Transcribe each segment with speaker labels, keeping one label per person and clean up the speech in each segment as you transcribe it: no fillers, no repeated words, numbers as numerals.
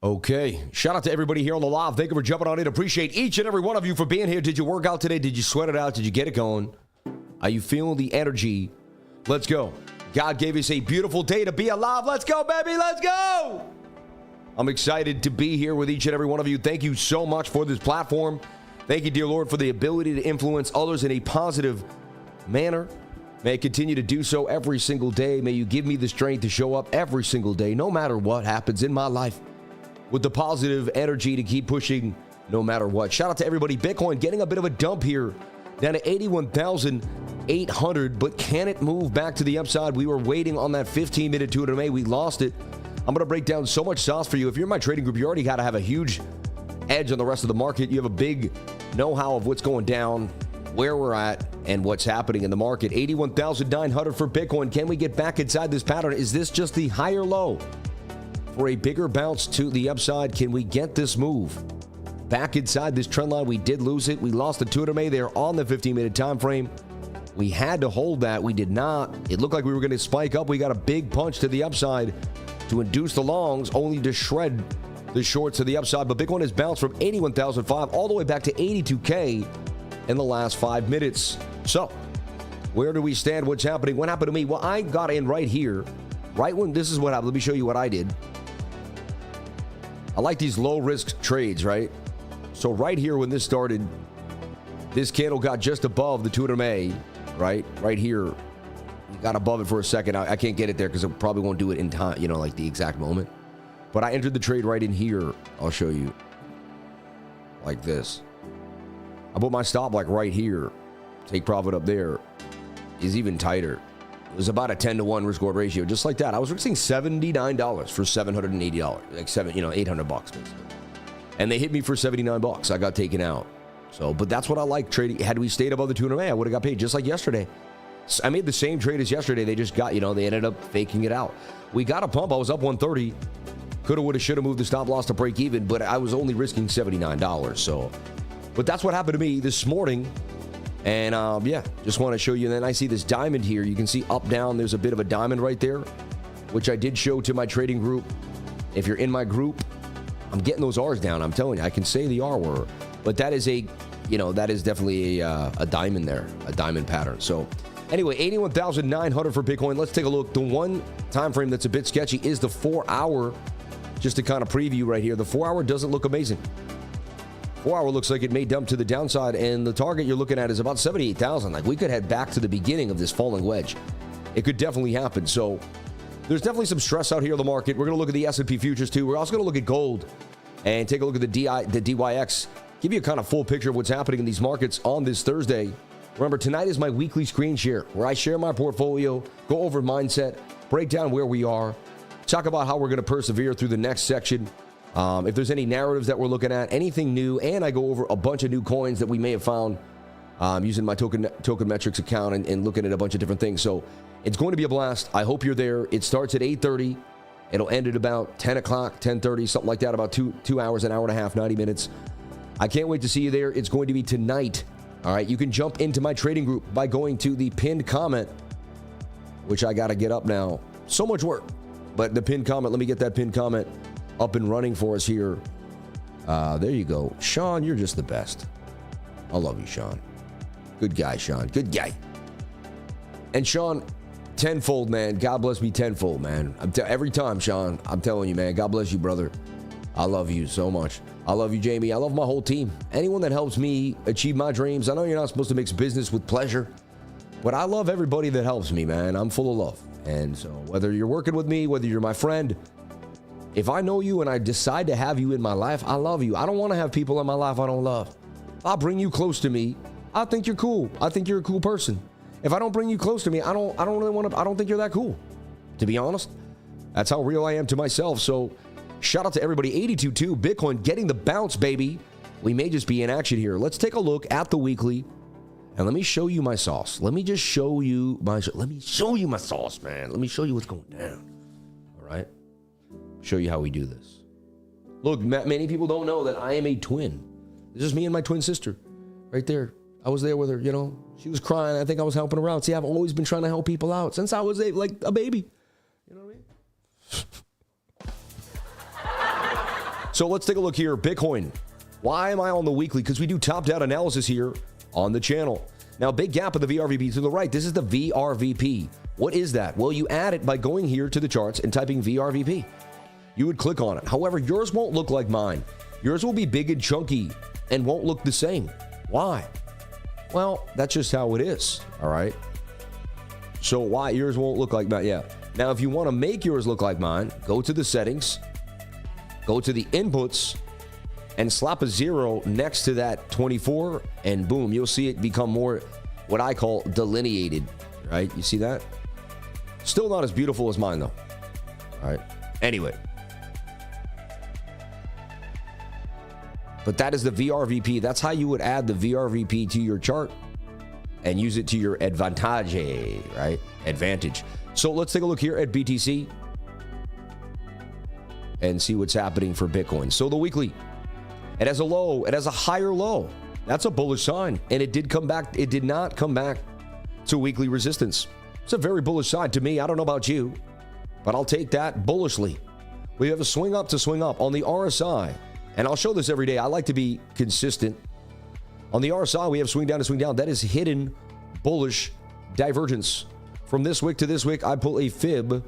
Speaker 1: Okay. Shout out to everybody here on the live. Thank you for jumping on in. Appreciate each and every one of you for being here. Did you work out today? Did you sweat it out? Did you get it going? Are you feeling the energy? Let's go. God gave us a beautiful day to be alive. Let's go, baby. Let's go. I'm excited to be here with each and every one of you. Thank you so much for this platform. Thank you, dear Lord, for the ability to influence others in a positive manner. May I continue to do so every single day. May you give me the strength to show up every single day, no matter what happens in my life, with the positive energy to keep pushing no matter what. Shout out to everybody. Bitcoin getting a bit of a dump here, down to 81,800, but can it move back to the upside? We were waiting on that 15-minute 2 MA. We lost it. I'm going to break down so much sauce for you. If you're in my trading group, you already got to have a huge edge on the rest of the market. You have a big know-how of what's going down, where we're at, and what's happening in the market. 81,900 for Bitcoin. Can we get back inside this pattern? Is this just the higher low for a bigger bounce to the upside? Can we get this move back inside this trend line? We did lose it. We lost the 2 MA there on the 15-minute time frame. We had to hold that. We did not. It looked like we were going to spike up. We got a big punch to the upside to induce the longs, only to shred the shorts to the upside. But Bitcoin has bounced from 81,005 all the way back to 82K in the last 5 minutes. So where do we stand? What's happening? What happened to me? Well, I got in right here, right when this is what happened. Let me show you what I did. I like these low risk trades, right? So right here when this started, this candle got just above the 2 MA, right? Right here. Got above it for a second. I can't get it there because it probably won't do it in time, you know, like the exact moment. But I entered the trade right in here. I'll show you. Like this. I put my stop like right here. Take profit up there. Is even tighter. It was about a 10-to-1 risk reward ratio, just like that. I was risking $79 for $780, like $800 basically. And they hit me for $79. I got taken out. So, but that's what I like trading. Had we stayed above the 2 MA, I would have got paid just like yesterday. I made the same trade as yesterday. They just got, they ended up faking it out. We got a pump. I was up 130. Coulda, woulda, shoulda moved the stop loss to break even, but I was only risking $79. So, but that's what happened to me this morning. And yeah, just want to show you. And then I see this diamond here. You can see up, down. There's a bit of a diamond right there, which I did show to my trading group. If you're in my group, I'm getting those R's down. I'm telling you, I can say the R word, but that is that is definitely a diamond there, a diamond pattern. So anyway, 81,900 for Bitcoin. Let's take a look. The one time frame that's a bit sketchy is the 4-hour. Just to kind of preview right here, the 4-hour doesn't look amazing. 4-hour looks like it may dump to the downside, and the target you're looking at is about 78,000. Like, we could head back to the beginning of this falling wedge. It could definitely happen. So there's definitely some stress out here in the market. We're going to look at the S&P futures too. We're also going to look at gold and take a look at the DYX. Give you a kind of full picture of what's happening in these markets on this Thursday. Remember, tonight is my weekly screen share where I share my portfolio, go over mindset, break down where we are, talk about how we're going to persevere through the next section. If there's any narratives that we're looking at, anything new, and I go over a bunch of new coins that we may have found using my token metrics account and looking at a bunch of different things. So it's going to be a blast. I hope you're there. It starts at 8:30. It'll end at about 10 o'clock, 10:30, something like that, about 2 hours, an hour and a half, 90 minutes. I can't wait to see you there. It's going to be tonight. All right, you can jump into my trading group by going to the pinned comment, which I got to get up now. So much work. But the pinned comment, let me get that pinned comment up and running for us here. There you go. Sean, you're just the best. I love you, Sean. Good guy, Sean. Good guy. And Sean, tenfold, man. God bless me tenfold, man. Every time, Sean, I'm telling you, man. God bless you, brother. I love you so much. I love you, Jamie. I love my whole team. Anyone that helps me achieve my dreams. I know you're not supposed to mix business with pleasure, but I love everybody that helps me, man. I'm full of love. And so whether you're working with me, whether you're my friend, if I know you and I decide to have you in my life, I love you. I don't want to have people in my life I don't love. I'll bring you close to me. I think you're cool. I think you're a cool person. If I don't bring you close to me, I don't think you're that cool. To be honest, that's how real I am to myself. So shout out to everybody. 82.2 Bitcoin getting the bounce, baby. We may just be in action here. Let's take a look at the weekly. And let me show you my sauce. Let me just show you my sauce, man. Let me show you what's going down. All right? Show you how we do this. Look, many people don't know that I am a twin. This is me and my twin sister right there. I was there with her, She was crying. I think I was helping her out. See, I've always been trying to help people out since I was like a baby. You know what I mean? So let's take a look here. Bitcoin. Why am I on the weekly? Because we do top-down analysis here on the channel. Now, big gap of the VRVP to the right. This is the VRVP. What is that? Well, you add it by going here to the charts and typing VRVP. You would click on it. However, yours won't look like mine. Yours will be big and chunky and won't look the same. Why? Well, that's just how it is, all right? So why yours won't look like mine? Yeah. Now, if you want to make yours look like mine, go to the settings, go to the inputs, and slap a 0 next to that 24, and boom, you'll see it become more what I call delineated, right? You see that? Still not as beautiful as mine, though. All right. Anyway. But that is the VRVP. That's how you would add the VRVP to your chart and use it to your advantage, right? Advantage. So let's take a look here at BTC and see what's happening for Bitcoin. So the weekly, it has a low. It has a higher low. That's a bullish sign. And it did come back. It did not come back to weekly resistance. It's a very bullish sign to me. I don't know about you, but I'll take that bullishly. We have a swing up to swing up on the RSI. And I'll show this every day. I like to be consistent. On the RSI, we have swing down to swing down. That is hidden bullish divergence. From this wick to this wick, I pull a fib,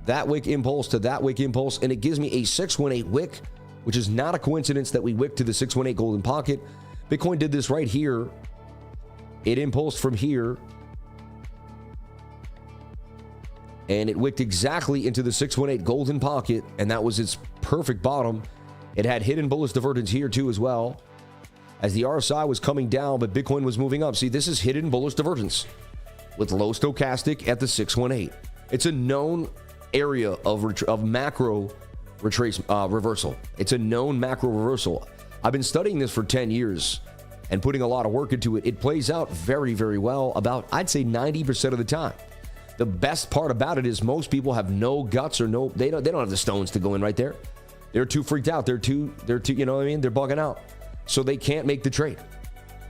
Speaker 1: that wick impulse to that wick impulse, and it gives me a 618 wick, which is not a coincidence that we wick to the 618 golden pocket. Bitcoin did this right here. It impulsed from here, and it wicked exactly into the 618 golden pocket, and that was its perfect bottom. It had hidden bullish divergence here too as well, as the RSI was coming down, but Bitcoin was moving up. See, this is hidden bullish divergence with low stochastic at the 618. It's a known area of macro reversal. It's a known macro reversal. I've been studying this for 10 years and putting a lot of work into it. It plays out very, very well about, I'd say 90% of the time. The best part about it is most people have no guts or they don't have the stones to go in right there. They're too freaked out. They're too, you know what I mean? They're bugging out. So they can't make the trade.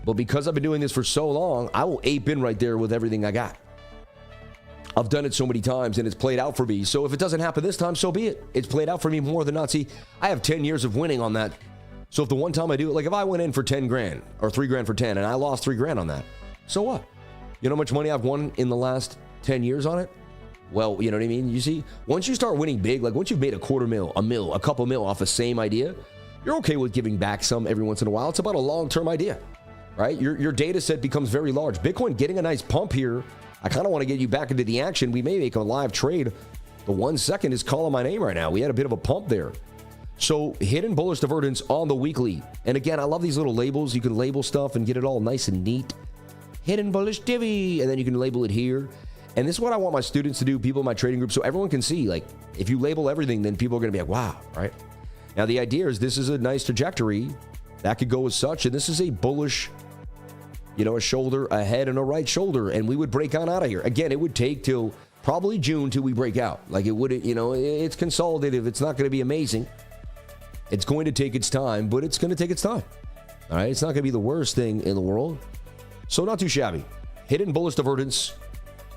Speaker 1: But because I've been doing this for so long, I will ape in right there with everything I got. I've done it so many times and it's played out for me. So if it doesn't happen this time, so be it. It's played out for me more than not. See, I have 10 years of winning on that. So if the one time I do it, like if I went in for 10 grand or 3 grand for 10 and I lost 3 grand on that, so what? You know how much money I've won in the last 10 years on it? Well, you know what I mean? You see, once you start winning big, like once you've made a quarter mil, a mil, a couple mil off the same idea, you're okay with giving back some every once in a while. It's about a long-term idea, right? Your data set becomes very large. Bitcoin getting a nice pump here. I kind of want to get you back into the action. We may make a live trade. The 1 second is calling my name right now. We had a bit of a pump there. So hidden bullish divergence on the weekly. And again, I love these little labels. You can label stuff and get it all nice and neat. Hidden bullish divvy. And then you can label it here. And this is what I want my students to do, people in my trading group, so everyone can see, like, if you label everything, then people are going to be like, wow, right? Now, the idea is this is a nice trajectory. That could go as such, and this is a bullish, you know, a shoulder, a head, and a right shoulder, and we would break on out of here. Again, it would take till probably June till we break out. Like, it would, you know, it's consolidative. It's not going to be amazing. It's going to take its time, but it's going to take its time. All right? It's not going to be the worst thing in the world. So, not too shabby. Hidden bullish divergence.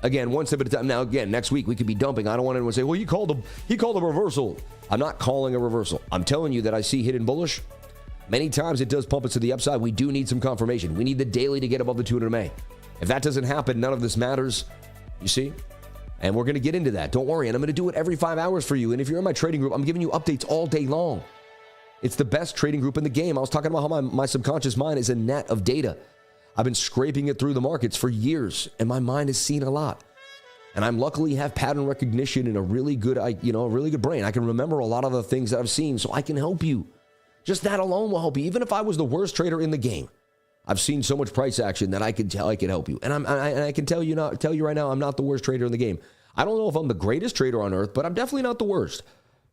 Speaker 1: Again, one step at a time. Now, again, next week we could be dumping. I don't want anyone to say, well, he called a reversal. I'm not calling a reversal. I'm telling you that I see hidden bullish. Many times it does pump us to the upside. We do need some confirmation. We need the daily to get above the 200 MA. If that doesn't happen, none of this matters. You see? And we're going to get into that. Don't worry. And I'm going to do it every 5 hours for you. And if you're in my trading group, I'm giving you updates all day long. It's the best trading group in the game. I was talking about how my subconscious mind is a net of data. I've been scraping it through the markets for years, and my mind has seen a lot. And I'm luckily have pattern recognition and a really good brain. I can remember a lot of the things that I've seen, so I can help you. Just that alone will help you. Even if I was the worst trader in the game, I've seen so much price action that I can help you. And I can tell you right now, I'm not the worst trader in the game. I don't know if I'm the greatest trader on earth, but I'm definitely not the worst.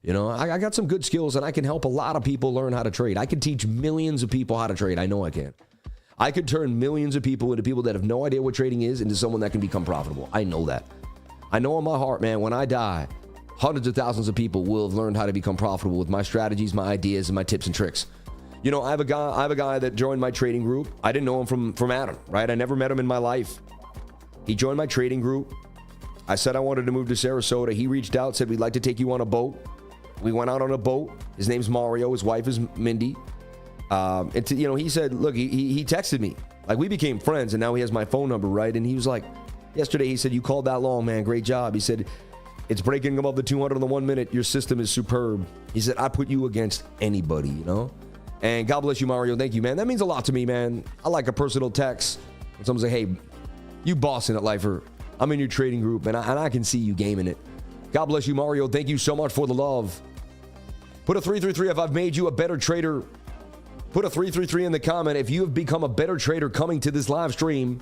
Speaker 1: You know, I got some good skills, and I can help a lot of people learn how to trade. I can teach millions of people how to trade. I know I can. I could turn millions of people into people that have no idea what trading is into someone that can become profitable. I know that. I know in my heart, man, when I die, hundreds of thousands of people will have learned how to become profitable with my strategies, my ideas, and my tips and tricks. You know, I have a guy that joined my trading group. I didn't know him from Adam, right? I never met him in my life. He joined my trading group. I said I wanted to move to Sarasota. He reached out, said, we'd like to take you on a boat. We went out on a boat. His name's Mario. His wife is Mindy. He said, look, he texted me. Like, we became friends, and now he has my phone number, right? And he was like, yesterday, he said, you called that long, man. Great job. He said, it's breaking above the 200 in the 1 minute. Your system is superb. He said, I put you against anybody, you know? And God bless you, Mario. Thank you, man. That means a lot to me, man. I like a personal text. When someone's like, hey, you bossing it, lifer. I'm in your trading group, and I can see you gaming it. God bless you, Mario. Thank you so much for the love. Put a 333 if I've made you a better trader. Put a 333 in the comment if you have become a better trader coming to this live stream.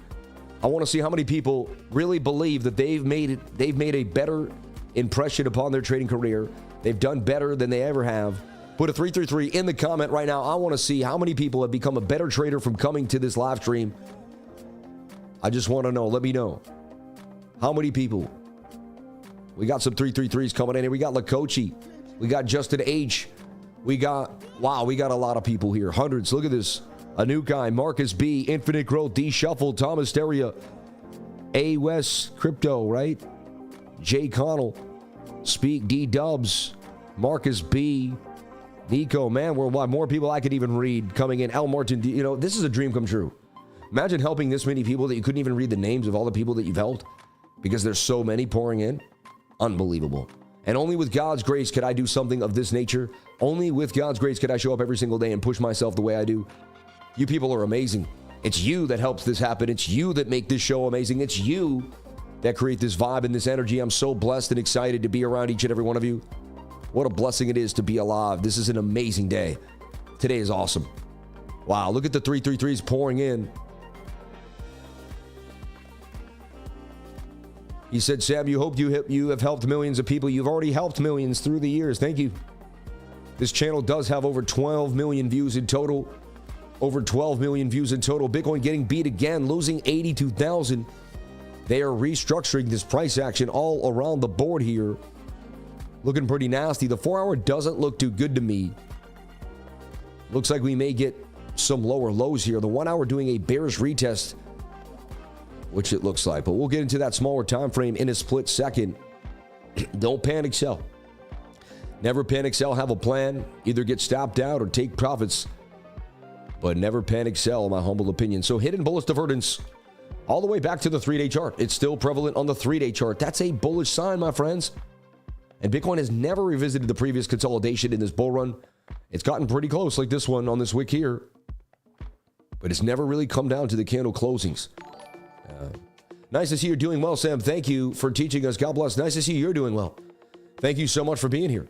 Speaker 1: I want to see how many people really believe that they've made a better impression upon their trading career. They've done better than they ever have. Put a 333 in the comment right now. I want to see how many people have become a better trader from coming to this live stream. I just want to know. Let me know. How many people? We got some 333s coming in here. We got Lakochi. We got Justin H. We got a lot of people here. Hundreds. Look at this. A new guy. Marcus B. Infinite Growth. D. Shuffle. Thomas Steria. A. West. Crypto, right? Jay Connell. Speak. D. Dubs. Marcus B. Nico. Man, worldwide. More people I could even read coming in. L. Martin. You know, this is a dream come true. Imagine helping this many people that you couldn't even read the names of all the people that you've helped because there's so many pouring in. Unbelievable. And only with God's grace could I do something of this nature. Only with God's grace could I show up every single day and push myself the way I do. You people are amazing. It's you that helps this happen. It's you that make this show amazing. It's you that create this vibe and this energy. I'm so blessed and excited to be around each and every one of you. What a blessing it is to be alive. This is an amazing day. Today is awesome. Wow, look at the 333s pouring in. He said, Sam, you hope you have helped millions of people. You've already helped millions through the years. Thank you. This channel does have over 12 million views in total. Over 12 million views in total. Bitcoin getting beat again, losing 82,000. They are restructuring this price action all around the board here. Looking pretty nasty. The 4-hour doesn't look too good to me. Looks like we may get some lower lows here. The 1 hour doing a bearish retest, which it looks like, but we'll get into that smaller time frame in a split second. Don't panic sell. Never panic sell. Have a plan. Either get stopped out or take profits, but never panic sell, in my humble opinion. So hidden bullish divergence all the way back to the 3-day chart. It's still prevalent on the 3-day chart. That's a bullish sign, my friends. And Bitcoin has never revisited the previous consolidation in this bull run. It's gotten pretty close, like this one on this wick here, but it's never really come down to the candle closings. Nice to see you're doing well, Sam. Thank you for teaching us. God bless. Nice to see you're doing well. Thank you so much for being here.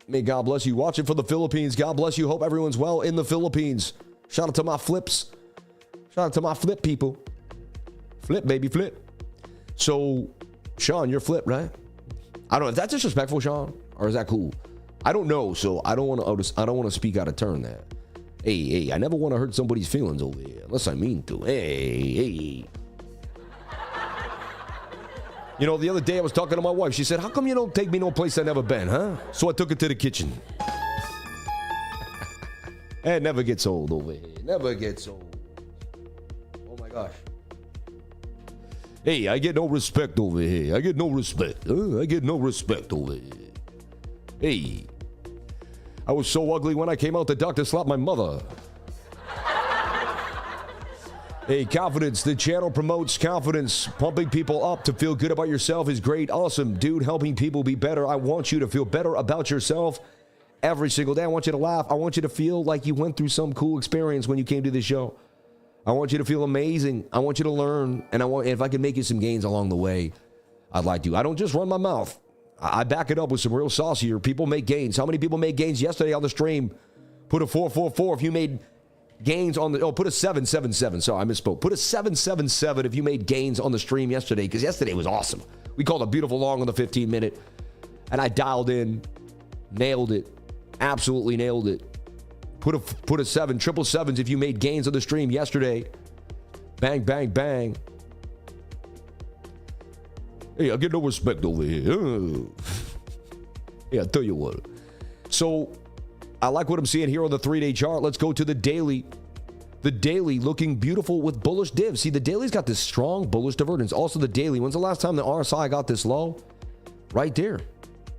Speaker 1: May God bless you. Watching from the Philippines. God bless you. Hope everyone's well in the Philippines. Shout out to my flips. Shout out to my flip people. Flip, baby, flip. So, Sean, you're flip, right? I don't know. Is that disrespectful, Sean? Or is that cool? I don't know. So I don't want to speak out of turn there. Hey, I never want to hurt somebody's feelings over here, unless I mean to. Hey. You know, the other day I was talking to my wife. She said, how come you don't take me no place I've never been, huh? So I took her to the kitchen. It never gets old over here. Never gets old. Oh, my gosh. Hey, I get no respect over here. I get no respect. I get no respect over here. Hey. I was so ugly when I came out, the doctor slapped my mother. Hey, confidence. The channel promotes confidence. Pumping people up to feel good about yourself is great. Awesome. Dude, helping people be better. I want you to feel better about yourself every single day. I want you to laugh. I want you to feel like you went through some cool experience when you came to this show. I want you to feel amazing. I want you to learn. And if I can make you some gains along the way, I'd like to. I don't just run my mouth. I back it up with some real sauce here. People make gains. How many people made gains yesterday on the stream? Put a 444 if you made gains on the... Oh, put a 777. Sorry, I misspoke. Put a 777 if you made gains on the stream yesterday, because yesterday was awesome. We called a beautiful long on the 15-minute, and I dialed in, nailed it, absolutely nailed it. Put a 7, 777s if you made gains on the stream yesterday. Bang, bang, bang. Hey, I get no respect over here. Yeah, I tell you what. So, I like what I'm seeing here on the 3-day chart. Let's go to the daily. The daily looking beautiful with bullish div. See, the daily's got this strong bullish divergence. Also, the daily. When's the last time the RSI got this low? Right there.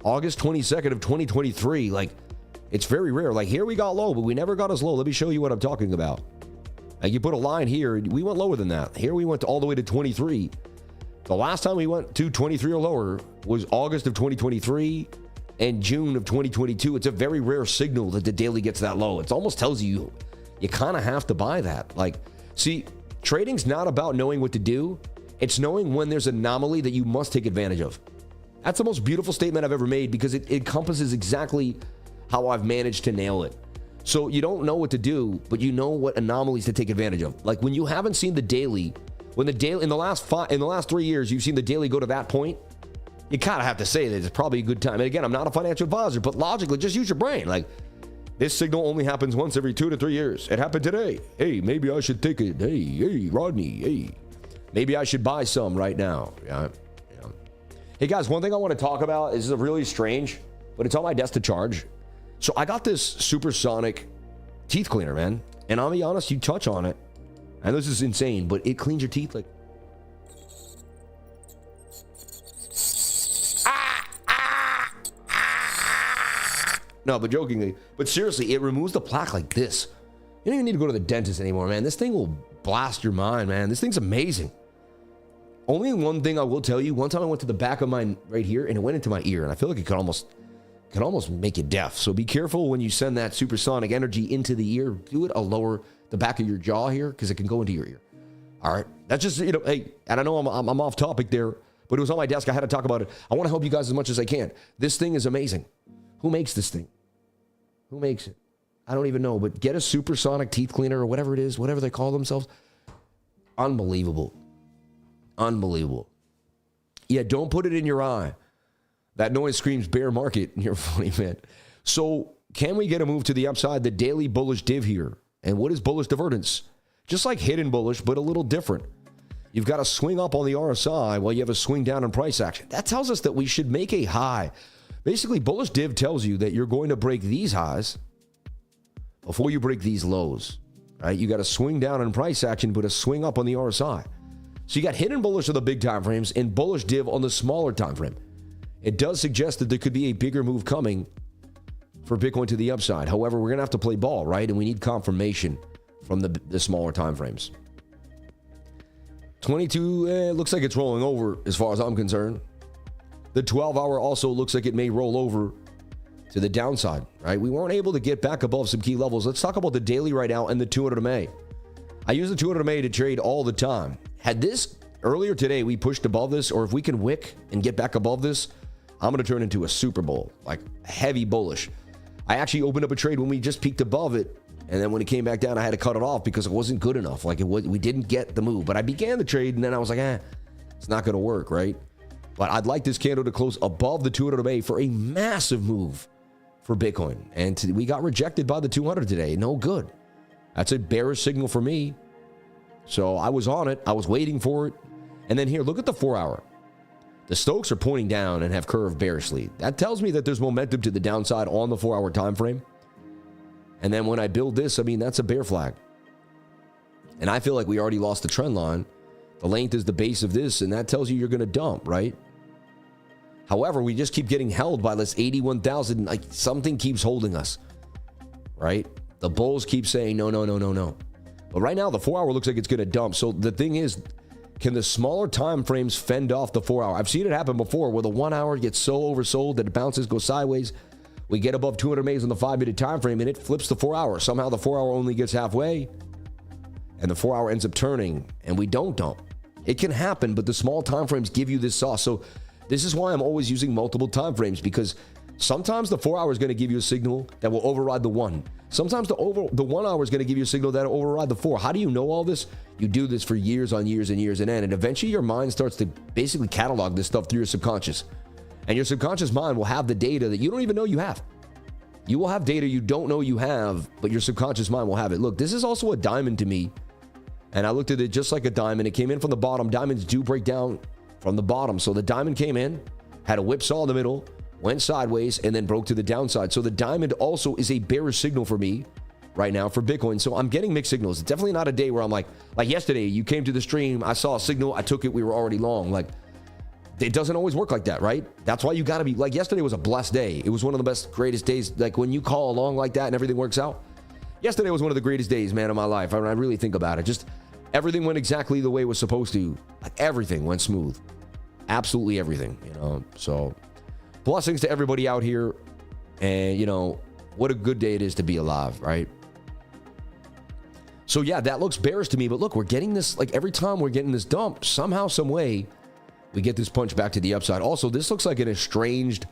Speaker 1: August 22nd of 2023. Like, it's very rare. Like, here we got low, but we never got as low. Let me show you what I'm talking about. Like, you put a line here, we went lower than that. Here we went all the way to 23. The last time we went to 23 or lower was August of 2023 and June of 2022. It's a very rare signal that the daily gets that low. It almost tells you kind of have to buy that. Like, see, trading's not about knowing what to do. It's knowing when there's an anomaly that you must take advantage of. That's the most beautiful statement I've ever made because it encompasses exactly how I've managed to nail it. So you don't know what to do, but you know what anomalies to take advantage of. Like when you haven't seen the daily, when the daily in the last 3 years you've seen the daily go to that point, you kind of have to say that it's probably a good time. And again, I'm not a financial advisor, but logically, just use your brain. Like, this signal only happens once every 2 to 3 years. It happened today. Hey, maybe I should take it. Hey, Rodney. Hey, maybe I should buy some right now. Yeah. Hey guys, one thing I want to talk about. This is really strange, but it's on my desk to charge. So I got this supersonic teeth cleaner, man. And I'll be honest, you touch on it, and this is insane, but it cleans your teeth like. No, but jokingly, but seriously, it removes the plaque like this. You don't even need to go to the dentist anymore, man. This thing will blast your mind, man. This thing's amazing. Only one thing I will tell you. One time I went to the back of mine right here, and it went into my ear, and I feel like it could almost make you deaf. So be careful when you send that supersonic energy into the ear. Do it a lower the back of your jaw here, because it can go into your ear. All right, that's just, hey, and I know I'm off topic there, but it was on my desk. I had to talk about it. I want to help you guys as much as I can. This thing is amazing. Who makes this thing? Who makes it? I don't even know, but get a supersonic teeth cleaner or whatever it is, whatever they call themselves. Unbelievable. Unbelievable. Yeah, don't put it in your eye. That noise screams bear market. You're funny, man. So can we get a move to the upside? The daily bullish div here. And what is bullish divergence? Just like hidden bullish, but a little different. You've got a swing up on the RSI while you have a swing down in price action. That tells us that we should make a high. Basically, bullish div tells you that you're going to break these highs before you break these lows. Right? You got a swing down in price action, but a swing up on the RSI. So you got hidden bullish on the big time frames and bullish div on the smaller time frame. It does suggest that there could be a bigger move coming for Bitcoin to the upside. However, we're going to have to play ball, right? And we need confirmation from the smaller time frames. 22 looks like it's rolling over as far as I'm concerned. The 12-hour also looks like it may roll over to the downside, right? We weren't able to get back above some key levels. Let's talk about the daily right now and the 200 MA. I use the 200 MA to trade all the time. Had this earlier today, we pushed above this, or if we can wick and get back above this, I'm going to turn into a Super Bowl, like heavy bullish. I actually opened up a trade when we just peaked above it, and then when it came back down, I had to cut it off because it wasn't good enough. Like we didn't get the move, but I began the trade, and then I was like, it's not going to work, right? But I'd like this candle to close above the 200 MA for a massive move for Bitcoin. And we got rejected by the 200 today. No good. That's a bearish signal for me. So I was on it. I was waiting for it. And then here, look at the 4-hour. The Stokes are pointing down and have curved bearishly. That tells me that there's momentum to the downside on the 4-hour time frame. And then when I build this, I mean, that's a bear flag. And I feel like we already lost the trend line. The length is the base of this, and that tells you you're going to dump, right? However, we just keep getting held by this 81,000. Like something keeps holding us, right? The bulls keep saying no. But right now, the 4-hour looks like it's going to dump. So the thing is, can the smaller time frames fend off the 4-hour? I've seen it happen before where the 1-hour gets so oversold that it bounces, goes sideways. We get above 200 MAs on the 5-minute time frame, and it flips the 4-hour. Somehow the 4-hour only gets halfway, and the 4-hour ends up turning, and we don't dump. It can happen, but the small time frames give you this sauce. So this is why I'm always using multiple time frames, because sometimes the 4-hour is going to give you a signal that will override the 1. Sometimes the 1-hour is going to give you a signal that will override the 4. How do you know all this? You do this for years on years and years and end, and eventually your mind starts to basically catalog this stuff through your subconscious. And your subconscious mind will have the data that you don't even know you have. You will have data you don't know you have, but your subconscious mind will have it. Look, this is also a diamond to me. And I looked at it just like a diamond. It came in from the bottom. Diamonds do break down from the bottom. So the diamond came in, had a whipsaw in the middle, went sideways, and then broke to the downside. So the diamond also is a bearish signal for me right now for Bitcoin. So I'm getting mixed signals. It's definitely not a day where I'm like yesterday, you came to the stream, I saw a signal, I took it, we were already long. Like, it doesn't always work like that, right? That's why you got to be like, yesterday was a blessed day. It was one of the best, greatest days. Like when you call along like that and everything works out. Yesterday was one of the greatest days, man, of my life. I really think about it. Just everything went exactly the way it was supposed to. Like everything went smooth. Absolutely everything, you know. So blessings to everybody out here. And, you know, what a good day it is to be alive, right? So, yeah, that looks bearish to me. But look, we're getting this, like every time we're getting this dump, somehow, some way, we get this punch back to the upside. Also, this looks like an estranged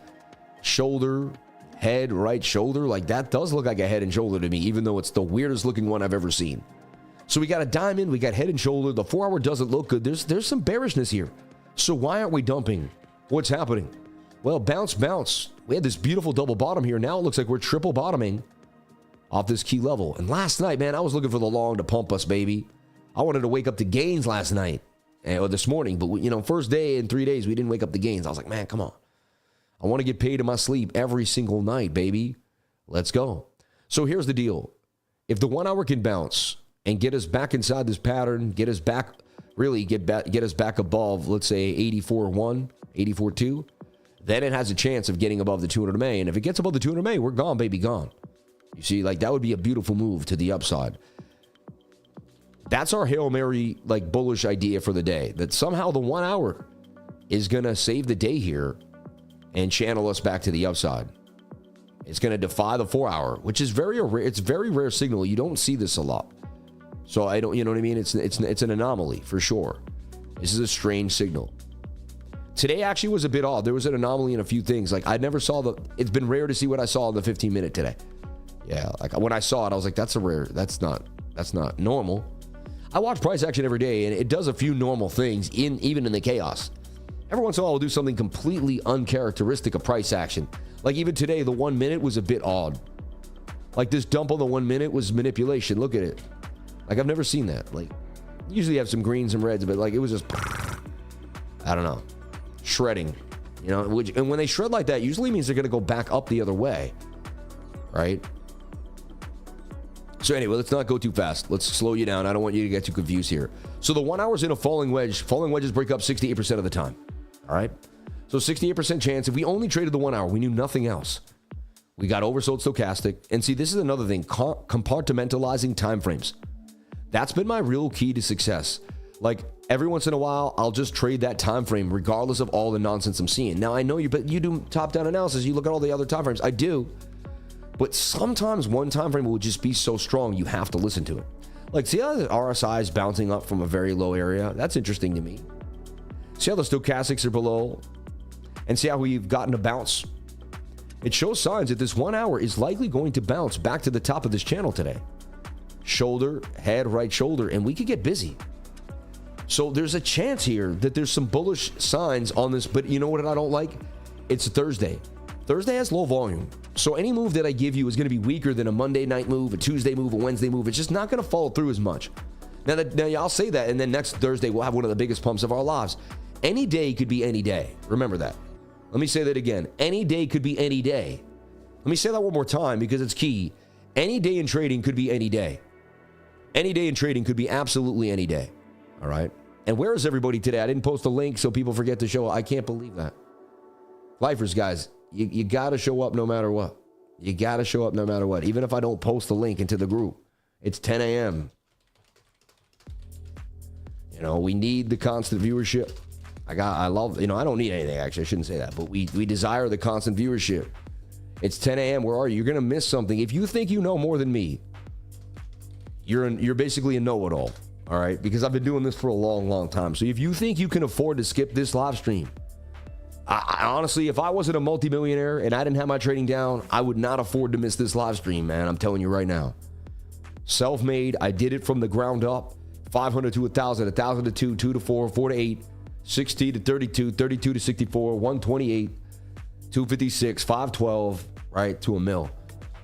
Speaker 1: shoulder, head, right shoulder. Like that does look like a head and shoulder to me, even though it's the weirdest looking one I've ever seen. So we got a diamond, we got head and shoulder. The 4 hour doesn't look good. There's some bearishness here. So why aren't we dumping? What's happening? Well, bounce, bounce. We had this beautiful double bottom here. Now it looks like we're triple bottoming off this key level. And last night, man, I was looking for the long to pump us, baby. I wanted to wake up to gains last night or this morning. But, you know, first day in 3 days, we didn't wake up to gains. I was like, man, come on. I want to get paid in my sleep every single night, baby. Let's go. So here's the deal. If the 1 hour can bounce and get us back inside this pattern, get us back, really get us back above, let's say 84.1, 84.2, then it has a chance of getting above the 200 MA. And if it gets above the 200 MA, we're gone, baby, gone. You see, like that would be a beautiful move to the upside. That's our Hail Mary, like bullish idea for the day, that somehow the 1 hour is going to save the day here and channel us back to the upside. It's going to defy the 4 hour, which is it's very rare signal. You don't see this a lot. So I don't, you know what I mean? It's an anomaly for sure. This is a strange signal. Today actually was a bit odd. There was an anomaly in a few things. Like I never saw it's been rare to see what I saw in the 15 minute today. Yeah. Like when I saw it, I was like, that's not normal. I watch price action every day and it does a few normal things even in the chaos. Every once in a while, we'll do something completely uncharacteristic of price action. Like even today, the 1 minute was a bit odd. Like this dump on the 1 minute was manipulation. Look at it. Like I've never seen that. Like usually have some greens and reds, but like it was just, I don't know, shredding. You know, and when they shred like that, usually means they're going to go back up the other way, right? So anyway, let's not go too fast. Let's slow you down. I don't want you to get too confused here. So the 1 hour's in a falling wedge. Falling wedges break up 68% of the time. All right. So 68% chance. If we only traded the 1 hour, we knew nothing else. We got oversold stochastic. And see, this is another thing, compartmentalizing time frames. That's been my real key to success. Like every once in a while, I'll just trade that time frame regardless of all the nonsense I'm seeing. Now I know you do top-down analysis. You look at all the other time frames. I do. But sometimes one time frame will just be so strong, you have to listen to it. Like, see how the RSI is bouncing up from a very low area? That's interesting to me. See how the stochastics are below? And see how we've gotten a bounce? It shows signs that this 1 hour is likely going to bounce back to the top of this channel today. Shoulder, head, right shoulder, and we could get busy. So there's a chance here that there's some bullish signs on this, but you know what I don't like? It's Thursday. Thursday has low volume. So any move that I give you is going to be weaker than a Monday night move, a Tuesday move, a Wednesday move. It's just not going to follow through as much. Now I'll say that, and then next Thursday we'll have one of the biggest pumps of our lives. Any day could be any day. Remember that. Let me say that again. Any day could be any day. Let me say that one more time because it's key. Any day in trading could be any day. Any day in trading could be absolutely any day. All right? And where is everybody today? I didn't post a link so people forget to show up. I can't believe that. Lifers, guys. You got to show up no matter what. You got to show up no matter what. Even if I don't post the link into the group. It's 10 a.m. You know, we need the constant viewership. I love, you know, I don't need anything, actually. I shouldn't say that. But we desire the constant viewership. It's 10 a.m. Where are you? You're going to miss something. If you think you know more than me, you're basically a know-it-all. All right? Because I've been doing this for a long, long time. So if you think you can afford to skip this live stream, I honestly, if I wasn't a multimillionaire and I didn't have my trading down, I would not afford to miss this live stream, man. I'm telling you right now. Self-made. I did it from the ground up. 500 to 1,000, 1,000 to 2, 2 to 4, 4 to 8, 60 to 32, 32 to 64, 128, 256, 512, right, to a mil.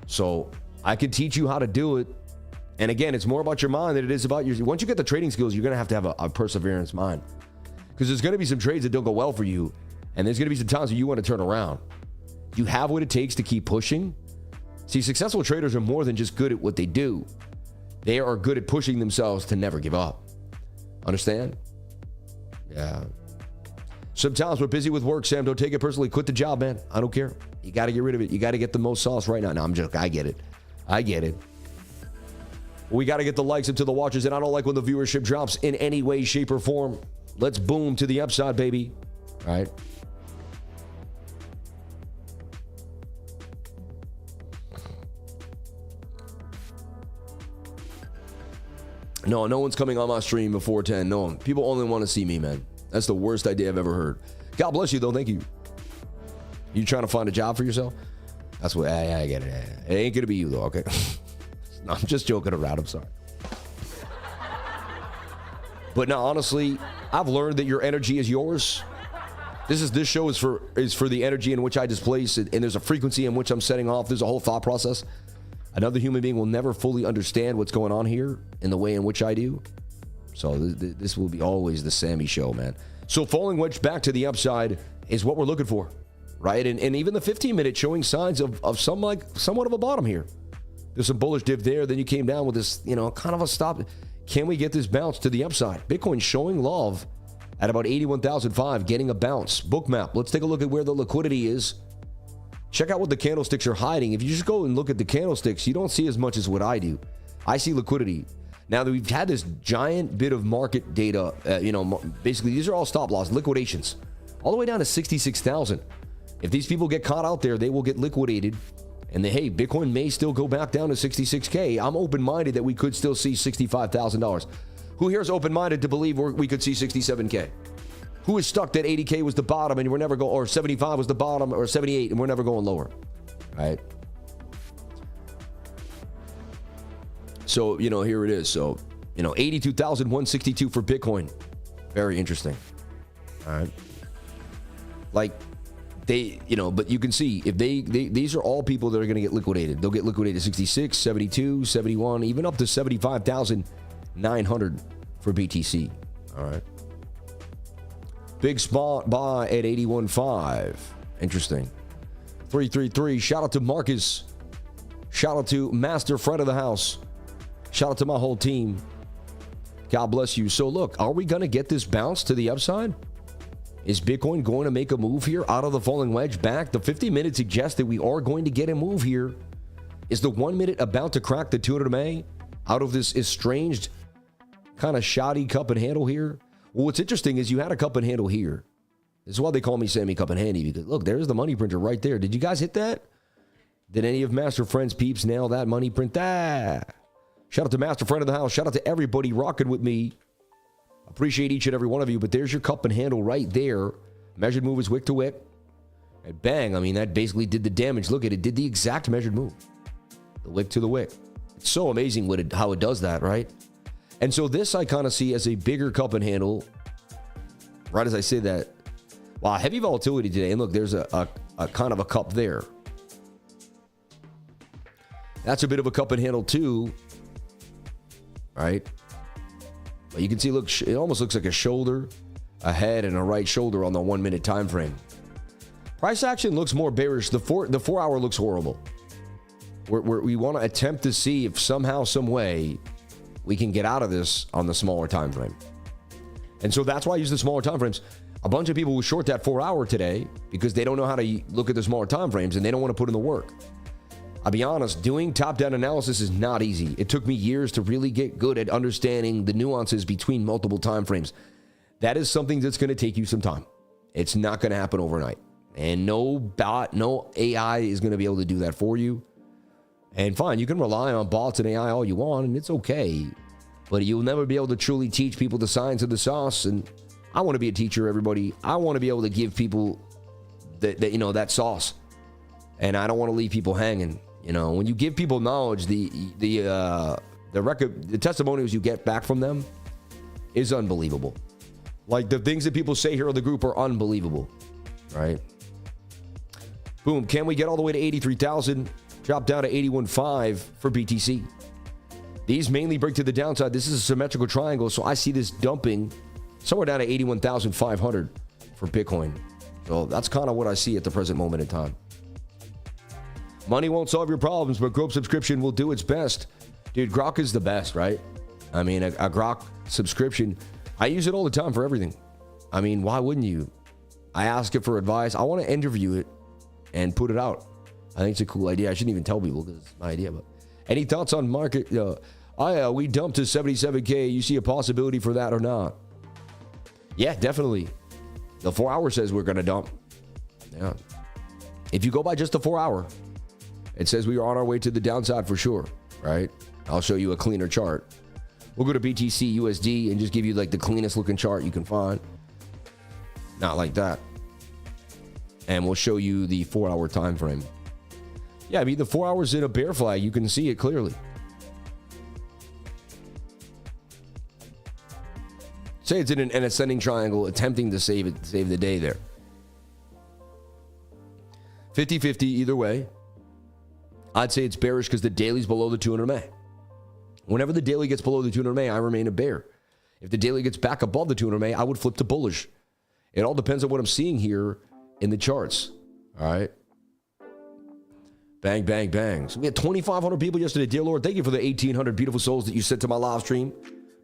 Speaker 1: So I can teach you how to do it. And again, it's more about your mind than it is about your... Once you get the trading skills, you're going to have a perseverance mind. Because there's going to be some trades that don't go well for you. And there's going to be some times where you want to turn around. You have what it takes to keep pushing. See, successful traders are more than just good at what they do. They are good at pushing themselves to never give up. Understand? Yeah. Sometimes we're busy with work, Sam. Don't take it personally. Quit the job, man. I don't care. You got to get rid of it. You got to get the most sauce right now. No, I'm joking. I get it. I get it. We got to get the likes up to the watchers, and I don't like when the viewership drops in any way, shape, or form. Let's boom to the upside, baby. All right. No, no one's coming on my stream before 10. No one. People only want to see me, man. That's the worst idea I've ever heard. God bless you, though. Thank you. You trying to find a job for yourself? That's what I get it. It ain't going to be you, though, okay? No, I'm just joking around. I'm sorry. But no, honestly, I've learned that your energy is yours. This show is for the energy in which I displace, and there's a frequency in which I'm setting off. There's a whole thought process. Another human being will never fully understand what's going on here in the way in which I do. So this will be always the Sammy show, man. So falling wedge back to the upside is what we're looking for, right? And even the 15-minute showing signs of somewhat of a bottom here. There's some bullish div there. Then you came down with this, kind of a stop. Can we get this bounce to the upside? Bitcoin showing love at about 81,005, getting a bounce. BOOKMAP. Let's take a look at where the liquidity is. Check out what the candlesticks are hiding. If you just go and look at the candlesticks, you don't see as much as what I do. I see liquidity. Now that we've had this giant bit of market data, basically these are all stop loss liquidations, all the way down to 66,000. If these people get caught out there, they will get liquidated. And hey, Bitcoin may still go back down to 66K. I'm open-minded that we could still see $65,000. Who here is open-minded to believe we could see 67K? Who is stuck that 80K was the bottom and we're never going, or 75 was the bottom, or 78 and we're never going lower, right? So, here it is. So, 82,162 for Bitcoin. Very interesting. All right. Like, but you can see if these are all people that are going to get liquidated. They'll get liquidated 66, 72, 71, even up to 75,900 for BTC. All right. Big spot buy at 81.5. Interesting. 333. Shout out to Marcus. Shout out to Master Friend of the House. Shout out to my whole team. God bless you. So look, are we going to get this bounce to the upside? Is Bitcoin going to make a move here out of the falling wedge back? The 50-minute suggests that we are going to get a move here. Is the 1 minute about to crack the 200 MA out of this estranged kind of shoddy cup and handle here? Well, what's interesting is you had a cup and handle here. This is why they call me Sammy Cup and Handy, because look, there's the money printer right there. Did you guys hit that? Did any of Master Friend's peeps nail that money print? Shout out to Master Friend of the House. Shout out to everybody rocking with me. Appreciate each and every one of you, but there's your cup and handle right there. Measured move is wick to wick. And bang, I mean, that basically did the damage. Look at it, did the exact measured move. The wick to the wick. It's so amazing how it does that, right? And so this I kind of see as a bigger cup and handle. Right as I say that. Wow, heavy volatility today. And look, there's a kind of a cup there. That's a bit of a cup and handle too. Right? But you can see, look, it almost looks like a shoulder, a head, and a right shoulder on the 1 minute time frame. Price action looks more bearish. The 4 hour looks horrible. We want to attempt to see if somehow, some way, we can get out of this on the smaller time frame. And so that's why I use the smaller time frames. A bunch of people will short that 4 hour today because they don't know how to look at the smaller time frames and they don't want to put in the work. I'll be honest, doing top-down analysis is not easy. It took me years to really get good at understanding the nuances between multiple time frames. That is something that's going to take you some time. It's not going to happen overnight. And no bot, no AI is going to be able to do that for you. And fine, you can rely on bots and AI all you want, and it's okay. But you'll never be able to truly teach people the science of the sauce. And I want to be a teacher, everybody. I want to be able to give people that sauce. And I don't want to leave people hanging. When you give people knowledge, the testimonials you get back from them is unbelievable. Like the things that people say here in the group are unbelievable, right? Boom. Can we get all the way to 83,000? Drop down to 81.5 for BTC. These mainly break to the downside. This is a symmetrical triangle, so I see this dumping somewhere down to 81,500 for Bitcoin. So that's kind of what I see at the present moment in time. Money won't solve your problems, but Grok subscription will do its best. Dude, Grok is the best, right? I mean, a Grok subscription, I use it all the time for everything. I mean, why wouldn't you? I ask it for advice. I want to interview it and put it out. I think it's a cool idea. I shouldn't even tell people because it's my idea. But any thoughts on market? We dumped to 77K. You see a possibility for that or not? Yeah, definitely. The 4 hour says we're going to dump. Yeah. If you go by just the 4 hour, it says we are on our way to the downside for sure, right? I'll show you a cleaner chart. We'll go to BTC.D and just give you like the cleanest looking chart you can find. Not like that. And we'll show you the 4 hour time frame. Yeah, I mean, the 4 hours in a bear flag, you can see it clearly. Say it's in an ascending triangle, attempting to save the day there. 50-50 either way. I'd say it's bearish because the daily's below the 200 MA. Whenever the daily gets below the 200 MA, I remain a bear. If the daily gets back above the 200 MA, I would flip to bullish. It all depends on what I'm seeing here in the charts. All right. Bang, bang, bang. So we had 2,500 people yesterday. Dear Lord, thank you for the 1,800 beautiful souls that you sent to my live stream.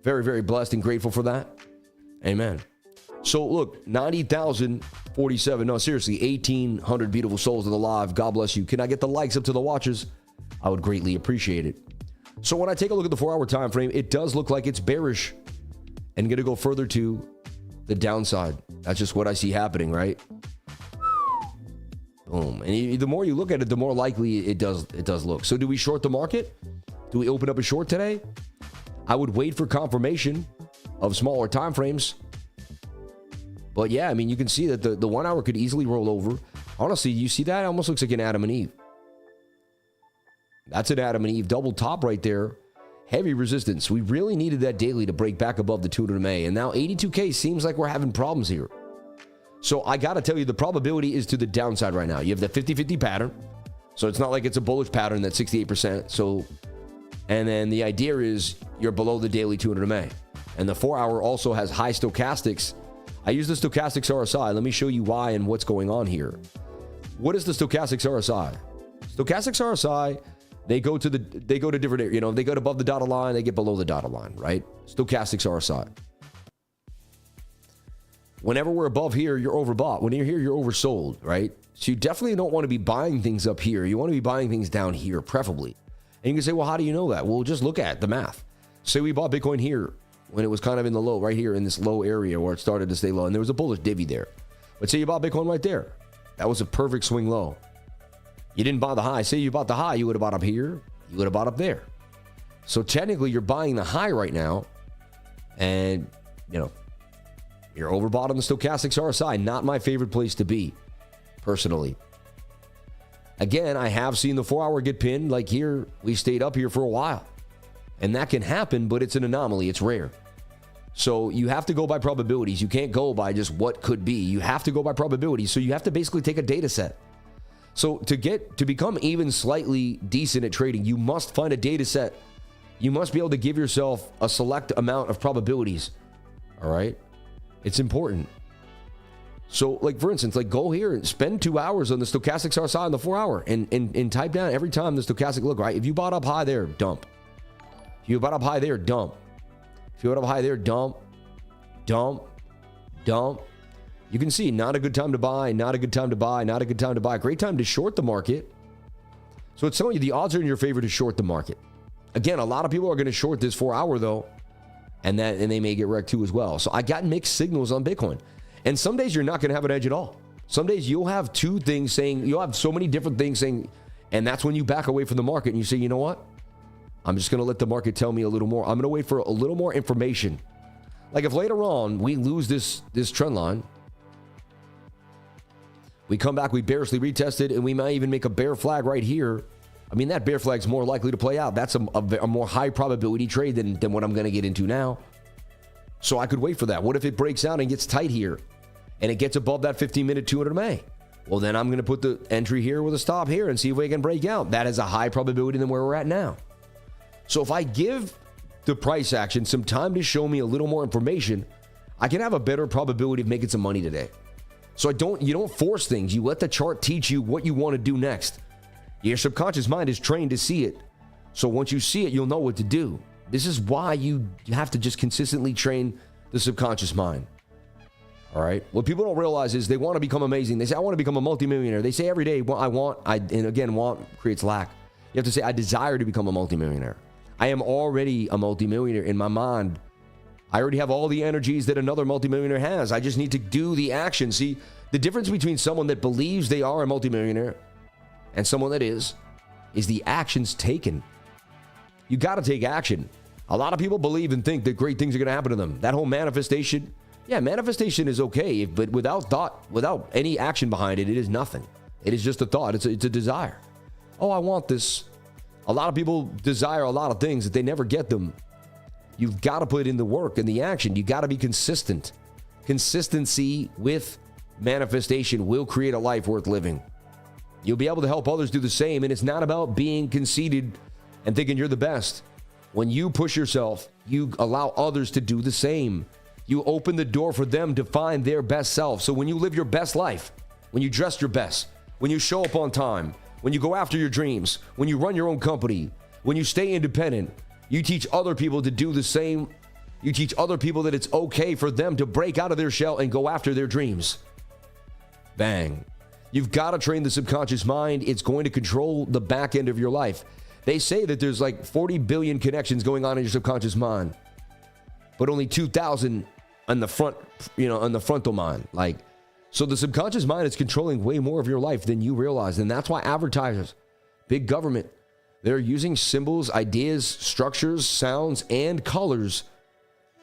Speaker 1: Very, very blessed and grateful for that. Amen. So look, 90,047. No, seriously, 1,800 beautiful souls in the live. God bless you. Can I get the likes up to the watchers? I would greatly appreciate it. So when I take a look at the 4 hour time frame, it does look like it's bearish and going to go further to the downside. That's just what I see happening, right? Boom. And the more you look at it, the more likely it does look. So do we short the market? Do we open up a short today? I would wait for confirmation of smaller time frames. But yeah, I mean, you can see that the 1 hour could easily roll over. Honestly, you see that? It almost looks like an Adam and Eve. That's an Adam and Eve double top right there. Heavy resistance. We really needed that daily to break back above the 200 MA. And now 82K seems like we're having problems here. So I got to tell you, the probability is to the downside right now. You have that 50-50 pattern. So it's not like it's a bullish pattern that's 68%. So, and then the idea is you're below the daily 200 MA. And the 4 hour also has high stochastics. I use the stochastics RSI. Let me show you why and what's going on here. What is the stochastics RSI? Stochastics RSI, they go to different areas. You know, they go above the dotted line, they get below the dotted line, right? Stochastics RSI. Whenever we're above here, you're overbought. When you're here, you're oversold, right? So you definitely don't want to be buying things up here. You want to be buying things down here, preferably. And you can say, well, how do you know that? Well, just look at the math. Say we bought Bitcoin here when it was kind of in the low, right here in this low area where it started to stay low, and there was a bullish divvy there. But say you bought Bitcoin right there. That was a perfect swing low. You didn't buy the high. Say you bought the high, you would have bought up here. You would have bought up there. So technically, you're buying the high right now, and, you know, you're overbought on the stochastics RSI. Not my favorite place to be, personally. Again, I have seen the 4 hour get pinned. Like here, we stayed up here for a while. And that can happen, but it's an anomaly. It's rare. So you have to go by probabilities. You can't go by just what could be. You have to go by probabilities. So you have to basically take a data set. So to become even slightly decent at trading, you must find a data set. You must be able to give yourself a select amount of probabilities. All right? It's important. So, like, for instance, like, go here and spend 2 hours on the stochastics RSI on the 4 hour and type down every time the stochastic look, right? If you bought up high there, dump. If you bought up high there, dump. If you bought up high there, dump, dump, dump. You can see not a good time to buy, not a good time to buy, not a good time to buy. Great time to short the market. So it's telling you the odds are in your favor to short the market. Again, a lot of people are going to short this 4 hour though, and they may get wrecked too as well. So I got mixed signals on Bitcoin. And some days you're not going to have an edge at all. Some days you'll have two things saying, you'll have so many different things saying, and that's when you back away from the market and you say, you know what? I'm just going to let the market tell me a little more. I'm going to wait for a little more information. Like if later on we lose this trend line, we come back, we bearishly retested, and we might even make a bear flag right here. I mean, that bear flag's more likely to play out. That's a more high probability trade than what I'm going to get into now. So I could wait for that. What if it breaks out and gets tight here and it gets above that 15-minute 200 MA? Well, then I'm going to put the entry here with a stop here and see if we can break out. That is a high probability than where we're at now. So if I give the price action some time to show me a little more information, I can have a better probability of making some money today. So you don't force things. You let the chart teach you what you want to do next. Your subconscious mind is trained to see it. So once you see it, you'll know what to do. This is why you have to just consistently train the subconscious mind. All right. What people don't realize is they want to become amazing. They say, I want to become a multimillionaire. They say every day, and again, want creates lack. You have to say, I desire to become a multimillionaire. I am already a multimillionaire in my mind. I already have all the energies that another multimillionaire has. I just need to do the action. See, the difference between someone that believes they are a multimillionaire and someone that is the actions taken. You got to take action. A lot of people believe and think that great things are going to happen to them. That whole manifestation, yeah, manifestation is okay, but without thought, without any action behind it, it is nothing. It is just a thought. It's a desire. Oh, I want this. A lot of people desire a lot of things that they never get them. You've got to put in the work and the action. You got to be consistent. Consistency with manifestation will create a life worth living. You'll be able to help others do the same, and it's not about being conceited and thinking you're the best. When you push yourself, you allow others to do the same. You open the door for them to find their best self. So when you live your best life, when you dress your best, when you show up on time, when you go after your dreams, when you run your own company, when you stay independent, you teach other people to do the same. You teach other people that it's okay for them to break out of their shell and go after their dreams. Bang. You've got to train the subconscious mind. It's going to control the back end of your life. They say that there's like 40 billion connections going on in your subconscious mind, but only 2,000 on the front, on the frontal mind. So the subconscious mind is controlling way more of your life than you realize. And that's why advertisers, big government, they're using symbols, ideas, structures, sounds, and colors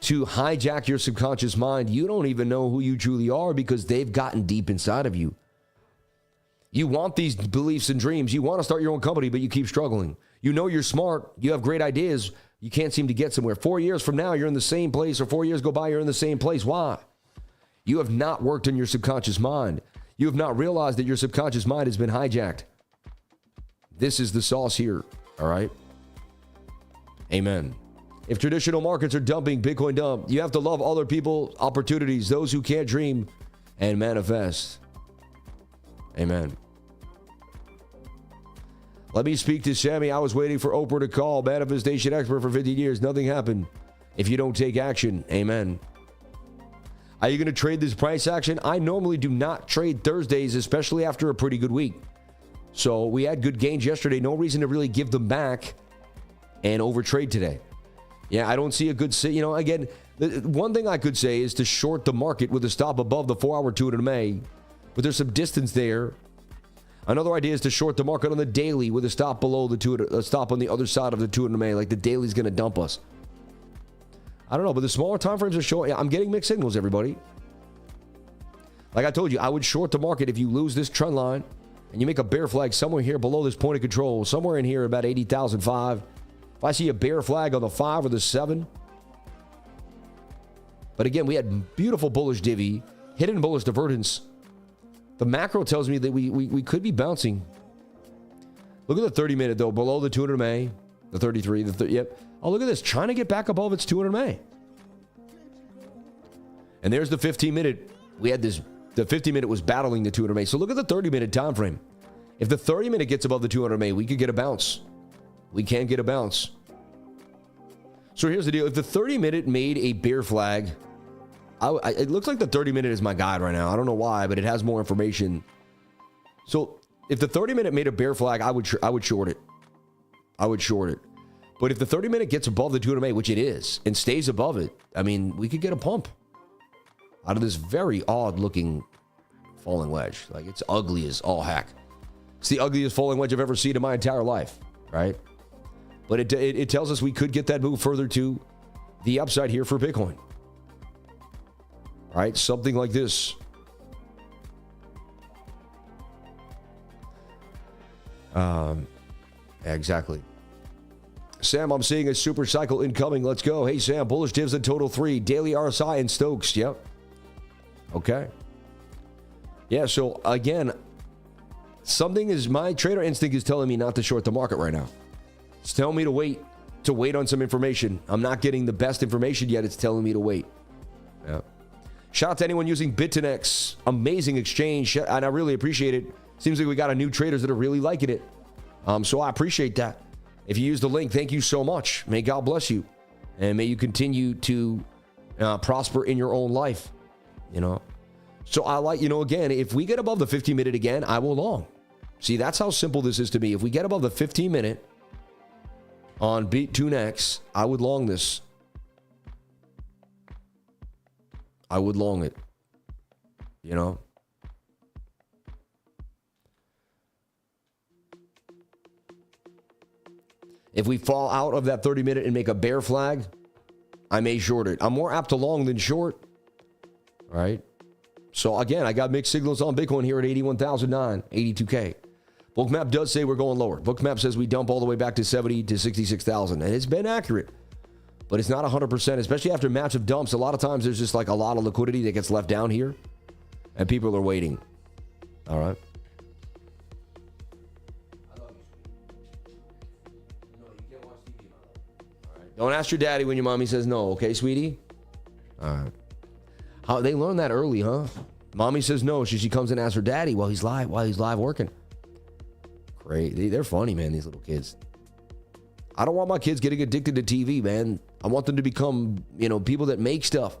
Speaker 1: to hijack your subconscious mind. You don't even know who you truly are because they've gotten deep inside of you. You want these beliefs and dreams. You want to start your own company, but you keep struggling. You know you're smart. You have great ideas. You can't seem to get somewhere. 4 years from now, you're in the same place, or 4 years go by, you're in the same place. Why? You have not worked on your subconscious mind. You have not realized that your subconscious mind has been hijacked. This is the sauce here, all right? Amen. If traditional markets are dumping, Bitcoin dump, you have to love other people, opportunities, those who can't dream and manifest. Amen. Let me speak to Sammy. I was waiting for Oprah to call. Manifestation expert for 15 years. Nothing happened if you don't take action. Amen. Are you going to trade this price action? I normally do not trade Thursdays, especially after a pretty good week. So we had good gains yesterday. No reason to really give them back and overtrade today. Yeah, I don't see a good, again, one thing I could say is to short the market with a stop above the 4-hour 200 MA, but there's some distance there. Another idea is to short the market on the daily with a stop below the 200, a stop on the other side of the 200 MA, like the daily's going to dump us. I don't know, but the smaller time frames are showing. I'm getting mixed signals, everybody. Like I told you, I would short the market if you lose this trend line and you make a bear flag somewhere here below this point of control, somewhere in here about 80,005. If I see a bear flag on the 5 or the 7. But again, we had beautiful bullish divvy, hidden bullish divergence. The macro tells me that we could be bouncing. Look at the 30-minute, though, below the 200 MA, the 33, yep. Oh, look at this, trying to get back above its 200 MA. And there's the 15-minute. We had this, the 50-minute was battling the 200 MA. So look at the 30-minute time frame. If the 30-minute gets above the 200 MA, we could get a bounce. We can get a bounce. So here's the deal. If the 30-minute made a bear flag, it looks like the 30-minute is my guide right now. I don't know why, but it has more information. So if the 30-minute made a bear flag, I would short it. I would short it. But if the 30-minute gets above the 200 MA, which it is, and stays above it, I mean, we could get a pump out of this very odd-looking falling wedge. Like, it's ugly as all heck. It's the ugliest falling wedge I've ever seen in my entire life, right? But it tells us we could get that move further to the upside here for Bitcoin. Right? Something like this. Exactly. Sam, I'm seeing a super cycle incoming. Let's go. Hey, Sam, bullish divs in total 3. Daily RSI and Stokes. Yep. Okay. Yeah, so again, my trader instinct is telling me not to short the market right now. It's telling me to wait on some information. I'm not getting the best information yet. It's telling me to wait. Yeah. Shout out to anyone using BITUNIX. Amazing exchange, and I really appreciate it. Seems like we got a new traders that are really liking it. So I appreciate that. If you use the link, thank you so much. May God bless you. And may you continue to prosper in your own life. So I like, again, if we get above the 15-minute again, I will long. See, that's how simple this is to me. If we get above the 15-minute on BITUNIX, I would long this. I would long it. If we fall out of that 30-minute and make a bear flag, I may short it. I'm more apt to long than short. All right. So again, I got mixed signals on Bitcoin here at 81,009, 82K. BOOKMAP does say we're going lower. BOOKMAP says we dump all the way back to 70 to 66,000, and it's been accurate, but it's not 100%, especially after massive dumps. A lot of times there's just like a lot of liquidity that gets left down here, and people are waiting. All right. Don't ask your daddy when your mommy says no, okay, sweetie? All right. How they learn that early, huh? Mommy says no, she comes and asks her daddy while he's live working. Great. They're funny, man, these little kids. I don't want my kids getting addicted to TV, man. I want them to become, people that make stuff.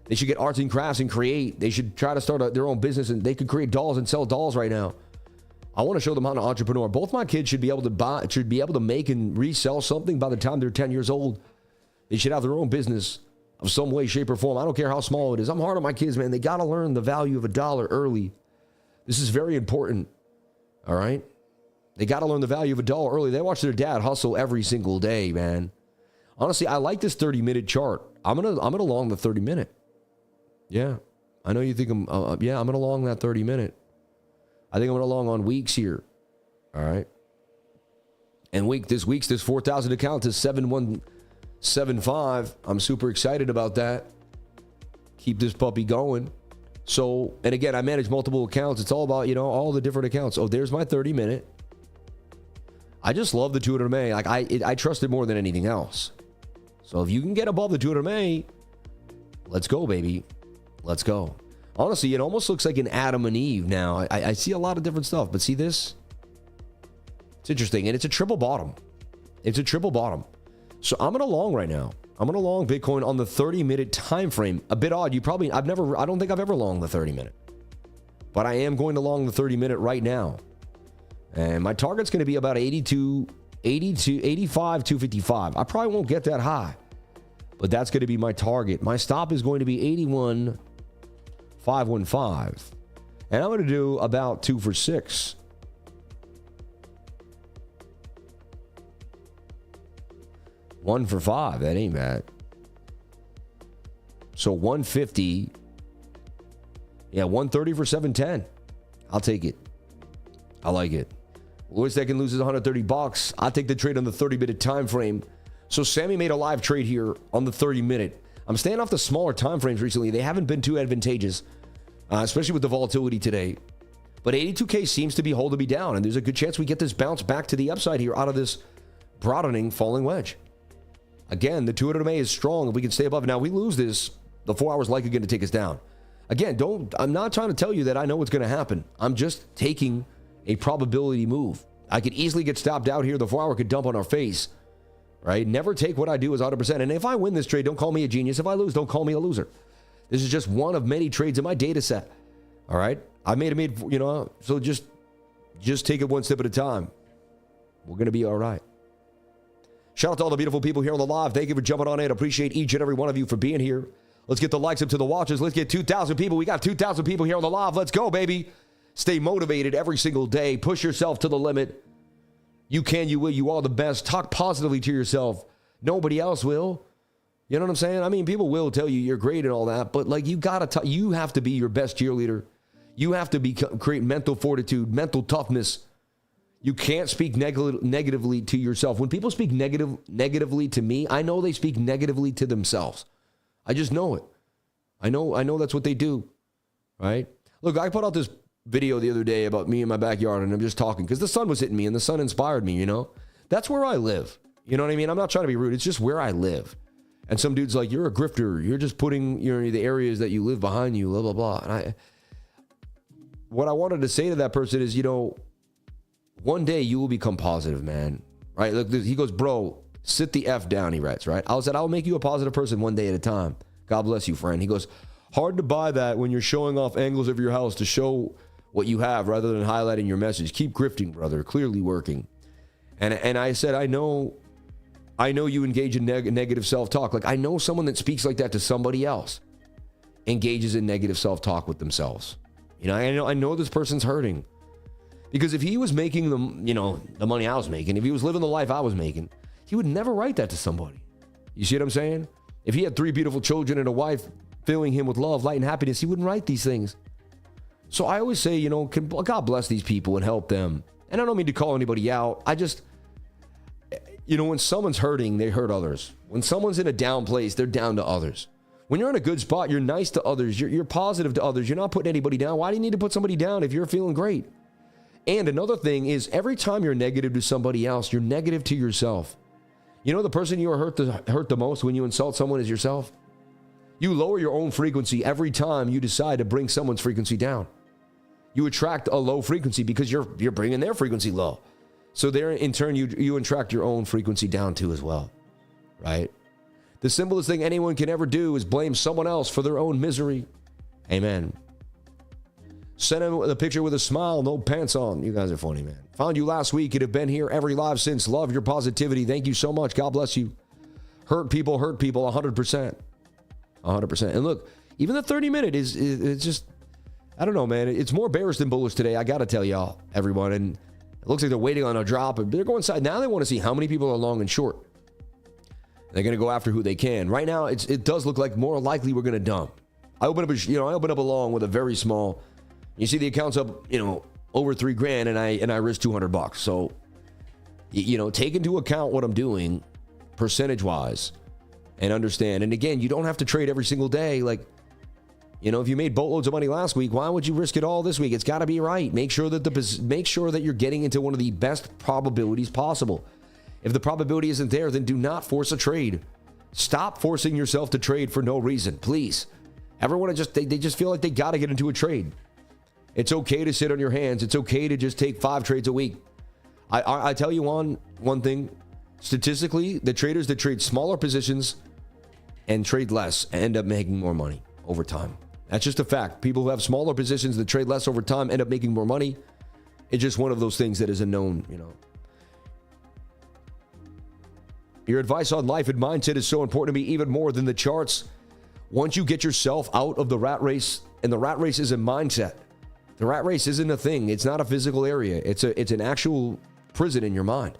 Speaker 1: They should get arts and crafts and create. They should try to start their own business, and they could create dolls and sell dolls right now. I want to show them how to entrepreneur. Both my kids should be able to make and resell something by the time they're 10 years old. They should have their own business of some way, shape, or form. I don't care how small it is. I'm hard on my kids, man. They got to learn the value of $1 early. This is very important. All right? They got to learn the value of $1 early. They watch their dad hustle every single day, man. Honestly, I like this 30-minute chart. I'm gonna long the 30-minute. Yeah, I know you think I'm gonna long that 30-minute. I think I'm gonna long on weeks here. All right. And this 4,000 account is 7175. I'm super excited about that. Keep this puppy going. So, and again, I manage multiple accounts. It's all about, all the different accounts. Oh, there's my 30-minute. I just love the 200 MA. Like I trust it more than anything else. So if you can get above the 200 MA, let's go, baby. Let's go. Honestly, it almost looks like an Adam and Eve now. I see a lot of different stuff, but see this? It's interesting, and it's a triple bottom. It's a triple bottom. So I'm gonna long right now. I'm gonna long Bitcoin on the 30-minute time frame. A bit odd. I don't think I've ever longed the 30-minute, but I am going to long the 30-minute right now. And my target's going to be about 85, 255. I probably won't get that high, but that's going to be my target. My stop is going to be 81, 515. And I'm going to do about 2 for 6. One for 5. That ain't bad. So 150. Yeah, 130 for 710. I'll take it. I like it. Lewis Decken loses $130. I'll take the trade on the 30-minute time frame. So Sammy made a live trade here on the 30-minute. I'm staying off the smaller time frames recently. They haven't been too advantageous, especially with the volatility today. But 82K seems to be holding me down, and there's a good chance we get this bounce back to the upside here out of this broadening falling wedge. Again, the 200 MA is strong. If we can stay above. Now, we lose this, the 4 hours likely going to take us down. Again, I'm not trying to tell you that I know what's going to happen. I'm just taking a probability move. I could easily get stopped out here. The 4 hour could dump on our face, right? Never take what I do as 100%. And if I win this trade, don't call me a genius. If I lose, don't call me a loser. This is just one of many trades in my data set. All right. So just take it one step at a time. We're going to be all right. Shout out to all the beautiful people here on the live. Thank you for jumping on in. Appreciate each and every one of you for being here. Let's get the likes up to the watchers. Let's get 2,000 people. We got 2,000 people here on the live. Let's go, baby. Stay motivated every single day. Push yourself to the limit. You can, you will, you are the best. Talk positively to yourself. Nobody else will. You know what I'm saying? I mean, people will tell you you're great and all that, but like you have to be your best cheerleader. You have to create mental fortitude, mental toughness. You can't speak negatively to yourself. When people speak negatively to me, I know they speak negatively to themselves. I just know it. I know that's what they do. Right? Look, I put out this video the other day about me in my backyard, and I'm just talking because the sun was hitting me and the sun inspired me, That's where I live. You know what I mean? I'm not trying to be rude. It's just where I live. And some dude's like, you're a grifter. You're just putting the areas that you live behind you, blah, blah, blah. And what I wanted to say to that person is, one day you will become positive, man. Right? Look, he goes, bro, sit the F down, he writes, right? I said, I'll make you a positive person one day at a time. God bless you, friend. He goes, Hard to buy that when you're showing off angles of your house to show what you have rather than highlighting your message. Keep grifting, brother. Clearly working. And I said, I know you engage in negative self-talk. Like, I know someone that speaks like that to somebody else engages in negative self-talk with themselves. You know, I know this person's hurting. Because if he was making the money I was making, if he was living the life I was making, he would never write that to somebody. You see what I'm saying? If he had 3 beautiful children and a wife filling him with love, light, and happiness, he wouldn't write these things. So I always say, God bless these people and help them. And I don't mean to call anybody out. I just, when someone's hurting, they hurt others. When someone's in a down place, they're down to others. When you're in a good spot, you're nice to others. You're positive to others. You're not putting anybody down. Why do you need to put somebody down if you're feeling great? And another thing is, every time you're negative to somebody else, you're negative to yourself. You know, the person you are hurt the most when you insult someone is yourself. You lower your own frequency every time you decide to bring someone's frequency down. You attract a low frequency because you're bringing their frequency low. So there, in turn, you attract your own frequency down too as well, right? The simplest thing anyone can ever do is blame someone else for their own misery. Amen. Send him the picture with a smile, no pants on. You guys are funny, man. Found you last week. You'd have been here every live since. Love your positivity. Thank you so much. God bless you. Hurt people, 100%. 100%. And look, even the 30-minute is just, I don't know, man. It's more bearish than bullish today. I got to tell y'all, everyone. And it looks like they're waiting on a drop. But they're going side. Now they want to see how many people are long and short. They're going to go after who they can. Right now, it does look like more likely we're going to dump. I open up a long with a very small. You see the account's up, over $3,000 and I risk $200. So, take into account what I'm doing percentage-wise and understand. And again, you don't have to trade every single day. Like, if you made boatloads of money last week, why would you risk it all this week? It's got to be right. Make sure that you're getting into one of the best probabilities possible. If the probability isn't there, then do not force a trade. Stop forcing yourself to trade for no reason, please. Everyone they just feel like they got to get into a trade. It's okay to sit on your hands. It's okay to just take 5 trades a week. I tell you one thing. Statistically, the traders that trade smaller positions and trade less end up making more money over time. That's just a fact. People who have smaller positions that trade less over time end up making more money. It's just one of those things that is a known, Your advice on life and mindset is so important to me, even more than the charts. Once you get yourself out of the rat race, and the rat race is a mindset. The rat race isn't a thing. It's not a physical area. It's an actual prison in your mind.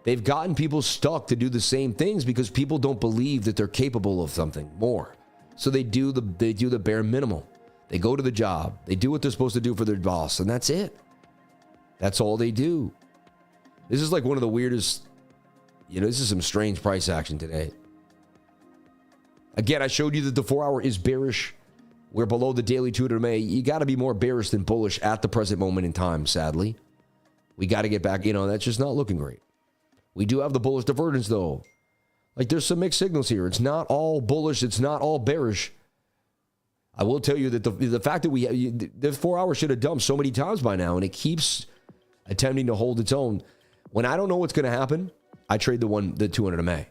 Speaker 1: They've gotten people stuck to do the same things because people don't believe that they're capable of something more. So they do the bare minimum. They go to the job. They do what they're supposed to do for their boss, and that's it. That's all they do. This is like one of the weirdest, this is some strange price action today. Again, I showed you that the 4-hour is bearish. We're below the daily 200 MA. You got to be more bearish than bullish at the present moment in time, sadly. We got to get back, that's just not looking great. We do have the bullish divergence, though. Like, there's some mixed signals here. It's not all bullish. It's not all bearish. I will tell you that the fact that the 4-hour should have dumped so many times by now, and it keeps attempting to hold its own. When I don't know what's going to happen, I trade the 200 MA.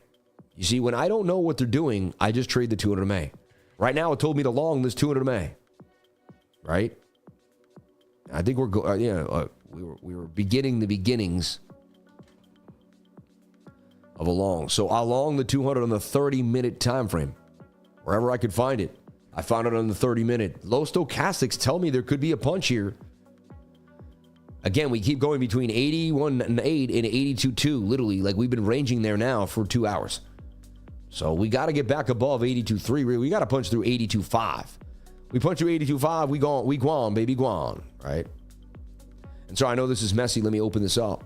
Speaker 1: You see, when I don't know what they're doing, I just trade the 200 MA. Right now, it told me to long this 200 MA. Right? I think we were beginning the beginnings of a long. So I long the 200 on the 30-minute time frame, wherever I could find it. I found it on the 30-minute. Low stochastics tell me there could be a punch here. Again, we keep going between 81.8 and 82.2. Literally, like we've been ranging there now for 2 hours. So we got to get back above 82.3. We got to punch through 82.5. We punch through 82.5. We gone, baby, gone, right? And so I know this is messy. Let me open this up.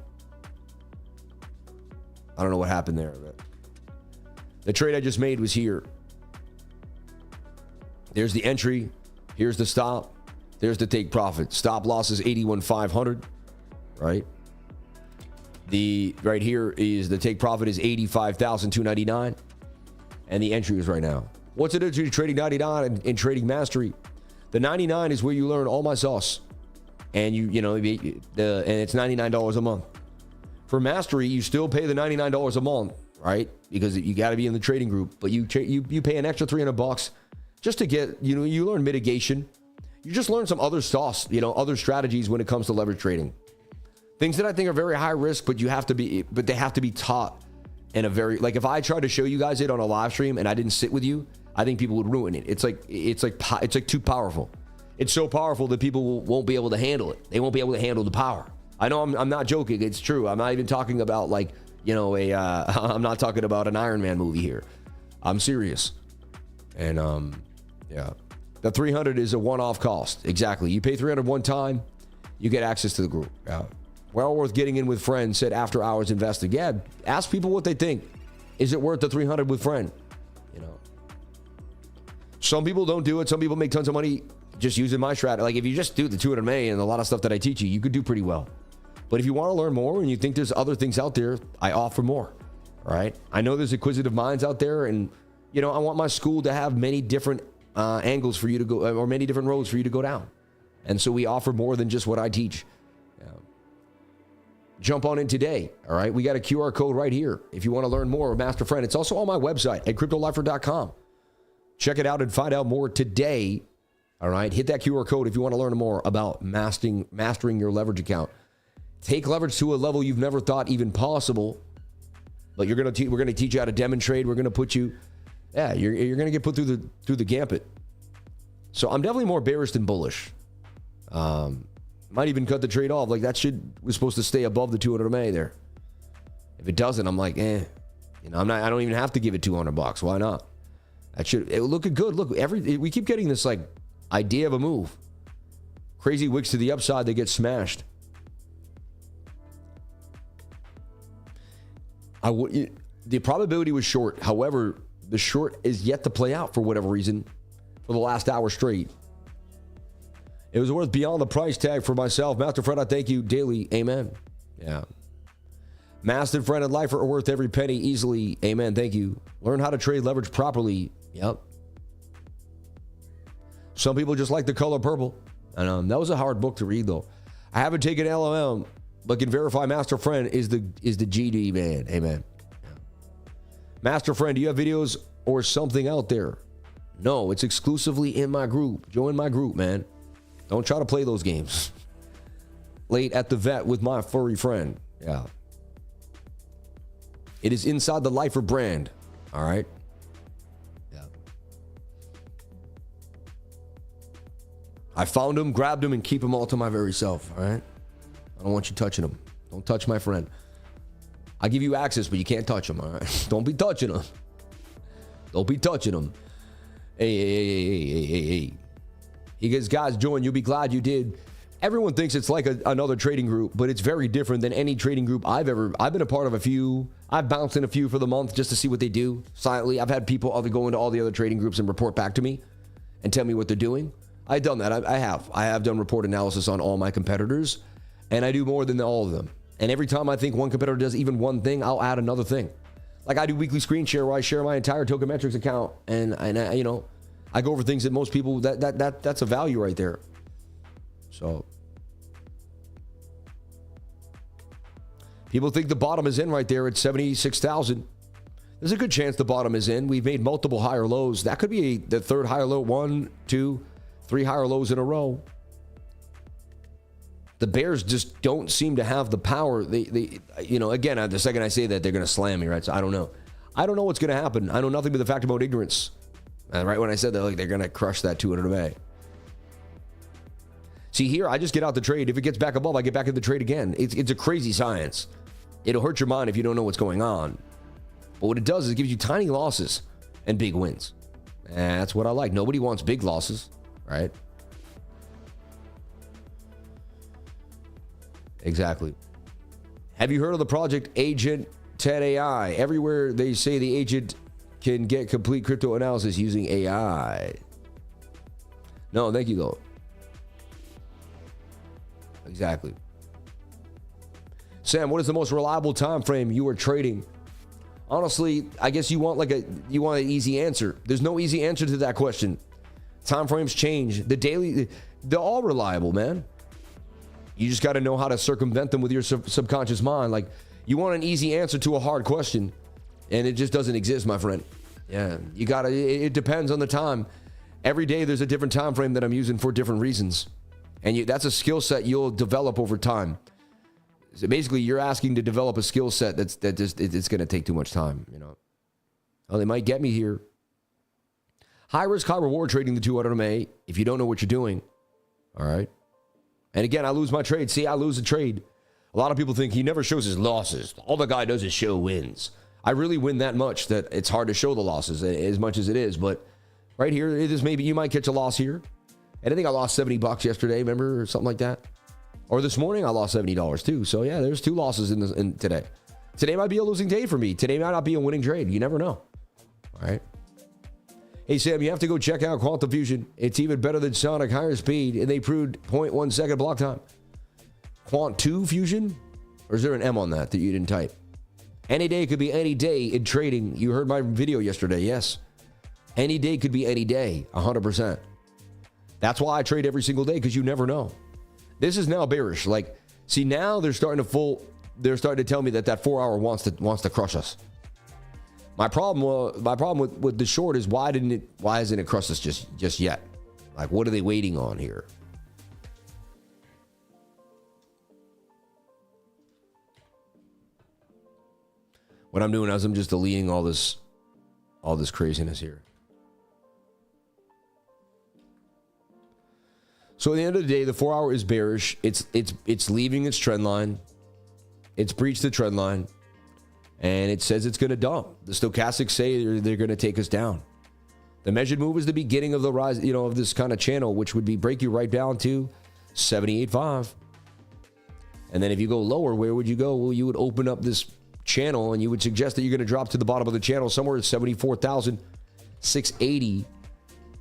Speaker 1: I don't know what happened there, but the trade I just made was here. There's the entry. Here's the stop. There's the take profit. Stop loss is 81,500, right? Right here is the take profit is 85,299. And the entry is right now. What's the difference between trading 99 and trading mastery? The 99 is where you learn all my sauce. And and it's $99 a month. For mastery, you still pay the $99 a month, right? Because you got to be in the trading group, but you pay an extra $300 just to get, you learn mitigation. You just learn some other sauce, other strategies when it comes to leverage trading. Things that I think are very high risk, but they have to be taught in a very, like if I tried to show you guys it on a live stream and I didn't sit with you, I think people would ruin it. It's like too powerful. It's so powerful that people won't be able to handle it. They won't be able to handle the power. I know I'm not joking. It's true. I'm not even talking about like, I'm not talking about an Iron Man movie here. I'm serious. And yeah, the 300 is a one-off cost. Exactly. You pay 300 one time, you get access to the group. Yeah. Well worth getting in with friends, said after hours investing. Yeah, ask people what they think. Is it worth the 300 with friend? Some people don't do it. Some people make tons of money just using my strat. Like if you just do the 200 MA and a lot of stuff that I teach you, you could do pretty well. But if you want to learn more and you think there's other things out there, I offer more. All right. I know there's inquisitive minds out there, and I want my school to have many different angles for you to go, or many different roads for you to go down. And so we offer more than just what I teach. Jump on in today. All right. We got a QR code right here. If you want to learn more, Master Friend, it's also on my website at cryptolifer.com. Check it out and find out more today. All right. Hit that QR code if you want to learn more about mastering your leverage account. Take leverage to a level you've never thought even possible. But we're going to teach you how to demonstrate. We're going to put you, you're going to get put through the gambit. So I'm definitely more bearish than bullish. Might even cut the trade off. Like that was supposed to stay above the 200 MA there. If it doesn't, I'm like, I don't even have to give it $200. Why not? It look good. Look, we keep getting this like idea of a move. Crazy wicks to the upside, they get smashed. The probability was short. However, the short is yet to play out for whatever reason for the last hour straight. It was worth beyond the price tag for myself. Master Friend, I thank you daily. Amen. Yeah. Master Friend and Lifer are worth every penny easily. Amen. Thank you. Learn how to trade leverage properly. Yep. Some people just like the color purple. And that was a hard book to read, though. I haven't taken LLM, but can verify Master Friend is the GD man. Amen. Yeah. Master Friend, do you have videos or something out there? No, it's exclusively in my group. Join my group, man. Don't try to play those games. Late at the vet with my furry friend. Yeah. It is inside the Lifer brand. All right. Yeah. I found him, grabbed him, and keep him all to my very self. All right. I don't want you touching him. Don't touch my friend. I give you access, but you can't touch him. All right. Don't be touching him. Don't be touching him. Hey. He goes, guys, join. You'll be glad you did. Everyone thinks it's like another trading group, but it's very different than any trading group I've been a part of a few. I've bounced in a few for the month just to see what they do silently. I've had people go into all the other trading groups and report back to me and tell me what they're doing. I've done that. I have done report analysis on all my competitors, and I do more than all of them. And every time I think one competitor does even one thing, I'll add another thing. Like I do weekly screen share where I share my entire Tokenmetrics account, and I go over things that most people, that's a value right there. So people think the bottom is in right there at 76,000. There's a good chance the bottom is in. We've made multiple higher lows. That could be the third higher low, 1, 2, 3 higher lows in a row. The bears just don't seem to have the power. They again, the second I say that, they're going to slam me, right? So I don't know. I don't know what's going to happen. I know nothing but the fact about ignorance. Right when I said that, like they're going to crush that 200 MA. See here, I just get out the trade. If it gets back above, I get back in the trade again. It's a crazy science. It'll hurt your mind if you don't know what's going on. But what it does is it gives you tiny losses and big wins. And that's what I like. Nobody wants big losses, right? Exactly. Have you heard of the project Agent 10 AI? Everywhere they say the agent can get complete crypto analysis using AI. No, thank you though. Exactly. Sam, what is the most reliable time frame you are trading? Honestly, I guess you want an easy answer. There's no easy answer to that question. Time frames change. They're all reliable, man. You just got to know how to circumvent them with your subconscious mind. Like, you want an easy answer to a hard question, and it just doesn't exist, my friend. Yeah, it depends on the time. Every day there's a different time frame that I'm using for different reasons. And that's a skill set you'll develop over time. So basically, you're asking to develop a skill set it's going to take too much time, you know. Oh, they might get me here. High risk, high reward trading the 200 MA if you don't know what you're doing. All right. And again, I lose my trade. See, I lose a trade. A lot of people think he never shows his losses. All the guy does is show wins. I really win that much that it's hard to show the losses as much as it is. But right here, it is maybe you might catch a loss here. And I think I lost $70 yesterday, remember, or something like that. Or this morning, I lost $70 too. So yeah, there's 2 losses in today. Today might be a losing day for me. Today might not be a winning trade. You never know. All right. Hey, Sam, you have to go check out Quantum Fusion. It's even better than Sonic, higher speed, and they proved 0.1 second block time. Quant 2 Fusion? Or is there an M on that you didn't type? Any day could be any day in trading. You heard my video yesterday, yes. Any day could be any day, 100%. That's why I trade every single day, because you never know. This is now bearish. Like, see, now they're starting to tell me that 4 hour wants to crush us. My problem with the short is why hasn't it crushed us just yet? Like, what are they waiting on here? What I'm doing is I'm just deleting all this craziness here. So at the end of the day, the 4 hour is bearish. It's leaving its trend line. It's breached the trend line. And it says it's going to dump. The stochastics say they're going to take us down. The measured move is the beginning of the rise, you know, of this kind of channel, which would be break you right down to 78.5. And then if you go lower, where would you go? Well, you would open up this channel and you would suggest that you're going to drop to the bottom of the channel somewhere at 74,680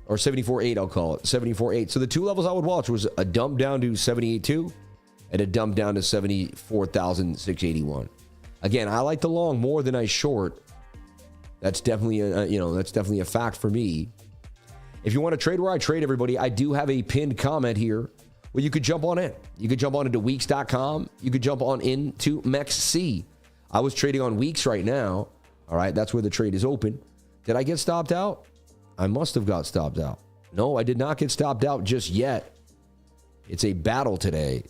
Speaker 1: or 74.8, I'll call it 74.8. So the 2 levels I would watch was a dump down to 78.2 and a dump down to 74,681. Again, I like the long more than I short. That's definitely a fact for me. If you want to trade where I trade, everybody, I do have a pinned comment here where you could jump on in. You could jump on into weeks.com. You could jump on into MEXC. I was trading on Weeks right now. All right, that's where the trade is open. Did I get stopped out? I must have got stopped out. No, I did not get stopped out just yet. It's a battle today.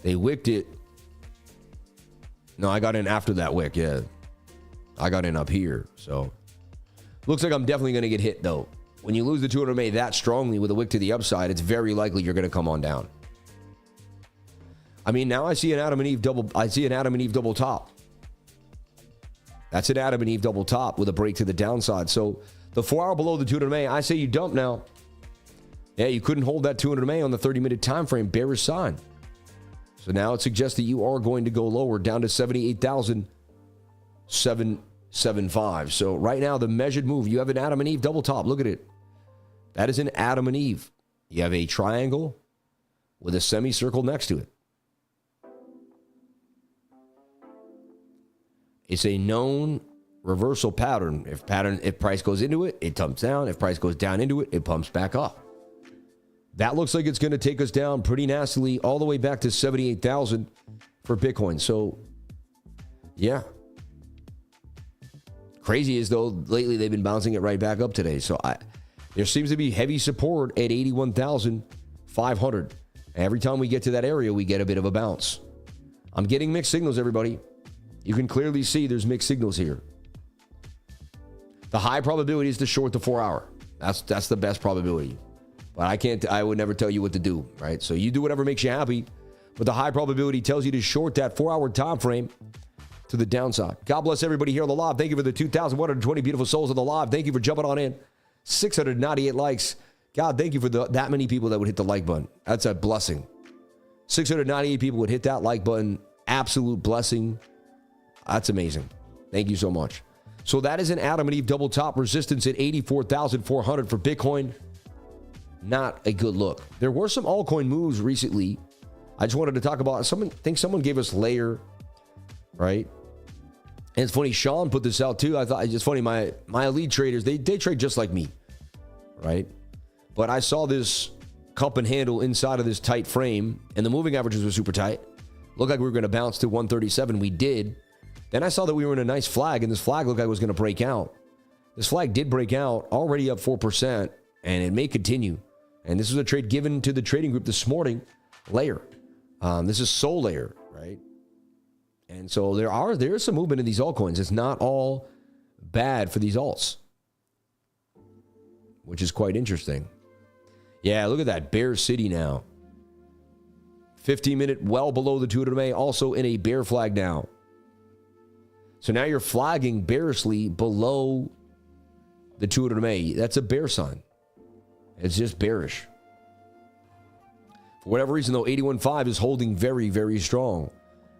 Speaker 1: They wicked it. No, I got in after that wick, yeah. I got in up here, so. Looks like I'm definitely going to get hit, though. When you lose the 200 MA that strongly with a wick to the upside, it's very likely you're going to come on down. I mean, now I see an Adam and Eve double top. That's an Adam and Eve double top with a break to the downside. So the 4 hour below the 200 MA, I say you dump now. Yeah, you couldn't hold that 200 MA on the 30-minute time frame. Bearish sign. So now it suggests that you are going to go lower down to 78,775. So right now, the measured move, you have an Adam and Eve double top. Look at it. That is an Adam and Eve. You have a triangle with a semicircle next to it. It's a known reversal pattern. If price goes into it, it dumps down. If price goes down into it, it pumps back up. That looks like it's going to take us down pretty nastily all the way back to 78,000 for Bitcoin. So, yeah. Crazy is, though, lately they've been bouncing it right back up today. So, there seems to be heavy support at 81,500. Every time we get to that area, we get a bit of a bounce. I'm getting mixed signals, everybody. You can clearly see there's mixed signals here. The high probability is to short the 4 hour. That's the best probability. But I would never tell you what to do, right? So you do whatever makes you happy. But the high probability tells you to short that 4 hour time frame to the downside. God bless everybody here on the live. Thank you for the 2,120 beautiful souls on the live. Thank you for jumping on in. 698 likes. God, thank you for that many people that would hit the like button. That's a blessing. 698 people would hit that like button. Absolute blessing. That's amazing. Thank you so much. So that is an Adam and Eve double top resistance at 84,400 for Bitcoin. Not a good look. There were some altcoin moves recently. I just wanted to talk about. Someone gave us Layer, right? And it's funny, Sean put this out too. I thought it's just funny. My elite traders, they trade just like me, right? But I saw this cup and handle inside of this tight frame, and the moving averages were super tight. Looked like we were going to bounce to 137. We did. Then I saw that we were in a nice flag, and this flag looked like it was going to break out. This flag did break out, already up 4%, and it may continue. And this was a trade given to the trading group this morning, layer. This is Sol layer, right? And so there is some movement in these altcoins. It's not all bad for these alts, which is quite interesting. Yeah, look at that. Bear City now. 15-minute well below the 200 MA, also in a bear flag now. So now you're flagging bearishly below the 200 MA. That's a bear sign. It's just bearish. For whatever reason, though, 81.5 is holding very, very strong.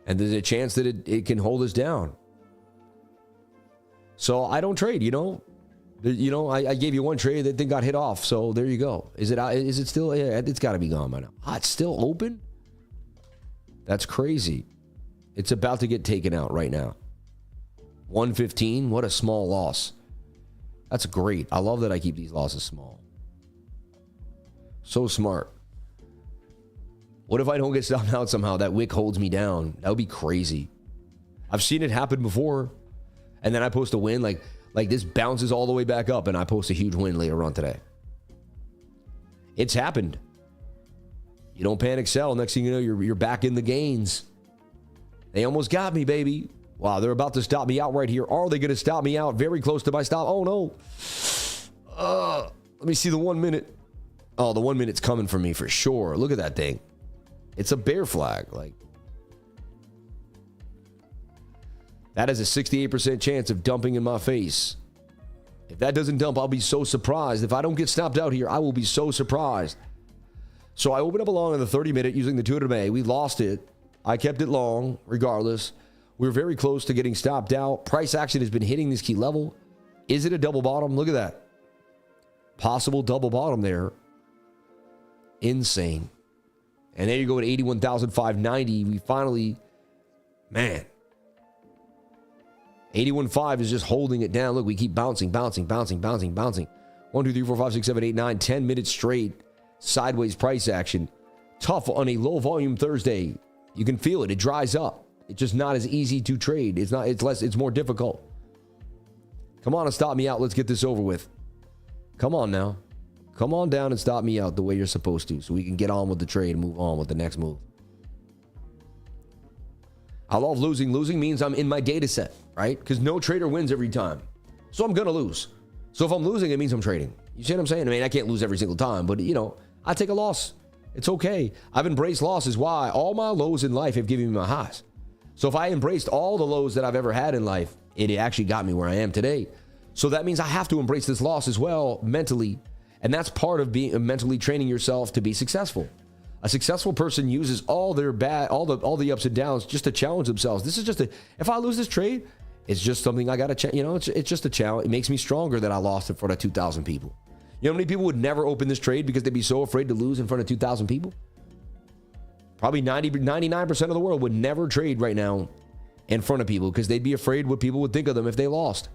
Speaker 1: And there's a chance that it can hold us down. So I don't trade, you know. I gave you one trade that then got hit off. So there you go. Is it still? Yeah, it's got to be gone by now. It's still open? That's crazy. It's about to get taken out right now. 115. What a small loss. That's great. I love that I keep these losses small. So smart. What if I don't get stopped out somehow? That wick holds me down. That would be crazy. I've seen it happen before. And then I post a win. Like this bounces all the way back up. And I post a huge win later on today. It's happened. You don't panic sell. Next thing you know, you're back in the gains. They almost got me, baby. Wow, they're about to stop me out right here. Are they going to stop me out very close to my stop? Oh, no. Let me see the 1 minute. Oh, the 1 minute's coming for me for sure. Look at that thing. It's a bear flag. Like, that is a 68% chance of dumping in my face. If that doesn't dump, I'll be so surprised. If I don't get stopped out here, I will be so surprised. So I opened up a long in the 30-minute using the 200 MA. We lost it. I kept it long regardless. We're very close to getting stopped out. Price action has been hitting this key level. Is it a double bottom? Look at that. Possible double bottom there. Insane. And there you go at 81,590. We finally, man. 81.5 is just holding it down. Look, we keep bouncing. 1, 2, 3, 4, 5, 6, 7, 8, 9, 10 minutes straight. Sideways price action. Tough on a low volume Thursday. You can feel it. It dries up. It's just not as easy to trade. It's more difficult. Come on and stop me out. Let's get this over with. Come on now. Come on down and stop me out the way you're supposed to so we can get on with the trade and move on with the next move. I love losing. Losing means I'm in my data set, right? Because no trader wins every time. So I'm going to lose. So if I'm losing, it means I'm trading. You see what I'm saying? I mean, I can't lose every single time, but, I take a loss. It's okay. I've embraced losses. Why? All my lows in life have given me my highs. So if I embraced all the lows that I've ever had in life, it actually got me where I am today. So that means I have to embrace this loss as well mentally. And that's part of being mentally training yourself to be successful. A successful person uses all their all the ups and downs just to challenge themselves. This is just if I lose this trade, it's just something I got to, it's just a challenge. It makes me stronger that I lost in front of 2,000 people. You know how many people would never open this trade because they'd be so afraid to lose in front of 2,000 people? Probably 99% of the world would never trade right now in front of people because they'd be afraid what people would think of them if they lost.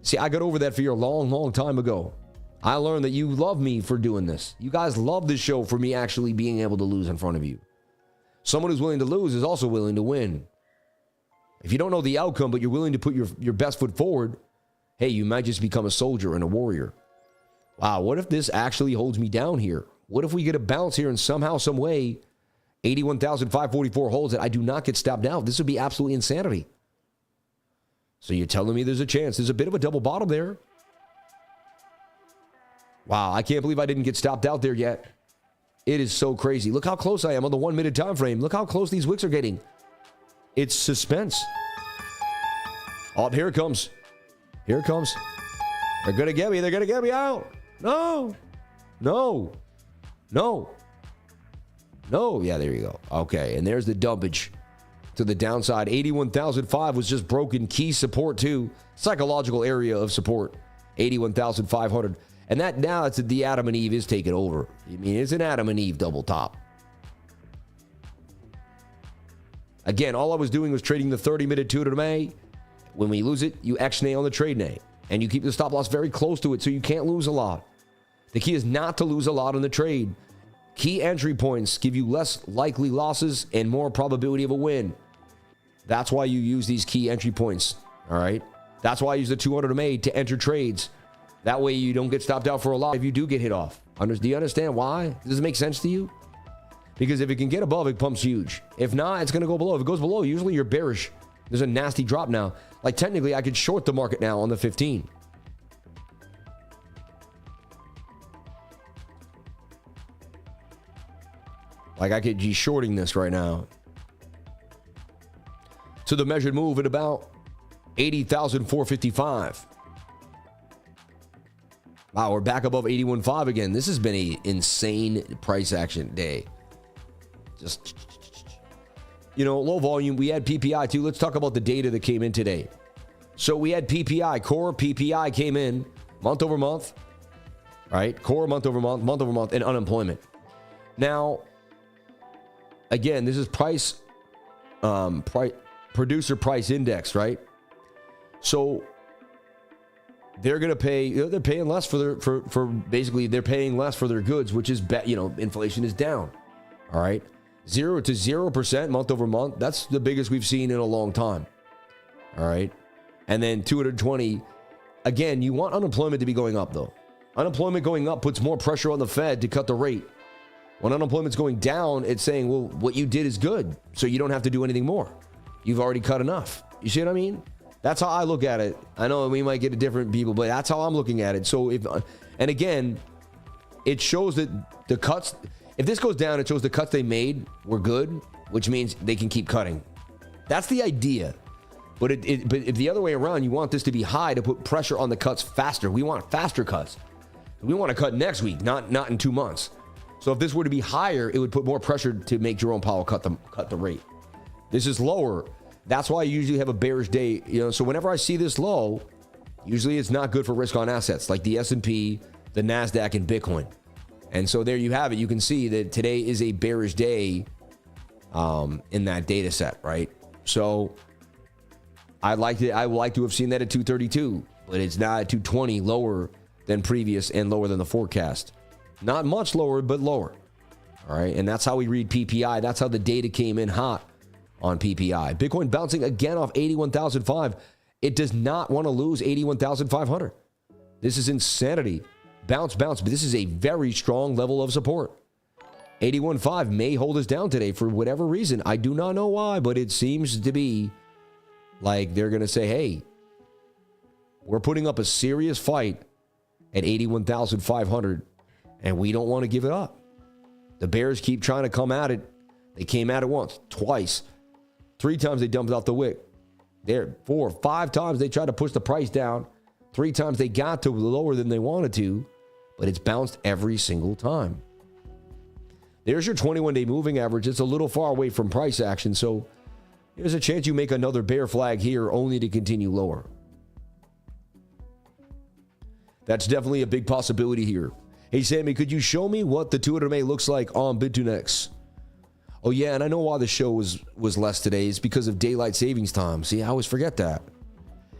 Speaker 1: See, I got over that fear a long, long time ago. I learned that you love me for doing this. You guys love this show for me actually being able to lose in front of you. Someone who's willing to lose is also willing to win. If you don't know the outcome, but you're willing to put your best foot forward, hey, you might just become a soldier and a warrior. Wow, what if this actually holds me down here? What if we get a bounce here and somehow, some way, 81,544 holds it? I do not get stopped out. This would be absolutely insanity. So you're telling me there's a chance. There's a bit of a double bottom there. Wow, I can't believe I didn't get stopped out there yet. It is so crazy. Look how close I am on the 1 minute time frame. Look how close these wicks are getting. It's suspense. Oh, here it comes. Here it comes. They're going to get me. They're going to get me out. No. Yeah, there you go. Okay, and there's the dumpage to the downside. 81,005 was just broken. Key support too. Psychological area of support. 81,500. And that now it's the Adam and Eve is taking over. I mean, it's an Adam and Eve double top. Again, all I was doing was trading the 30-minute 200 MA. When we lose it, you X-nay on the trade nay. And you keep the stop loss very close to it so you can't lose a lot. The key is not to lose a lot on the trade. Key entry points give you less likely losses and more probability of a win. That's why you use these key entry points. All right. That's why I use the 200 MA to enter trades. That way you don't get stopped out for a lot if you do get hit off. Do you understand why? Does it make sense to you? Because if it can get above, it pumps huge. If not, it's going to go below. If it goes below, usually you're bearish. There's a nasty drop now. Like technically, I could short the market now on the 15. Like I could be shorting this right now. So the measured move at about 80,455. Wow, we're back above 81.5 again. This has been an insane price action day. Just, low volume. We had PPI too. Let's talk about the data that came in today. So we had PPI, core PPI came in month over month, right? Core month over month, and unemployment. Now, again, this is producer price index, right? So they're going to pay, they're paying less for basically they're paying less for their goods, which is, inflation is down. All right. 0 to 0% month over month. That's the biggest we've seen in a long time. All right. And then 220. Again, you want unemployment to be going up though. Unemployment going up puts more pressure on the Fed to cut the rate. When unemployment's going down, it's saying, well, what you did is good. So you don't have to do anything more. You've already cut enough. You see what I mean? That's how I look at it. I know we might get a different people, but that's how I'm looking at it. So and again, it shows that the cuts, if this goes down, it shows the cuts they made were good, which means they can keep cutting. That's the idea. But if the other way around, you want this to be high to put pressure on the cuts faster. We want faster cuts. We want to cut next week, not in 2 months. So if this were to be higher, it would put more pressure to make Jerome Powell cut the rate. This is lower. That's why I usually have a bearish day. So whenever I see this low, usually it's not good for risk on assets like the S&P, the NASDAQ, and Bitcoin. And so there you have it. You can see that today is a bearish day in that data set, right? So I would like to have seen that at 232, but it's not at 220, lower than previous and lower than the forecast. Not much lower, but lower. All right. And that's how we read PPI. That's how the data came in hot on PPI. Bitcoin bouncing again off 81,005. It does not want to lose 81,500. This is insanity. Bounce. But this is a very strong level of support. 81.5 may hold us down today for whatever reason. I do not know why, but it seems to be like they're going to say, hey, we're putting up a serious fight at 81,500, and we don't want to give it up. The bears keep trying to come at it. They came at it once, twice, 3 times they dumped out the wick. There, 4, 5 times they tried to push the price down. 3 times they got to lower than they wanted to, but it's bounced every single time. There's your 21-day moving average. It's a little far away from price action, so there's a chance you make another bear flag here only to continue lower. That's definitely a big possibility here. Hey, Sammy, could you show me what the 200 MA looks like on BITUNIX? Oh, yeah, and I know why the show was less today. It's because of daylight savings time. See, I always forget that.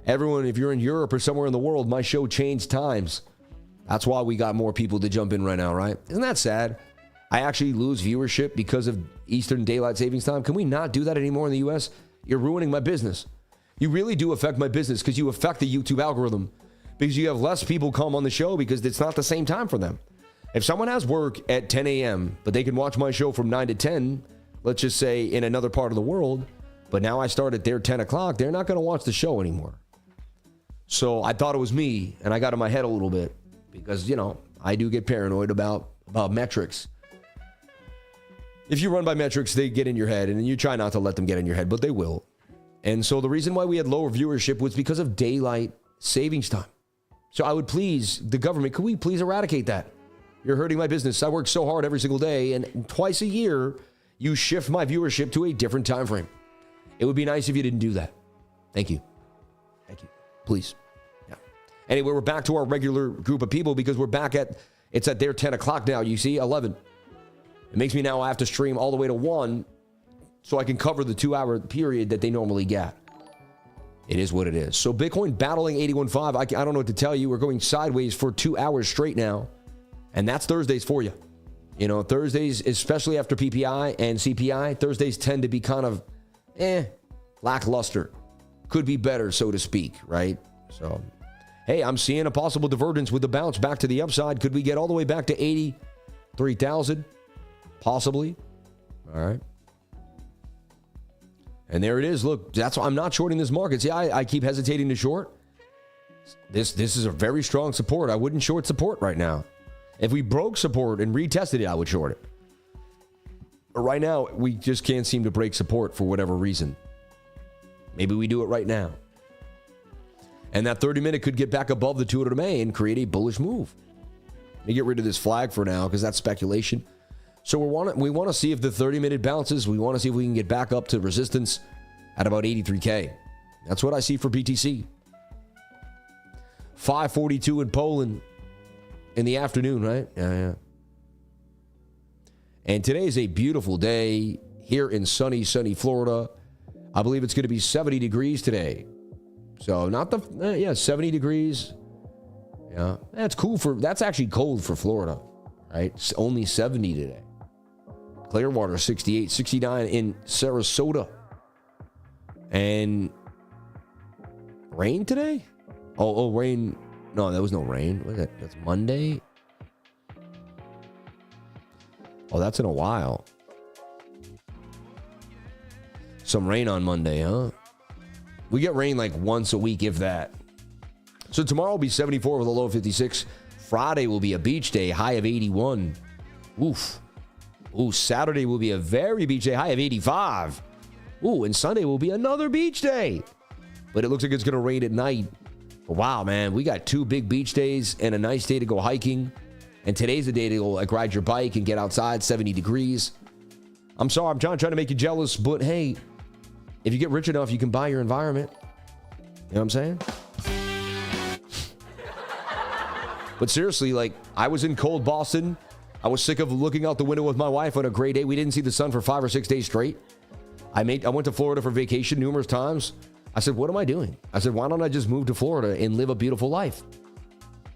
Speaker 1: Everyone, if you're in Europe or somewhere in the world, my show changed times. That's why we got more people to jump in right now, right? Isn't that sad? I actually lose viewership because of Eastern daylight savings time. Can we not do that anymore in the U.S.? You're ruining my business. You really do affect my business because you affect the YouTube algorithm. Because you have less people come on the show because it's not the same time for them. If someone has work at 10 a.m., but they can watch my show from 9 to 10, let's just say in another part of the world, but now I start at their 10 o'clock, they're not going to watch the show anymore. So I thought it was me, and I got in my head a little bit because, I do get paranoid about metrics. If you run by metrics, they get in your head, and you try not to let them get in your head, but they will. And so the reason why we had lower viewership was because of daylight savings time. So I would please, the government, could we please eradicate that? You're hurting my business. I work so hard every single day, and twice a year, you shift my viewership to a different time frame. It would be nice if you didn't do that. Thank you. Thank you. Please. Yeah. Anyway, we're back to our regular group of people because we're back it's at their 10 o'clock now. You see, 11. It makes me now have to stream all the way to 1 so I can cover the 2-hour period that they normally get. It is what it is. So Bitcoin battling 81.5. I don't know what to tell you. We're going sideways for 2 hours straight now. And that's Thursdays for you. Thursdays, especially after PPI and CPI, Thursdays tend to be kind of lackluster. Could be better, so to speak, right? So, hey, I'm seeing a possible divergence with the bounce back to the upside. Could we get all the way back to 83,000? Possibly. All right. And there it is. Look, that's why I'm not shorting this market. See, I keep hesitating to short. This is a very strong support. I wouldn't short support right now. If we broke support and retested it, I would short it. But right now, we just can't seem to break support for whatever reason. Maybe we do it right now. And that 30-minute could get back above the 200 MA and create a bullish move. Let me get rid of this flag for now because that's speculation. So we want to see if the 30-minute bounces. We want to see if we can get back up to resistance at about 83K. That's what I see for BTC. 5:42 in Poland in the afternoon, right? Yeah. And today is a beautiful day here in sunny Florida. I believe it's going to be 70 degrees today. So not 70 degrees. Yeah, that's actually cold for Florida, right? It's only 70 today. Clearwater 68, 69 in Sarasota. And rain today? Oh, rain. No, there was no rain. What is that? That's Monday? Oh, that's in a while. Some rain on Monday, huh? We get rain like once a week, if that. So tomorrow will be 74 with a low of 56. Friday will be a beach day, high of 81. Oof. Ooh, Saturday will be a very beach day, high of 85. Ooh, and Sunday will be another beach day. But it looks like it's going to rain at night. Wow, man, we got 2 big beach days and a nice day to go hiking. And today's the day to go like ride your bike and get outside, 70 degrees. I'm sorry, I'm trying to make you jealous, but hey, if you get rich enough, you can buy your environment. You know what I'm saying? But seriously, like, I was in cold Boston. I was sick of looking out the window with my wife on a gray day. We didn't see the sun for 5 or 6 days straight. I went to Florida for vacation numerous times. I said, what am I doing? I said, why don't I just move to Florida and live a beautiful life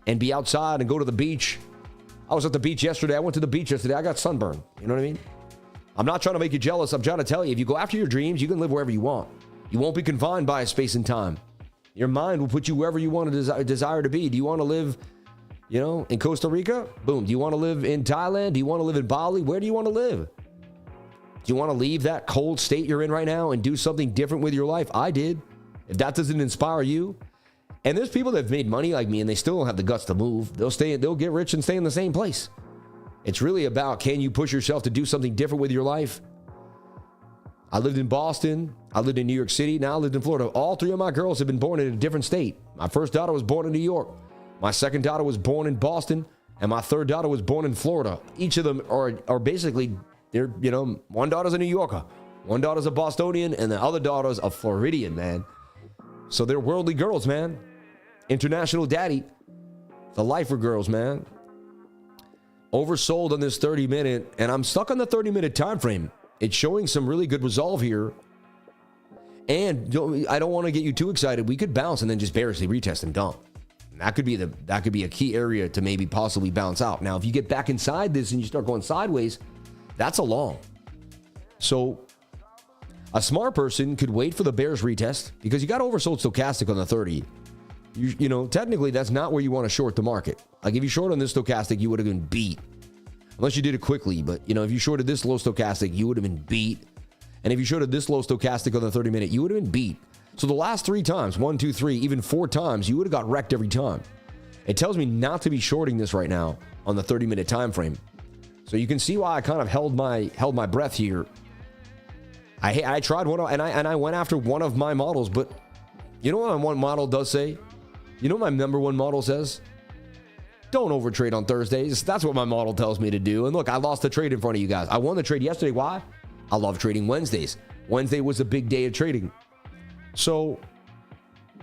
Speaker 1: and be outside and go to the beach? I was at the beach yesterday. I went to the beach yesterday. I got sunburned. You know what I mean? I'm not trying to make you jealous. I'm trying to tell you, if you go after your dreams, you can live wherever you want. You won't be confined by space and time. Your mind will put you wherever you want to desire to be. Do you want to live, in Costa Rica? Boom. Do you want to live in Thailand? Do you want to live in Bali? Where do you want to live? Do you want to leave that cold state you're in right now and do something different with your life? I did. If that doesn't inspire you, and there's people that have made money like me and they still don't have the guts to move. They'll get rich and stay in the same place. It's really about, can you push yourself to do something different with your life? I lived in Boston. I lived in New York City. Now I lived in Florida. All 3 of my girls have been born in a different state. My first daughter was born in New York. My second daughter was born in Boston. And my third daughter was born in Florida. Each of them are basically, one daughter's a New Yorker. One daughter's a Bostonian. And the other daughter's a Floridian, man. So they're worldly girls, man. International daddy. The lifer girls, man. Oversold on this 30-minute, and I'm stuck on the 30-minute time frame. It's showing some really good resolve here. And I don't want to get you too excited. We could bounce and then just barely retest and dump. And that could be a key area to maybe possibly bounce out. Now, if you get back inside this and you start going sideways, that's a long. So a smart person could wait for the bears retest because you got oversold stochastic on the 30. Technically, that's not where you want to short the market. Like, if you short on this stochastic, you would have been beat. Unless you did it quickly. But, if you shorted this low stochastic, you would have been beat. And if you shorted this low stochastic on the 30-minute, you would have been beat. So the last 3 times, 1, 2, 3, even 4 times, you would have got wrecked every time. It tells me not to be shorting this right now on the 30-minute time frame. So you can see why I kind of held my breath here. I tried one, and I went after one of my models, but you know what my one model does say? You know what my number 1 model says? Don't overtrade on Thursdays. That's what my model tells me to do. And look, I lost the trade in front of you guys. I won the trade yesterday. Why? I love trading Wednesdays. Wednesday was a big day of trading. So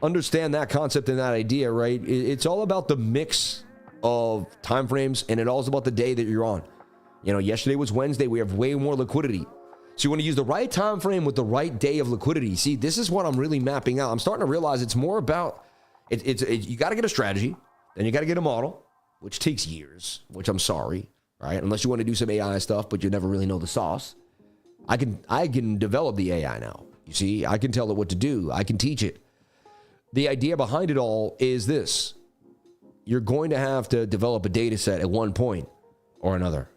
Speaker 1: understand that concept and that idea, right? It's all about the mix of time frames, and it's also about the day that you're on. Yesterday was Wednesday. We have way more liquidity. So you want to use the right time frame with the right day of liquidity. See, this is what I'm really mapping out. I'm starting to realize it's more about you got to get a strategy, then you got to get a model, which takes years, which I'm sorry, right? Unless you want to do some AI stuff, but you never really know the sauce. I can develop the AI now. You see, I can tell it what to do. I can teach it. The idea behind it all is this. You're going to have to develop a data set at one point or another.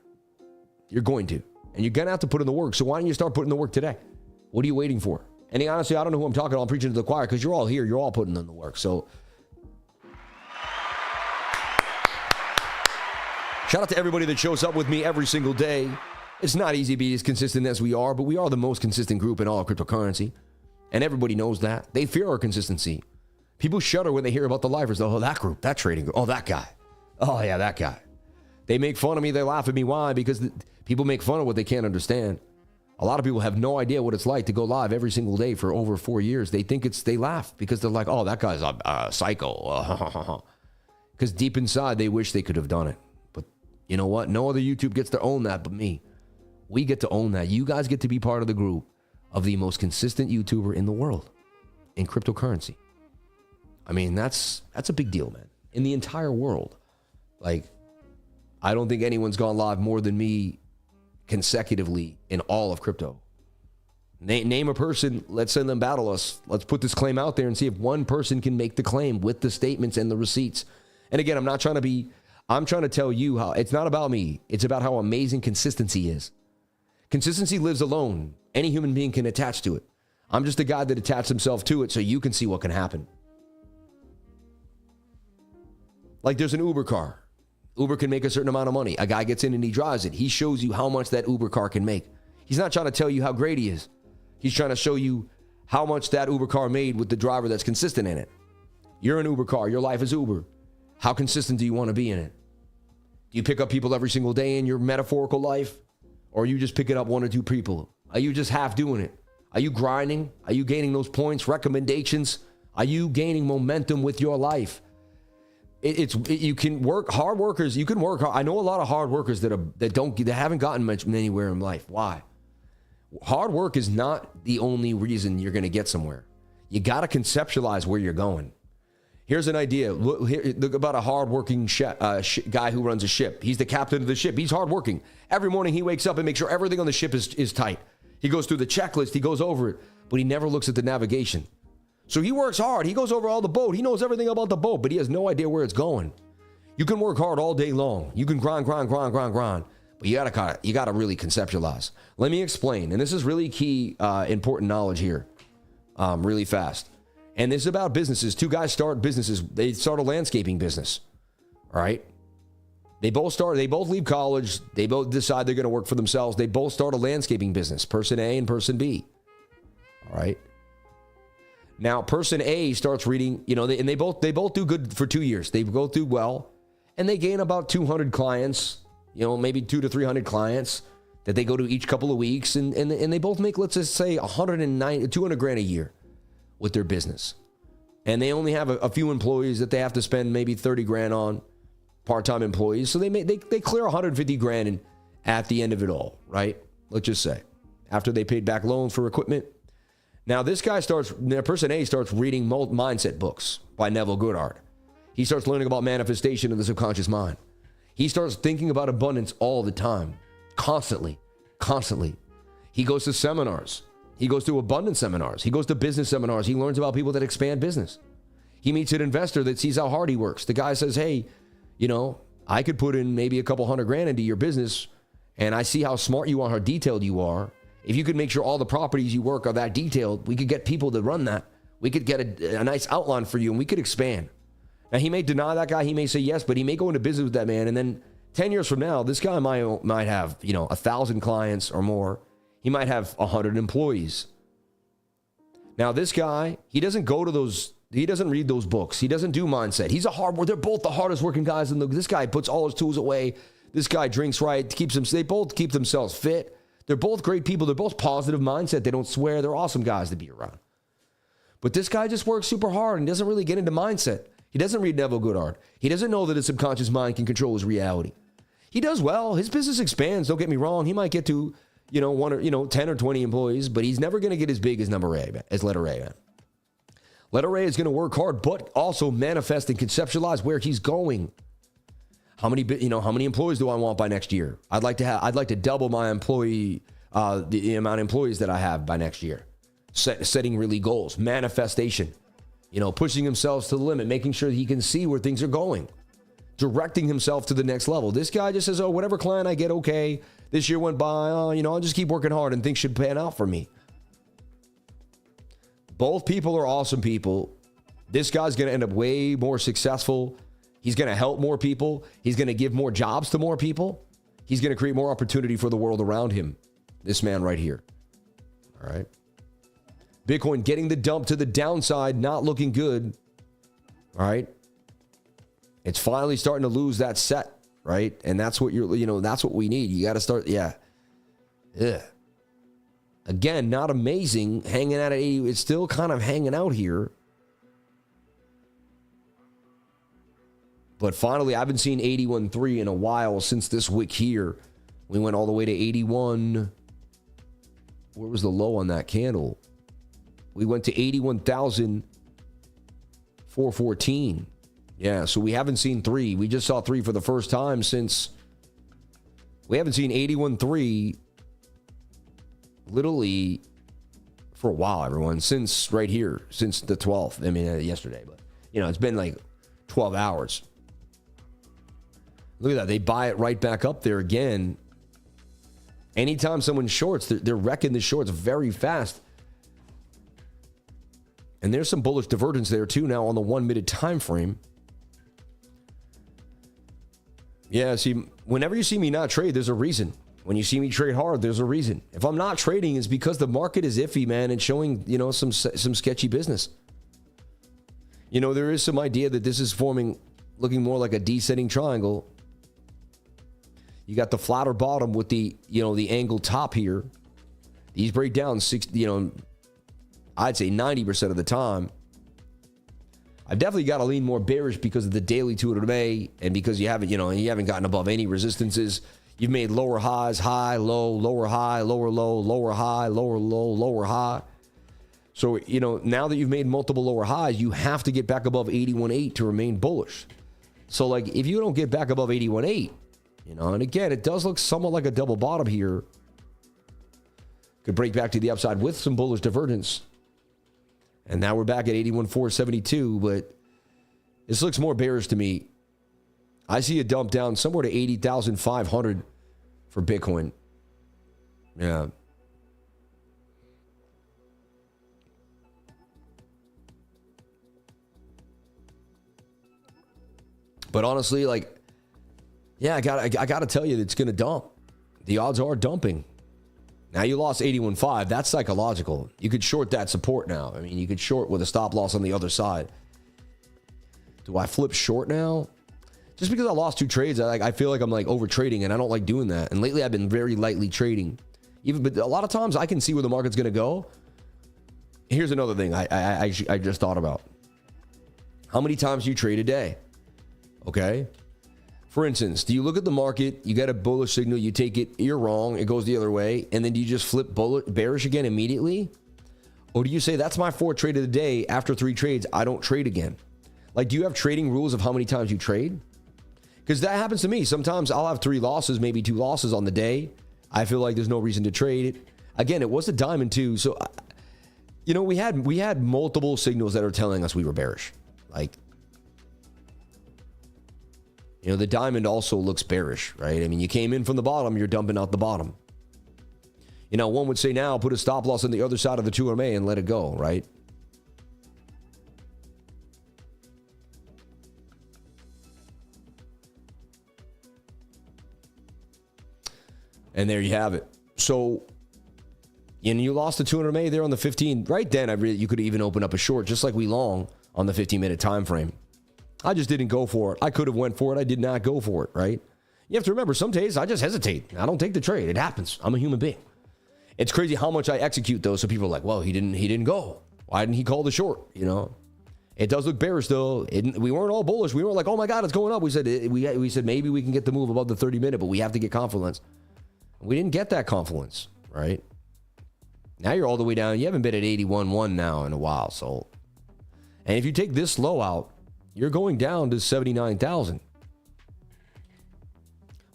Speaker 1: You're going to. And you're going to have to put in the work. So why don't you start putting the work today? What are you waiting for? And honestly, I don't know who I'm talking to. I'm preaching to the choir because you're all here. You're all putting in the work. So shout out to everybody that shows up with me every single day. It's not easy to be as consistent as we are, but we are the most consistent group in all of cryptocurrency. And everybody knows that. They fear our consistency. People shudder when they hear about the lifers. Oh, that group, that trading group. Oh, that guy. Oh, yeah, that guy. They make fun of me. They laugh at me. Why? Because people make fun of what they can't understand. A lot of people have no idea what it's like to go live every single day for over 4 years. They think they laugh because they're like, oh, that guy's a psycho. Because deep inside, they wish they could have done it. But you know what? No other YouTube gets to own that but me. We get to own that. You guys get to be part of the group of the most consistent YouTuber in the world in cryptocurrency. I mean, that's a big deal, man. In the entire world. Like, I don't think anyone's gone live more than me consecutively in all of crypto. Name a person. Let's send them battle us. Let's put this claim out there and see if one person can make the claim with the statements and the receipts. And again, I'm trying to tell you how it's not about me. It's about how amazing consistency is. Consistency lives alone. Any human being can attach to it. I'm just a guy that attached himself to it so you can see what can happen. Like there's an Uber car. Uber can make a certain amount of money. A guy gets in and he drives it. He shows you how much that Uber car can make. He's not trying to tell you how great he is. He's trying to show you how much that Uber car made with the driver that's consistent in it. You're an Uber car. Your life is Uber. How consistent do you want to be in it? Do you pick up people every single day in your metaphorical life? Or are you just picking up one or two people? Are you just half doing it? Are you grinding? Are you gaining those points, recommendations? Are you gaining momentum with your life? You can work, hard workers, you can work hard. I know a lot of hard workers that haven't gotten much anywhere in life. Why? Hard work is not the only reason you're going to get somewhere. You got to conceptualize where you're going. Here's an idea. Look about a hardworking guy who runs a ship. He's the captain of the ship. He's hardworking. Every morning he wakes up and makes sure everything on the ship is tight. He goes through the checklist. He goes over it, but he never looks at the navigation. So he works hard. He goes over all the boat. He knows everything about the boat, but he has no idea where it's going. You can work hard all day long. You can grind, but you gotta really conceptualize. Let me explain, and this is really key, important knowledge here, really fast. And this is about businesses. Two guys start businesses. They start a landscaping business. All right. They both leave college. They both decide they're going to work for themselves. They both start a landscaping business, person A and person B. All right. Now, person A starts reading, and they both do good for 2 years. They both do well, and they gain about 200 clients, maybe 200 to 300 clients that they go to each couple of weeks, and they both make, let's just say, 200 grand a year with their business. And they only have a few employees that they have to spend maybe 30 grand on, part-time employees. So they clear 150 grand at the end of it all, right? Let's just say, after they paid back loans for equipment. Now, person A starts reading mindset books by Neville Goddard. He starts learning about manifestation of the subconscious mind. He starts thinking about abundance all the time, constantly. He goes to seminars. He goes to abundance seminars. He goes to business seminars. He learns about people that expand business. He meets an investor that sees how hard he works. The guy says, hey, I could put in maybe a couple $100 grand into your business, and I see how smart you are, how detailed you are. If you could make sure all the properties you work are that detailed, we could get people to run that. We could get a nice outline for you, and we could expand. Now, he may deny that guy. He may say yes, but he may go into business with that man. And then 10 years from now, this guy might have, 1,000 clients or more. He might have 100 employees. Now, this guy, he doesn't read those books. He doesn't do mindset. He's a hard worker. They're both the hardest working guys this guy puts all his tools away. This guy drinks right, they both keep themselves fit. They're both great people. They're both positive mindset. They don't swear. They're awesome guys to be around. But this guy just works super hard and doesn't really get into mindset. He doesn't read Neville Goddard. He doesn't know that his subconscious mind can control his reality. He does well. His business expands. Don't get me wrong. He might get to, 10 or 20 employees, but he's never going to get as big as letter A, man. Letter A is going to work hard, but also manifest and conceptualize where he's going. How many employees do I want by next year? I'd like to double my the amount of employees that I have by next year. setting really goals, manifestation, pushing himself to the limit, making sure he can see where things are going, directing himself to the next level. This guy just says, oh, whatever client I get, okay, this year went by, I'll just keep working hard and things should pan out for me. Both people are awesome people. This guy's going to end up way more successful. He's going to help more people. He's going to give more jobs to more people. He's going to create more opportunity for the world around him. This man right here. All right. Bitcoin getting the dump to the downside, not looking good. All right. It's finally starting to lose that set, right? And that's what that's what we need. You got to start. Yeah. Again, not amazing. Hanging out at 80. It's still kind of hanging out here. But finally, I haven't seen 81.3 in a while since this wick here. We went all the way to 81. Where was the low on that candle? We went to 81,414. Yeah, so we haven't seen 3. We just saw 3 for the first time since... We haven't seen 81.3 literally for a while, everyone. Since right here, since the 12th. I mean, yesterday. But, it's been like 12 hours. Look at that. They buy it right back up there again. Anytime someone shorts, they're wrecking the shorts very fast. And there's some bullish divergence there too now on the 1 minute time frame. Yeah, see, whenever you see me not trade, there's a reason. When you see me trade hard, there's a reason. If I'm not trading, it's because the market is iffy, man, and showing, some sketchy business. There is some idea that this is looking more like a descending triangle. You got the flatter bottom with the, the angled top here. These break down I'd say 90% of the time. I've definitely got to lean more bearish because of the daily 200 and because you haven't gotten above any resistances. You've made lower highs, high, low, lower high, lower low, lower high, lower low, lower high. So, now that you've made multiple lower highs, you have to get back above 81.8 to remain bullish. So, like, if you don't get back above 81.8, and again, it does look somewhat like a double bottom here. Could break back to the upside with some bullish divergence. And now we're back at 81,472, but this looks more bearish to me. I see a dump down somewhere to 80,500 for Bitcoin. Yeah. But honestly, like, yeah, I gotta tell you, it's gonna dump. The odds are dumping. Now you lost 81.5. That's psychological. You could short that support now. I mean, you could short with a stop loss on the other side. Do I flip short now? Just because I lost 2 trades, I feel like I'm like over trading, and I don't like doing that. And lately, I've been very lightly trading. But a lot of times, I can see where the market's gonna go. Here's another thing I just thought about. How many times do you trade a day? Okay. For instance, do you look at the market, you get a bullish signal, you take it, you're wrong, it goes the other way, and then do you just flip bearish again immediately? Or do you say, that's my 4th trade of the day, after 3 trades, I don't trade again? Like, do you have trading rules of how many times you trade? Because that happens to me. Sometimes I'll have 3 losses, maybe 2 losses on the day. I feel like there's no reason to trade. Again, it was a diamond too, so, we had multiple signals that are telling us we were bearish. Like, the diamond also looks bearish, right? I mean, you came in from the bottom, you're dumping out the bottom. One would say now, put a stop loss on the other side of the 2MA and let it go, right? And there you have it. So, you lost the 200MA there on the 15. Right then, you could even open up a short, just like we long on the 15-minute time frame. I just didn't go for it. I could have went for it. I did not go for it, right? You have to remember, some days I just hesitate. I don't take the trade. It happens. I'm a human being. It's crazy how much I execute, though. So people are like, well, he didn't go. Why didn't he call the short? It does look bearish, though. We weren't all bullish. We weren't like, oh, my God, it's going up. We said maybe we can get the move above the 30-minute, but we have to get confluence. We didn't get that confluence, right? Now you're all the way down. You haven't been at 81.1 now in a while. So, and if you take this low out, you're going down to 79,000.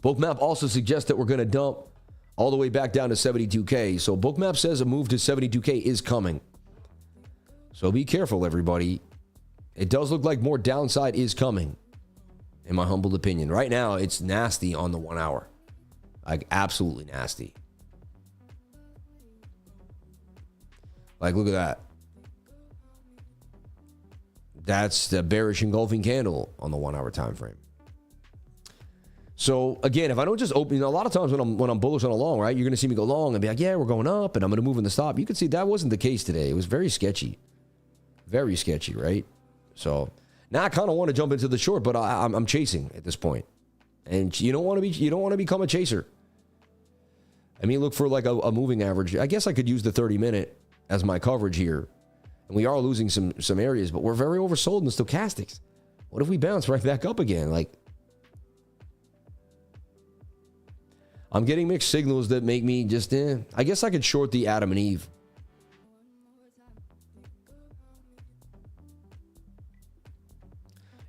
Speaker 1: BOOKMAP also suggests that we're going to dump all the way back down to 72K. So BOOKMAP says a move to 72K is coming. So be careful, everybody. It does look like more downside is coming, in my humble opinion. Right now, it's nasty on the 1 hour. Like, absolutely nasty. Like, look at that. That's the bearish engulfing candle on the 1 hour time frame. So again, if I don't just open, a lot of times when I'm bullish on a long, right, you're going to see me go long and be like, yeah, we're going up, and I'm going to move in the stop. You can see that wasn't the case today. It was very sketchy. Very sketchy, right? So now I kind of want to jump into the short, but I'm chasing at this point. And you don't want to become a chaser. I mean, look for like a moving average. I guess I could use the 30-minute as my coverage here. And we are losing some areas, but we're very oversold in the stochastics. What if we bounce right back up again? Like, I'm getting mixed signals that make me just, I guess I could short the Adam and Eve.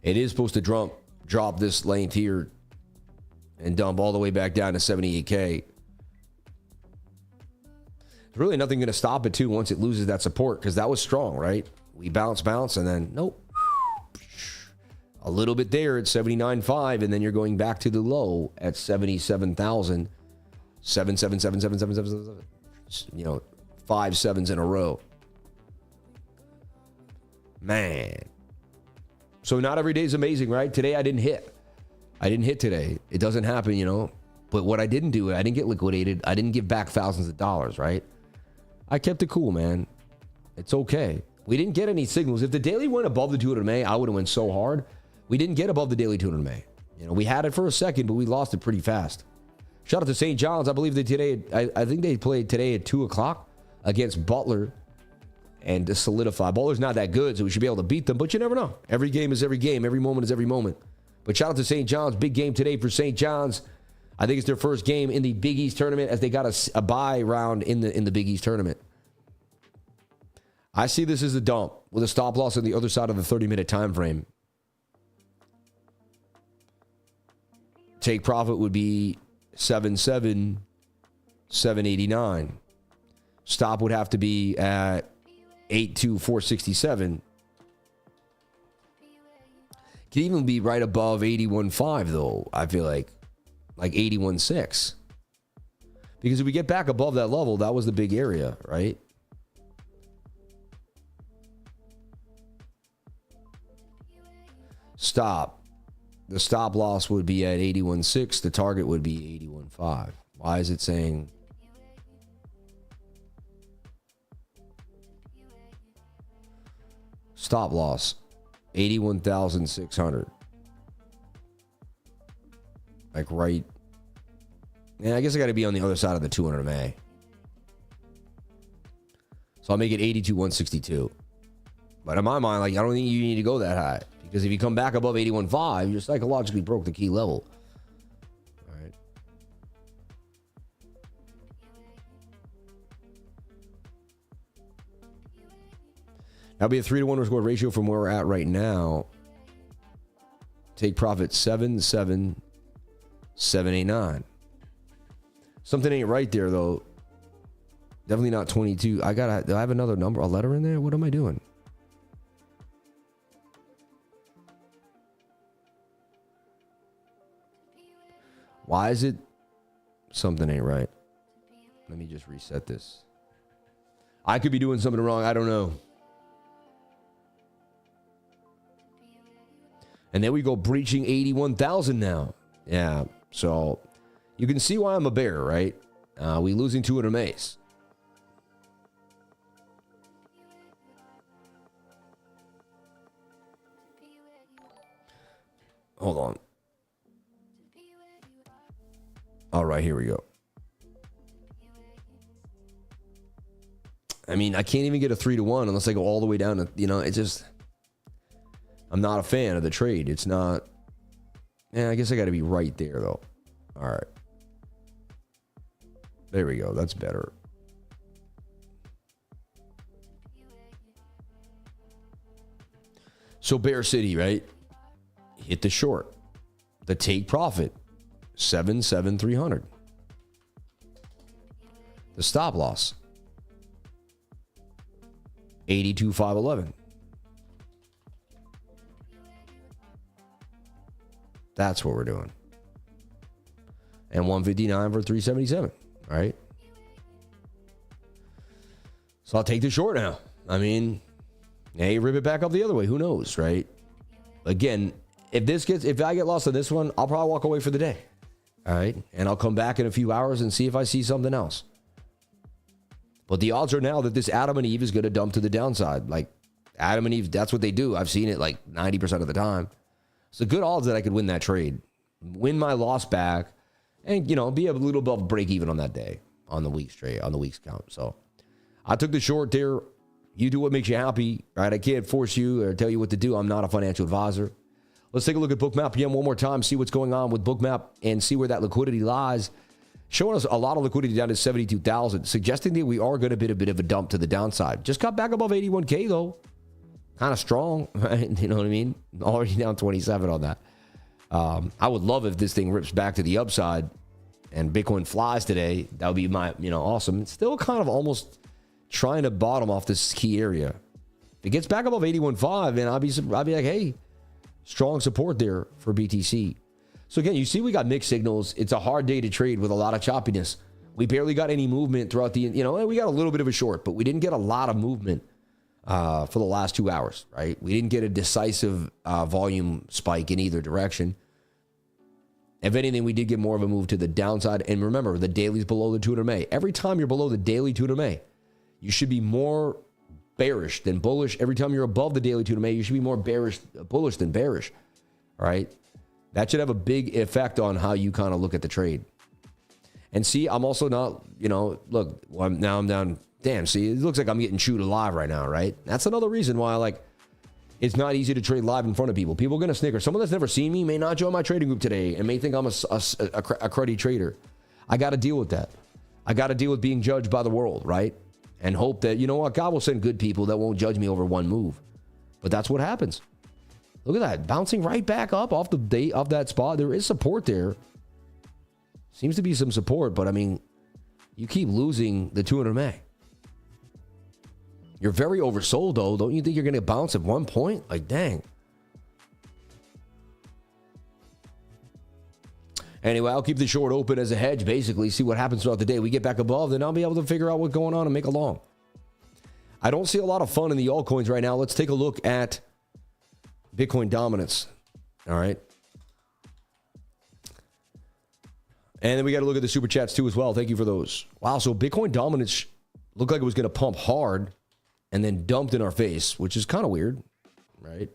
Speaker 1: It is supposed to drop this length here and dump all the way back down to 78K. There's really nothing going to stop it, too, once it loses that support, because that was strong, right? We bounce, and then, nope. A little bit there at 79.5, and then you're going back to the low at 77,000. 7777777. You know, 5 sevens in a row. Man. So not every day is amazing, right? Today I didn't hit. I didn't hit today. It doesn't happen, you know. But what I didn't do, I didn't get liquidated. I didn't give back thousands of dollars, right? I kept it cool, man. It's okay. We didn't get any signals. If the daily went above the 200 MA, I would have went so hard. We didn't get above the daily 200 MA. You know, we had it for a second, but we lost it pretty fast. Shout out to St. John's. I believe they today, I think they played today at 2 o'clock against Butler and to solidify. Butler's not that good, so we should be able to beat them, but you never know. Every game is every game. Every moment is every moment. But shout out to St. John's. Big game today for St. John's. I think it's their first game in the Big East tournament, as they got a bye round in the Big East tournament. I see this as a dump with a stop loss on the other side of the 30-minute time frame. Take profit would be 789. Stop would have to be at 82467. Could even be right above 81.5 though. I feel like 81.6. Because if we get back above that level, that was the big area, right? Stop. The stop loss would be at 81.6. The target would be 81.5. Why is it saying? Stop loss, 81,600. Like right. Yeah, I guess I got to be on the other side of the 200 MA. So I'll make it 82,162. But in my mind, like, I don't think you need to go that high. Because if you come back above 81.5, you psychologically broke the key level. All right. That'll be a 3-to-1 risk reward ratio from where we're at right now. Take profit 77789. Something ain't right there though. Definitely not 22. Do I have another number, a letter in there? What am I doing? Why is it something ain't right? Let me just reset this. I could be doing something wrong. I don't know. And then we go breaching 81,000 now. Yeah. So you can see why I'm a bear, right? We losing 200 MAs. Hold on. All right, here we go. I mean, I can't even get a 3-to-1 unless I go all the way down to, you know, it's just, I'm not a fan of the trade. It's not, I guess I got to be right there though. All right. There we go. That's better. So Bear City, right? Hit the short. The take profit. 77300. The stop loss, 82,511. That's what we're doing. And 159 for 377, right? So I'll take the short now. I mean, hey, rip it back up the other way. Who knows, right? Again, if I get lost on this one, I'll probably walk away for the day. All right. And I'll come back in a few hours and see if I see something else. But the odds are now that this Adam and Eve is going to dump to the downside. Like Adam and Eve, that's what they do. I've seen it like 90% of the time. So good odds that I could win that trade, win my loss back, and, you know, be a little above break even on that day, on the week's trade, on the week's count. So I took the short there. You do what makes you happy, right? I can't force you or tell you what to do. I'm not a financial advisor. Let's take a look at BOOKMAP again one more time, see what's going on with BOOKMAP and see where that liquidity lies. Showing us a lot of liquidity down to 72,000, suggesting that we are going to be a bit of a dump to the downside. Just got back above 81K though. Kind of strong, right? You know what I mean? Already down 27 on that. I would love if this thing rips back to the upside and Bitcoin flies today. That would be my, awesome. It's still kind of almost trying to bottom off this key area. If it gets back above 81.5, then I'll be like, hey, strong support there for BTC. So again, you see we got mixed signals. It's a hard day to trade with a lot of choppiness. We barely got any movement throughout the, we got a little bit of a short, but we didn't get a lot of movement for the last 2 hours, right? We didn't get a decisive volume spike in either direction. If anything, we did get more of a move to the downside. And remember, the daily's below the 200 MA. Every time you're below the daily 200 MA, you should be more bearish than bullish. Every time you're above the daily 200 MA, you should be more bullish than bearish, all right? That should have a big effect on how you kind of look at the trade. And see, I'm also not, look, now I'm down. Damn, see, it looks like I'm getting chewed alive right now, right? That's another reason why, it's not easy to trade live in front of people. People are going to snicker. Someone that's never seen me may not join my trading group today and may think I'm a cruddy trader. I got to deal with that. I got to deal with being judged by the world, right? And hope that, God will send good people that won't judge me over one move. But that's what happens. Look at that. Bouncing right back up off that spot. There is support there. Seems to be some support, but I mean, you keep losing the 200 MA. You're very oversold, though. Don't you think you're going to bounce at one point? Like, dang. Anyway, I'll keep the short open as a hedge, basically. See what happens throughout the day. We get back above, then I'll be able to figure out what's going on and make a long. I don't see a lot of fun in the altcoins right now. Let's take a look at Bitcoin dominance. All right. And then we got to look at the super chats too as well. Thank you for those. Wow, so Bitcoin dominance looked like it was going to pump hard and then dumped in our face, which is kind of weird, right?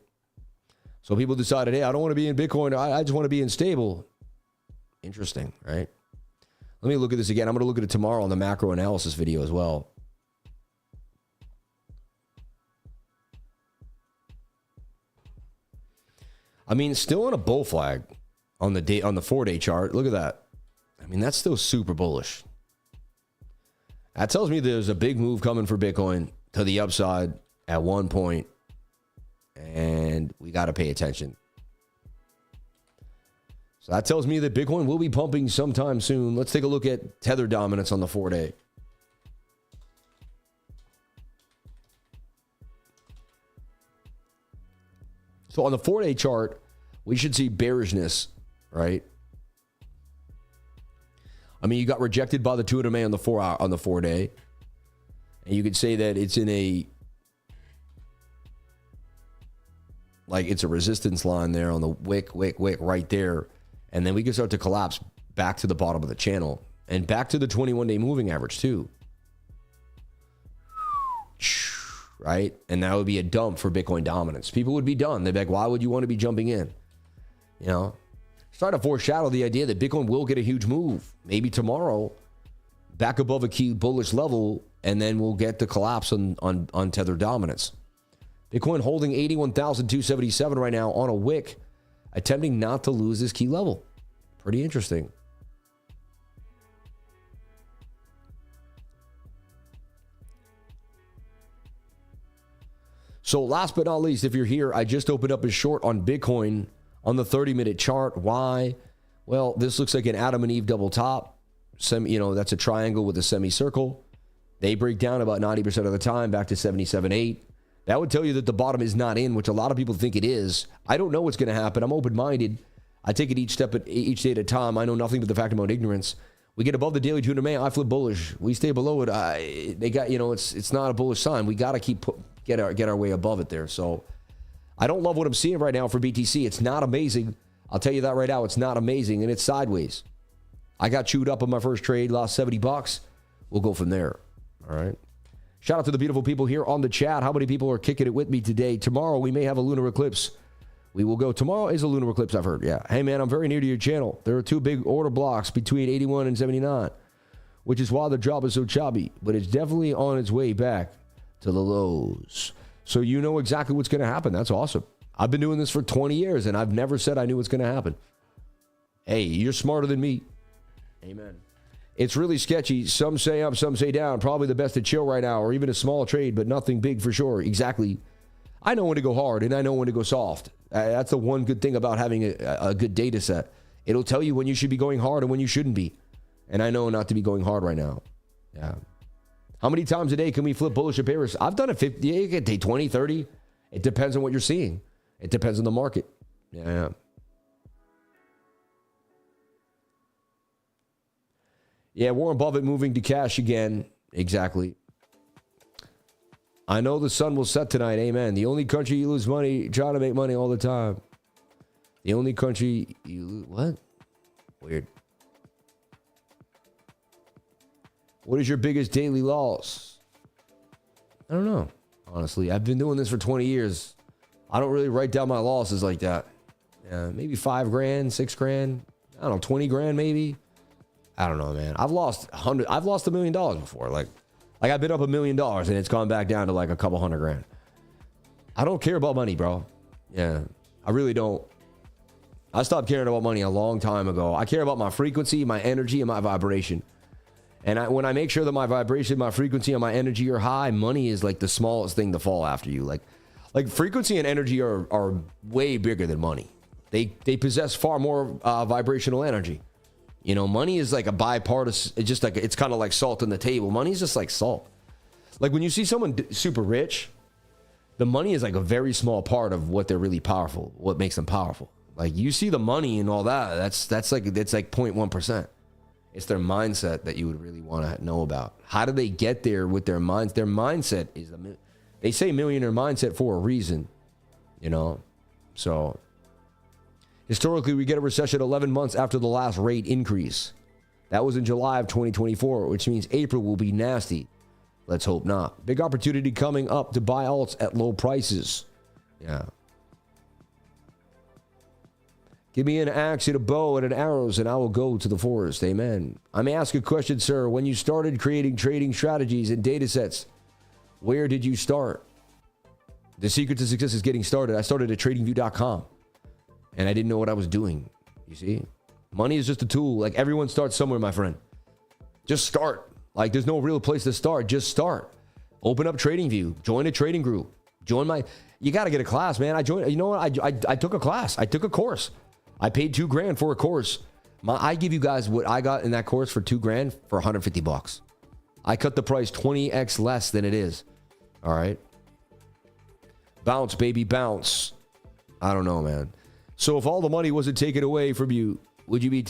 Speaker 1: So people decided, hey, I don't want to be in Bitcoin. I just want to be in stable. Interesting, right? Let me look at this again. I'm going to look at it tomorrow on the macro analysis video as well. I mean, still on a bull flag on the 4-day chart. Look at that. I mean, that's still super bullish. That tells me there's a big move coming for Bitcoin to the upside at one point, and we got to pay attention. So that tells me that Bitcoin will be pumping sometime soon. Let's take a look at tether dominance on the 4-day. So on the 4-day chart, we should see bearishness, right? I mean, you got rejected by the 200 MA on the 4-day. And you could say that it's in it's a resistance line there on the wick right there. And then we can start to collapse back to the bottom of the channel and back to the 21-day moving average too. Right? And that would be a dump for Bitcoin dominance. People would be done. They'd be like, why would you want to be jumping in? Start to foreshadow the idea that Bitcoin will get a huge move. Maybe tomorrow, back above a key bullish level, and then we'll get the collapse on tether dominance. Bitcoin holding 81,277 right now on a wick, attempting not to lose this key level. Pretty interesting. So last but not least, if you're here, I just opened up a short on Bitcoin on the 30-minute chart. Why? Well, this looks like an Adam and Eve double top. that's a triangle with a semicircle. They break down about 90% of the time back to 77.8. That would tell you that the bottom is not in, which a lot of people think it is. I don't know what's going to happen. I'm open-minded. I take it each day at a time. I know nothing but the fact of my own ignorance. We get above the daily 200 MA, I flip bullish. We stay below it. They got, it's not a bullish sign. We got to get our way above it there. So I don't love what I'm seeing right now for BTC. It's not amazing. I'll tell you that right now. It's not amazing, and it's sideways. I got chewed up on my first trade, lost $70. We'll go from there. All right. Shout out to the beautiful people here on the chat. How many people are kicking it with me today? Tomorrow we may have a lunar eclipse. We will go. Tomorrow is a lunar eclipse, I've heard. Yeah. Hey, man, I'm very near to your channel. There are two big order blocks between 81 and 79, which is why the drop is so choppy. But it's definitely on its way back to the lows. So you know exactly what's going to happen. That's awesome. I've been doing this for 20 years, and I've never said I knew what's going to happen. Hey, you're smarter than me. Amen. It's really sketchy. Some say up, some say down. Probably the best to chill right now, or even a small trade, but nothing big for sure. Exactly. I know when to go hard, and I know when to go soft. That's the one good thing about having a good data set. It'll tell you when you should be going hard and when you shouldn't be. And I know not to be going hard right now. Yeah. How many times a day can we flip bullish at Paris? I've done it 50. You can take 20, 30. It depends on what you're seeing. It depends on the market. Yeah. Yeah, Warren Buffett moving to cash again. Exactly. I know the sun will set tonight. Amen. The only country you lose money, trying to make money all the time. The only country you lose. What? Weird. What is your biggest daily loss? I don't know. Honestly, I've been doing this for 20 years. I don't really write down my losses like that. Yeah, maybe $5 grand, $6 grand. I don't know, 20 grand maybe. I don't know, man. I've lost $1 million before. Like I've been up $1 million and it's gone back down to like a couple $100 grand. I don't care about money, bro. Yeah, I really don't. I stopped caring about money a long time ago. I care about my frequency, my energy, and my vibration. And when I make sure that my vibration, my frequency, and my energy are high, money is like the smallest thing to fall after you. Like frequency and energy are way bigger than money. They possess far more vibrational energy. You know, money is like a bipartisan. It's just like, it's kind of like salt on the table. Money is just like salt. Like when you see someone super rich, the money is like a very small part of what they're really powerful, what makes them powerful. Like you see the money and all that, it's like 0.1%. It's their mindset that you would really want to know about. How do they get there with their minds? Their mindset is, they say millionaire mindset for a reason, you know? So historically, we get a recession 11 months after the last rate increase. That was in July of 2024, which means April will be nasty. Let's hope not. Big opportunity coming up to buy alts at low prices. Yeah. Give me an axe and a bow and an arrows, and I will go to the forest. Amen. I may ask a question, sir. When you started creating trading strategies and data sets, where did you start? The secret to success is getting started. I started at tradingview.com, and I didn't know what I was doing. You see? Money is just a tool. Like, everyone starts somewhere, my friend. Just start. Like, there's no real place to start. Just start. Open up TradingView. Join a trading group. You got to get a class, man. I took a class. I took a course. I paid $2 grand for a course. I give you guys what I got in that course for $2 grand for $150. I cut the price 20x less than it is. All right. Bounce, baby, bounce. I don't know, man. So if all the money wasn't taken away from you, would you be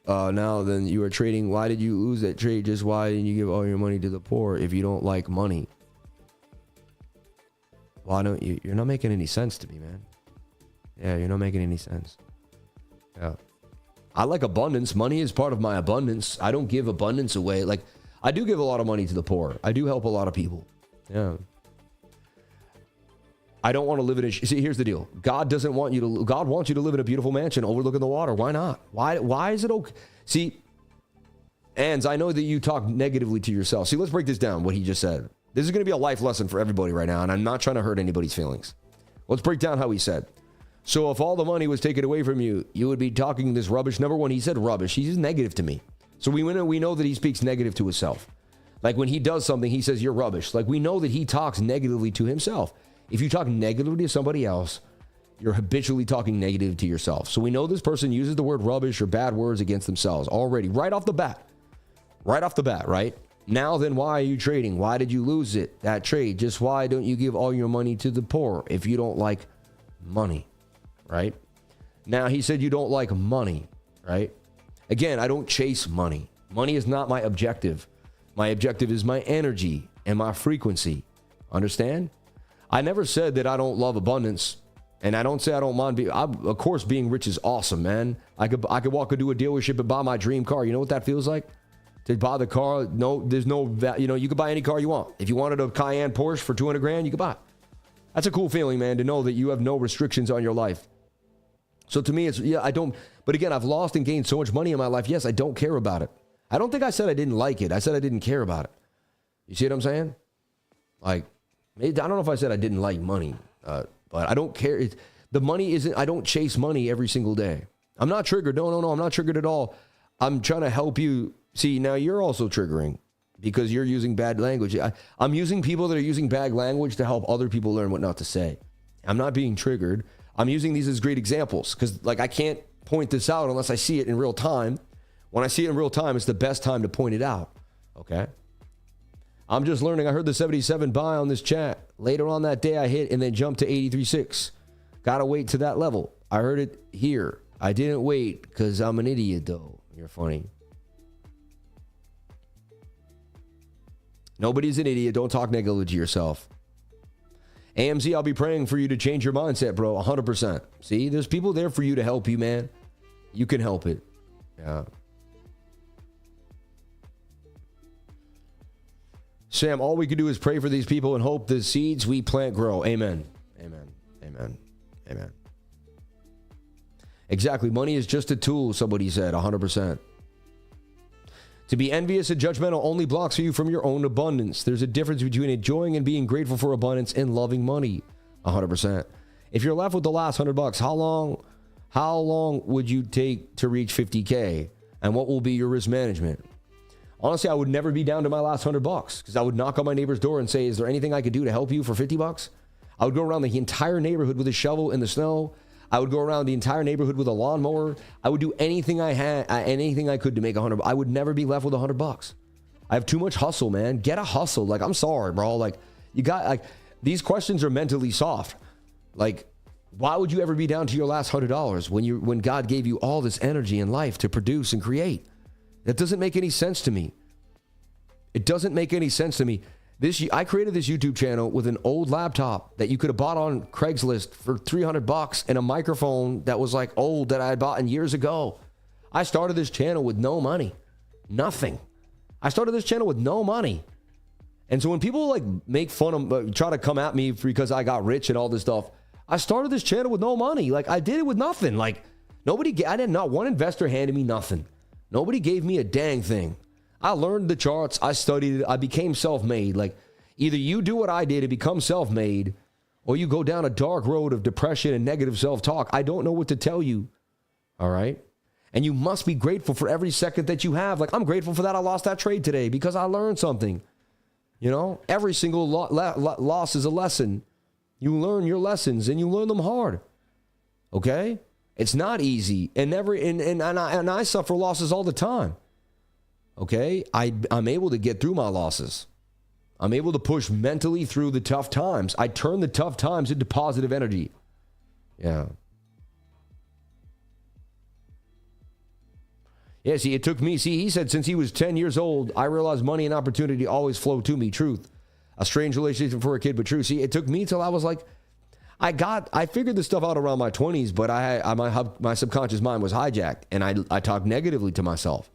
Speaker 1: now then you are trading? Why did you lose that trade? Just why didn't you give all your money to the poor if you don't like money? Why don't you? You're not making any sense to me, man. Yeah, you're not making any sense. Yeah. I like abundance. Money is part of my abundance. I don't give abundance away. Like, I do give a lot of money to the poor. I do help a lot of people. Yeah. I don't want to live in a... See, here's the deal. God wants you to live in a beautiful mansion overlooking the water. Why not? Why is it okay? See, Ans, I know that you talk negatively to yourself. See, let's break this down, what he just said. This is going to be a life lesson for everybody right now, and I'm not trying to hurt anybody's feelings. Let's break down how he said. So if all the money was taken away from you, you would be talking this rubbish. Number one, he said rubbish. He's negative to me. So we know that he speaks negative to himself. Like when he does something, he says, you're rubbish. Like we know that he talks negatively to himself. If you talk negatively to somebody else, You're habitually talking negative to yourself. So we know this person uses the word rubbish or bad words against themselves already, right off the bat. Right off the bat, right? Now then, why are you trading? Why did you lose that trade? Just why don't you give all your money to the poor if you don't like money, right? Now, he said you don't like money, right? Again, I don't chase money. Money is not my objective. My objective is my energy and my frequency. Understand? I never said that I don't love abundance. And I don't say I don't mind of course, being rich is awesome, man. I could walk into a dealership and buy my dream car. You know what that feels like? To buy the car, no, there's no, you could buy any car you want. If you wanted a Cayenne Porsche for 200 grand, you could buy it. That's a cool feeling, man, to know that you have no restrictions on your life. So to me, it's, yeah, I don't, but again, I've lost and gained so much money in my life. Yes, I don't care about it. I don't think I said I didn't like it. I said I didn't care about it. You see what I'm saying? Like, I don't know if I said I didn't like money, but I don't care. The money isn't, I don't chase money every single day. I'm not triggered. No, I'm not triggered at all. I'm trying to help you. See, now you're also triggering because you're using bad language. I'm using people that are using bad language to help other people learn what not to say. I'm not being triggered. I'm using these as great examples because, like, I can't point this out unless I see it in real time. When I see it in real time, it's the best time to point it out. Okay? I'm just learning. I heard the 77 buy on this chat. Later on that day, I hit and then jumped to 83.6. Gotta wait to that level. I heard it here. I didn't wait because I'm an idiot, though. You're funny. Nobody's an idiot. Don't talk negatively to yourself. AMZ, I'll be praying for you to change your mindset, bro. 100%. See, there's people there for you to help you, man. You can help it. Yeah. Sam, all we can do is pray for these people and hope the seeds we plant grow. Amen. Amen. Amen. Amen. Exactly. Money is just a tool, somebody said. 100%. To be envious and judgmental only blocks you from your own abundance. There's a difference between enjoying and being grateful for abundance and loving money. 100%. If you're left with the last $100, how long would you take to reach 50K? And what will be your risk management? Honestly, I would never be down to my last $100 because I would knock on my neighbor's door and say, is there anything I could do to help you for $50? I would go around the entire neighborhood with a shovel in the snow. I would go around the entire neighborhood with a lawnmower. I would do anything I had, anything I could to make $100. I would never be left with $100. I have too much hustle, man. Get a hustle. Like, I'm sorry, bro. Like, you got, like, these questions are mentally soft. Like, why would you ever be down to your last $100 when God gave you all this energy in life to produce and create? That doesn't make any sense to me. It doesn't make any sense to me. I created this YouTube channel with an old laptop that you could have bought on Craigslist for $300 and a microphone that was like old that I had bought in years ago. I started this channel with no money. Nothing. I started this channel with no money. And so when people like make fun of, try to come at me because I got rich and all this stuff, I started this channel with no money. Like, I did it with nothing. Like, not one investor handed me nothing. Nobody gave me a dang thing. I learned the charts. I studied it. I became self-made. Like, either you do what I did and become self-made, or you go down a dark road of depression and negative self-talk. I don't know what to tell you. All right? And you must be grateful for every second that you have. Like, I'm grateful for that I lost that trade today because I learned something. You know, every single loss is a lesson. You learn your lessons and you learn them hard. Okay? It's not easy. And I suffer losses all the time. Okay? I'm able to get through my losses. I'm able to push mentally through the tough times. I turn the tough times into positive energy. Yeah. Yeah, see, it took me. See, he said since he was 10 years old, I realized money and opportunity always flow to me. Truth. A strange relationship for a kid, but true. See, it took me till I was like, I figured this stuff out around my 20s, but my subconscious mind was hijacked, and I talked negatively to myself.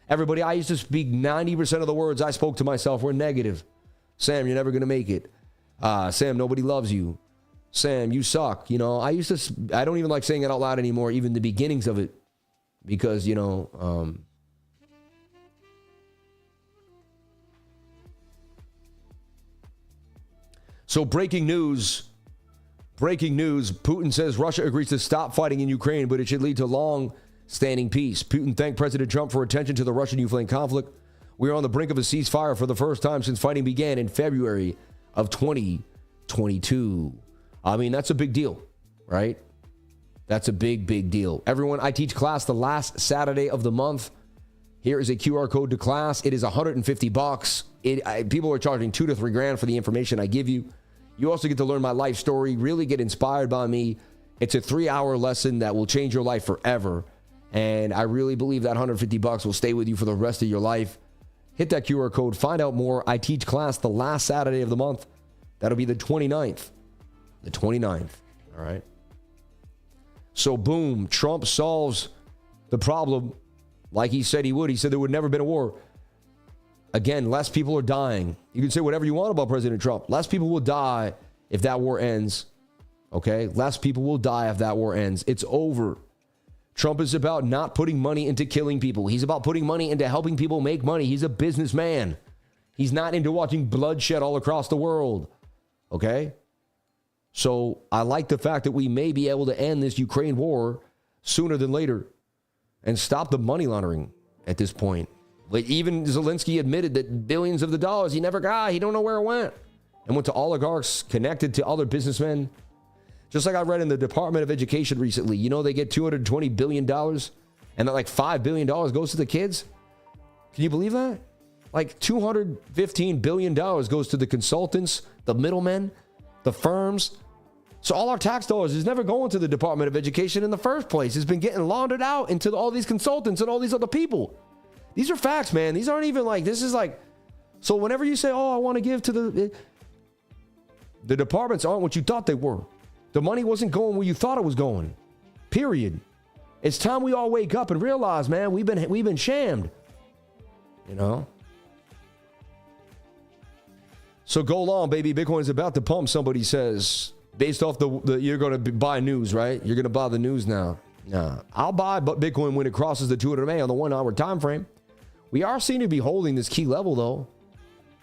Speaker 1: Everybody, I used to speak 90% of the words I spoke to myself were negative. Sam, you're never going to make it. Sam, nobody loves you. Sam, you suck. You know, I don't even like saying it out loud anymore, even the beginnings of it, because, you know, so breaking news, Putin says Russia agrees to stop fighting in Ukraine, but it should lead to long-standing peace. Putin thanked President Trump for attention to the Russian-Ukraine conflict. We are on the brink of a ceasefire for the first time since fighting began in February of 2022. I mean, that's a big deal, right? That's a big, big deal. Everyone, I teach class the last Saturday of the month. Here is a QR code to class. It is $150. People are charging $2 to $3 grand for the information I give you. You also get to learn my life story, really get inspired by me. It's a 3-hour lesson that will change your life forever. And I really believe that $150 will stay with you for the rest of your life. Hit that QR code. Find out more. I teach class the last Saturday of the month. That'll be the 29th. The 29th. All right. So boom, Trump solves the problem like he said he would. He said there would never been a war. Again, less people are dying. You can say whatever you want about President Trump. Less people will die if that war ends. Okay? Less people will die if that war ends. It's over. Trump is about not putting money into killing people. He's about putting money into helping people make money. He's a businessman. He's not into watching bloodshed all across the world. Okay? So I like the fact that we may be able to end this Ukraine war sooner than later and stop the money laundering at this point. Like even Zelensky admitted that billions of the dollars he never got, he don't know where it went, and went to oligarchs connected to other businessmen. Just like I read in the Department of Education recently, you know, they get $220 billion and that like $5 billion goes to the kids. Can you believe that? Like $215 billion goes to the consultants, the middlemen, the firms. So all our tax dollars is never going to the Department of Education in the first place. It's been getting laundered out into all these consultants and all these other people. These are facts, man. These aren't even like, this is like, so whenever you say, oh, I want to give to the departments aren't what you thought they were. The money wasn't going where you thought it was going. Period. It's time we all wake up and realize, man, we've been shammed. You know? So go long, baby. Bitcoin's about to pump, somebody says. Based off the you're going to buy news, right? You're going to buy the news now. Nah. I'll buy Bitcoin when it crosses the 200 MA on the 1 hour time frame. We are seen to be holding this key level, though.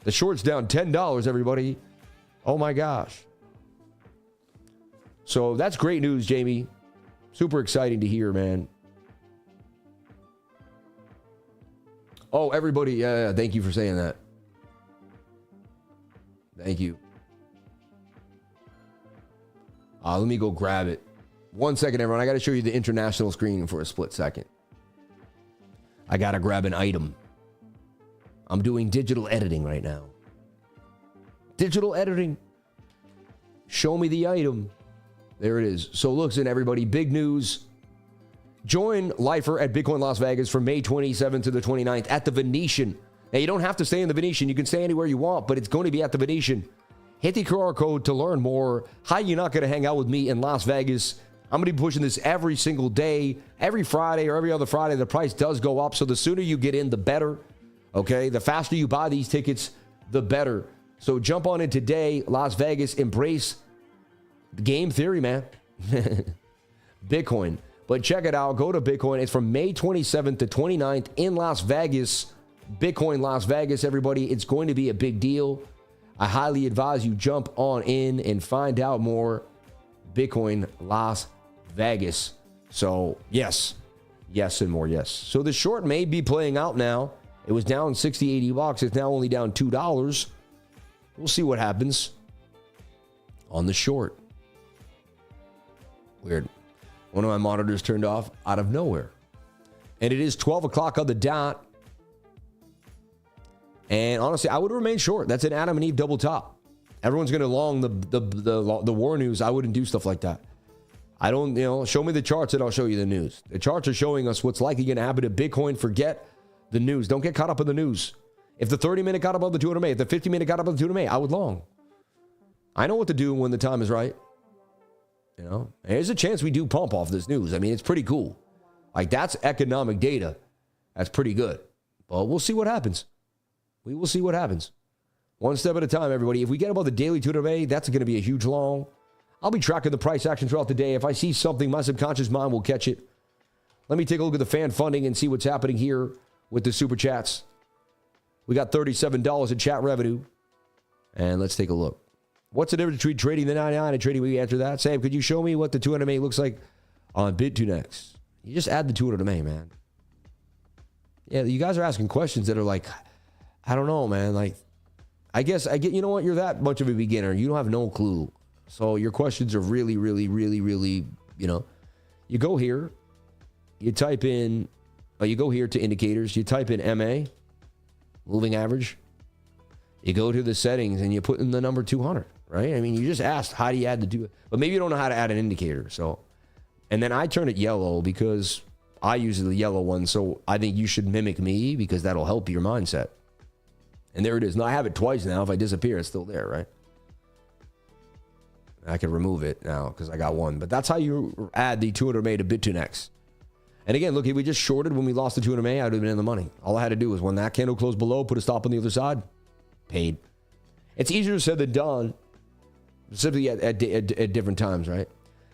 Speaker 1: The short's down $10, everybody. Oh, my gosh. So that's great news, Jamie. Super exciting to hear, man. Oh, everybody. Yeah, thank you for saying that. Thank you. Let me go grab it. 1 second, everyone. I got to show you the international screen for a split second. I got to grab an item. I'm doing digital editing right now. Digital editing. Show me the item. There it is. So listen, everybody, big news. Join Lifer at Bitcoin Las Vegas from May 27th to the 29th at the Venetian. Now, you don't have to stay in the Venetian. You can stay anywhere you want, but it's going to be at the Venetian. Hit the QR code to learn more. How you're not going to hang out with me in Las Vegas. I'm going to be pushing this every single day. Every Friday or every other Friday, the price does go up. So the sooner you get in, the better. Okay? The faster you buy these tickets, the better. So jump on in today. Las Vegas, embrace game theory, man. Bitcoin. But check it out. Go to Bitcoin. It's from May 27th to 29th in Las Vegas. Bitcoin Las Vegas, everybody. It's going to be a big deal. I highly advise you jump on in and find out more. Bitcoin Las Vegas. So, yes. Yes and more, yes. So the short may be playing out now. It was down 60, 80 bucks. It's now only down $2. We'll see what happens on the short. Weird. One of my monitors turned off out of nowhere. And it is 12 o'clock on the dot. And honestly, I would remain short. That's an Adam and Eve double top. Everyone's going to long the war news. I wouldn't do stuff like that. I don't, show me the charts and I'll show you the news. The charts are showing us what's likely going to happen to Bitcoin. Forget the news. Don't get caught up in the news. If the 30-minute got above the 200 MA, if the 50-minute got above the 200 MA, I would long. I know what to do when the time is right. There's a chance we do pump off this news. I mean, it's pretty cool. Like, that's economic data. That's pretty good. But we'll see what happens. We will see what happens. One step at a time, everybody. If we get above the daily 200 MA, that's going to be a huge long. I'll be tracking the price action throughout the day. If I see something, my subconscious mind will catch it. Let me take a look at the fan funding and see what's happening here with the super chats. We got $37 in chat revenue. And let's take a look. What's the difference between trading the 99 and trading? We answer that. Sam, could you show me what the 200 MA looks like on BITUNIX? You just add the 200 MA, man. Yeah, you guys are asking questions that are like, I don't know, man. Like, I guess I get, you know what? You're that much of a beginner. You don't have no clue. So your questions are really, really, really, really, You go here, you type in, you go here to indicators, you type in MA, moving average. You go to the settings and you put in the number 200, right? I mean, you just asked, how do you add the do it? But maybe you don't know how to add an indicator. So, and then I turn it yellow because I use the yellow one. So I think you should mimic me because that'll help your mindset. And there it is. Now I have it twice now. If I disappear, it's still there, right? I can remove it now because I got one. But that's how you add the 200 MA to BITUNIX. And again, look, if we just shorted when we lost the 200 MA, I would have been in the money. All I had to do was when that candle closed below, put a stop on the other side, paid. It's easier said than done, specifically at different times, right?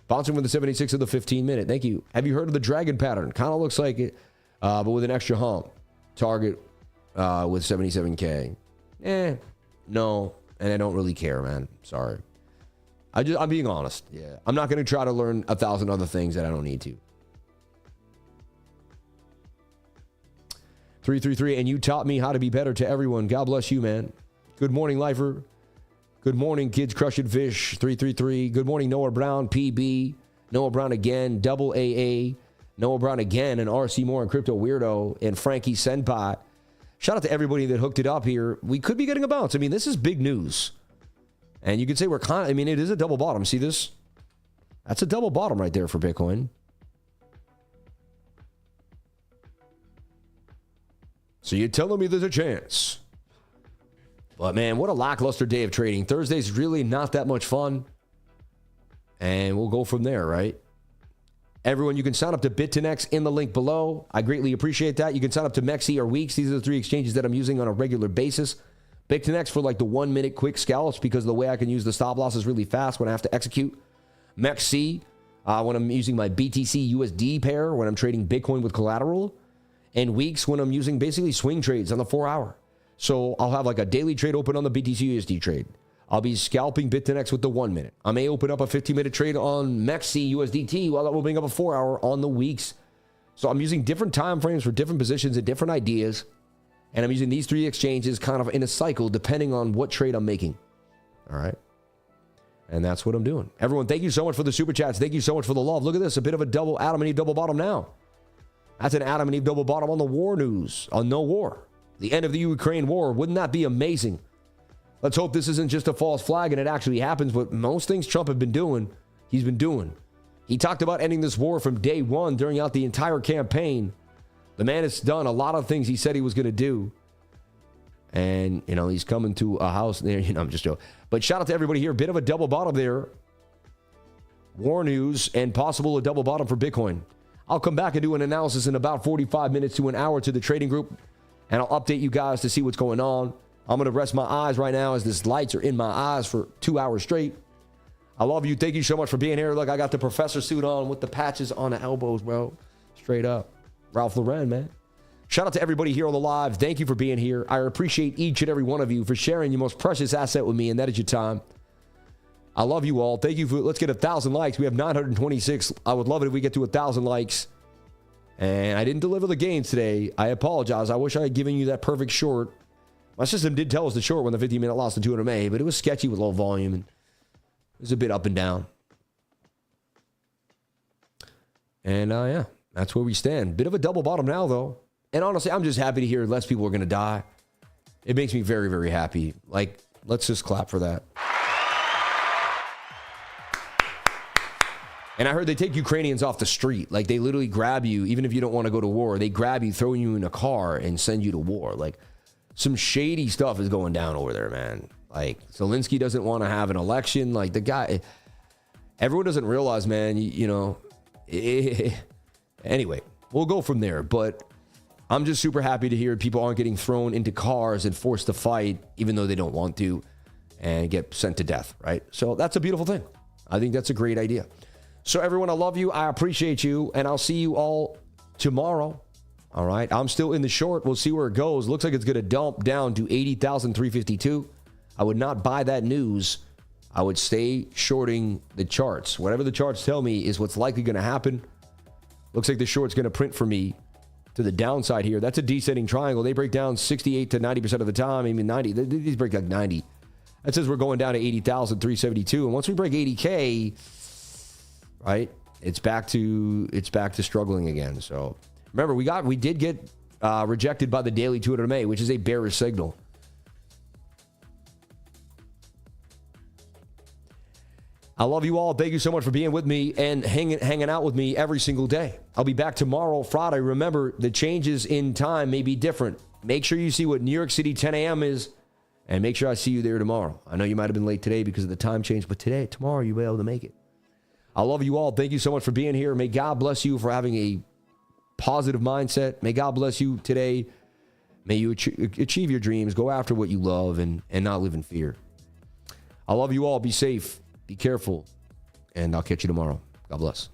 Speaker 1: Bouncing with the 76 of the 15-minute. Thank you. Have you heard of the dragon pattern? Kind of looks like it, but with an extra hump. Target with 77K. No. And I don't really care, man. Sorry. I'm being honest. Yeah. I'm not going to try to learn 1,000 other things that I don't need to. 333, and you taught me how to be better to everyone. God bless you, man. Good morning, Lifer. Good morning, Kids Crushing Fish. 333. Good morning, Noah Brown, PB. Noah Brown again, double AA. Noah Brown again, and RC Moore and Crypto Weirdo, and Frankie Senpai. Shout out to everybody that hooked it up here. We could be getting a bounce. I mean, this is big news. And you could say we're kind of, I mean, it is a double bottom. See this? That's a double bottom right there for Bitcoin. So you're telling me there's a chance. But man, what a lackluster day of trading. Thursday's really not that much fun. And we'll go from there, right? Everyone, you can sign up to BITUNIX in the link below. I greatly appreciate that. You can sign up to MEXC or Weeks. These are the 3 exchanges that I'm using on a regular basis. BITUNIX for like the 1-minute quick scalps because the way I can use the stop loss is really fast when I have to execute. MEXC when I'm using my BTC.D pair, when I'm trading Bitcoin with collateral. And Weeks when I'm using basically swing trades on the 4-hour. So I'll have like a daily trade open on the BTC.USD trade. I'll be scalping BITUNIX with the 1-minute. I may open up a 15-minute trade on MEXC USDT while I'm opening up a 4-hour on the Weeks. So I'm using different time frames for different positions and different ideas. And I'm using these 3 exchanges kind of in a cycle depending on what trade I'm making. All right. And that's what I'm doing. Everyone, thank you so much for the super chats. Thank you so much for the love. Look at this. A bit of a double Adam and Eve double bottom now. That's an Adam and Eve double bottom on the war news. On no war. The end of the Ukraine war. Wouldn't that be amazing? Let's hope this isn't just a false flag and it actually happens. But most things Trump have been doing, he's been doing. He talked about ending this war from day one during out the entire campaign. The man has done a lot of things he said he was going to do. And, you know, he's coming to a house there. You know, I'm just joking. But shout out to everybody here. Bit of a double bottom there. War news and possible a double bottom for Bitcoin. I'll come back and do an analysis in about 45 minutes to an hour to the trading group. And I'll update you guys to see what's going on. I'm going to rest my eyes right now as these lights are in my eyes for 2 hours straight. I love you. Thank you so much for being here. Look, I got the professor suit on with the patches on the elbows, bro. Straight up. Ralph Lauren, man. Shout out to everybody here on the live. Thank you for being here. I appreciate each and every one of you for sharing your most precious asset with me, and that is your time. I love you all. Thank you for, let's get 1,000 likes. We have 926. I would love it if we get to 1,000 likes. And I didn't deliver the gains today. I apologize. I wish I had given you that perfect short. My system did tell us the short when the 15-minute lost to 200 MA, but it was sketchy with low volume, and it was a bit up and down. And yeah, that's where we stand. Bit of a double bottom now, though. And honestly, I'm just happy to hear less people are going to die. It makes me very, very happy. Like, let's just clap for that. And I heard they take Ukrainians off the street. Like, they literally grab you, even if you don't want to go to war. They grab you, throw you in a car, and send you to war. Like, some shady stuff is going down over there, man. Like, Zelensky doesn't want to have an election. Like, the guy... Everyone doesn't realize, man, you know... Anyway, we'll go from there. But I'm just super happy to hear people aren't getting thrown into cars and forced to fight, even though they don't want to, and get sent to death, right? So that's a beautiful thing. I think that's a great idea. So everyone, I love you. I appreciate you. And I'll see you all tomorrow. All right. I'm still in the short. We'll see where it goes. Looks like it's going to dump down to 80,352. I would not buy that news. I would stay shorting the charts. Whatever the charts tell me is what's likely going to happen. Looks like the short's going to print for me to the downside here. That's a descending triangle. They break down 68 to 90% of the time. I mean, 90. These break like 90. That says we're going down to 80,372. And once we break 80K... right? it's back to struggling again. So remember, we did get rejected by the daily 200 MA, which is a bearish signal. I love you all. Thank you so much for being with me and hanging out with me every single day. I'll be back tomorrow, Friday. Remember, the changes in time may be different. Make sure you see what New York City 10 a.m. is, and make sure I see you there tomorrow. I know you might have been late today because of the time change, but tomorrow, you'll be able to make it. I love you all. Thank you so much for being here. May God bless you for having a positive mindset. May God bless you today. May you achieve your dreams. Go after what you love and not live in fear. I love you all. Be safe. Be careful. And I'll catch you tomorrow. God bless.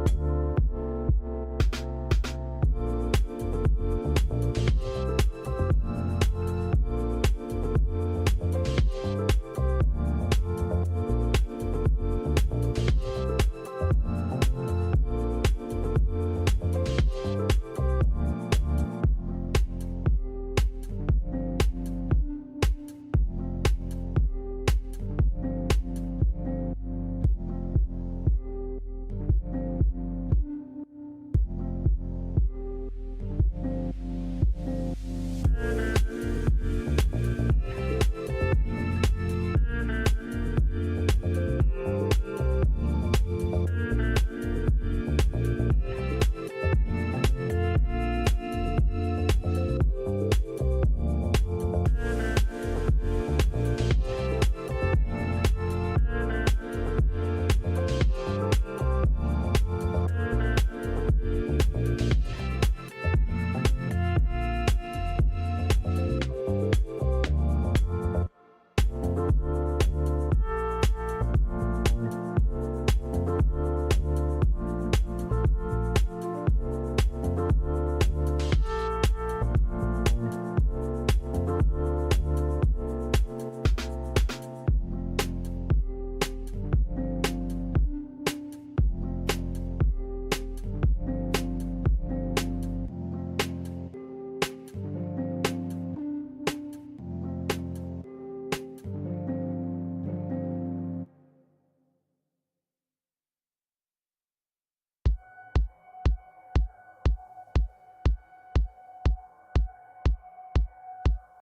Speaker 1: Bye.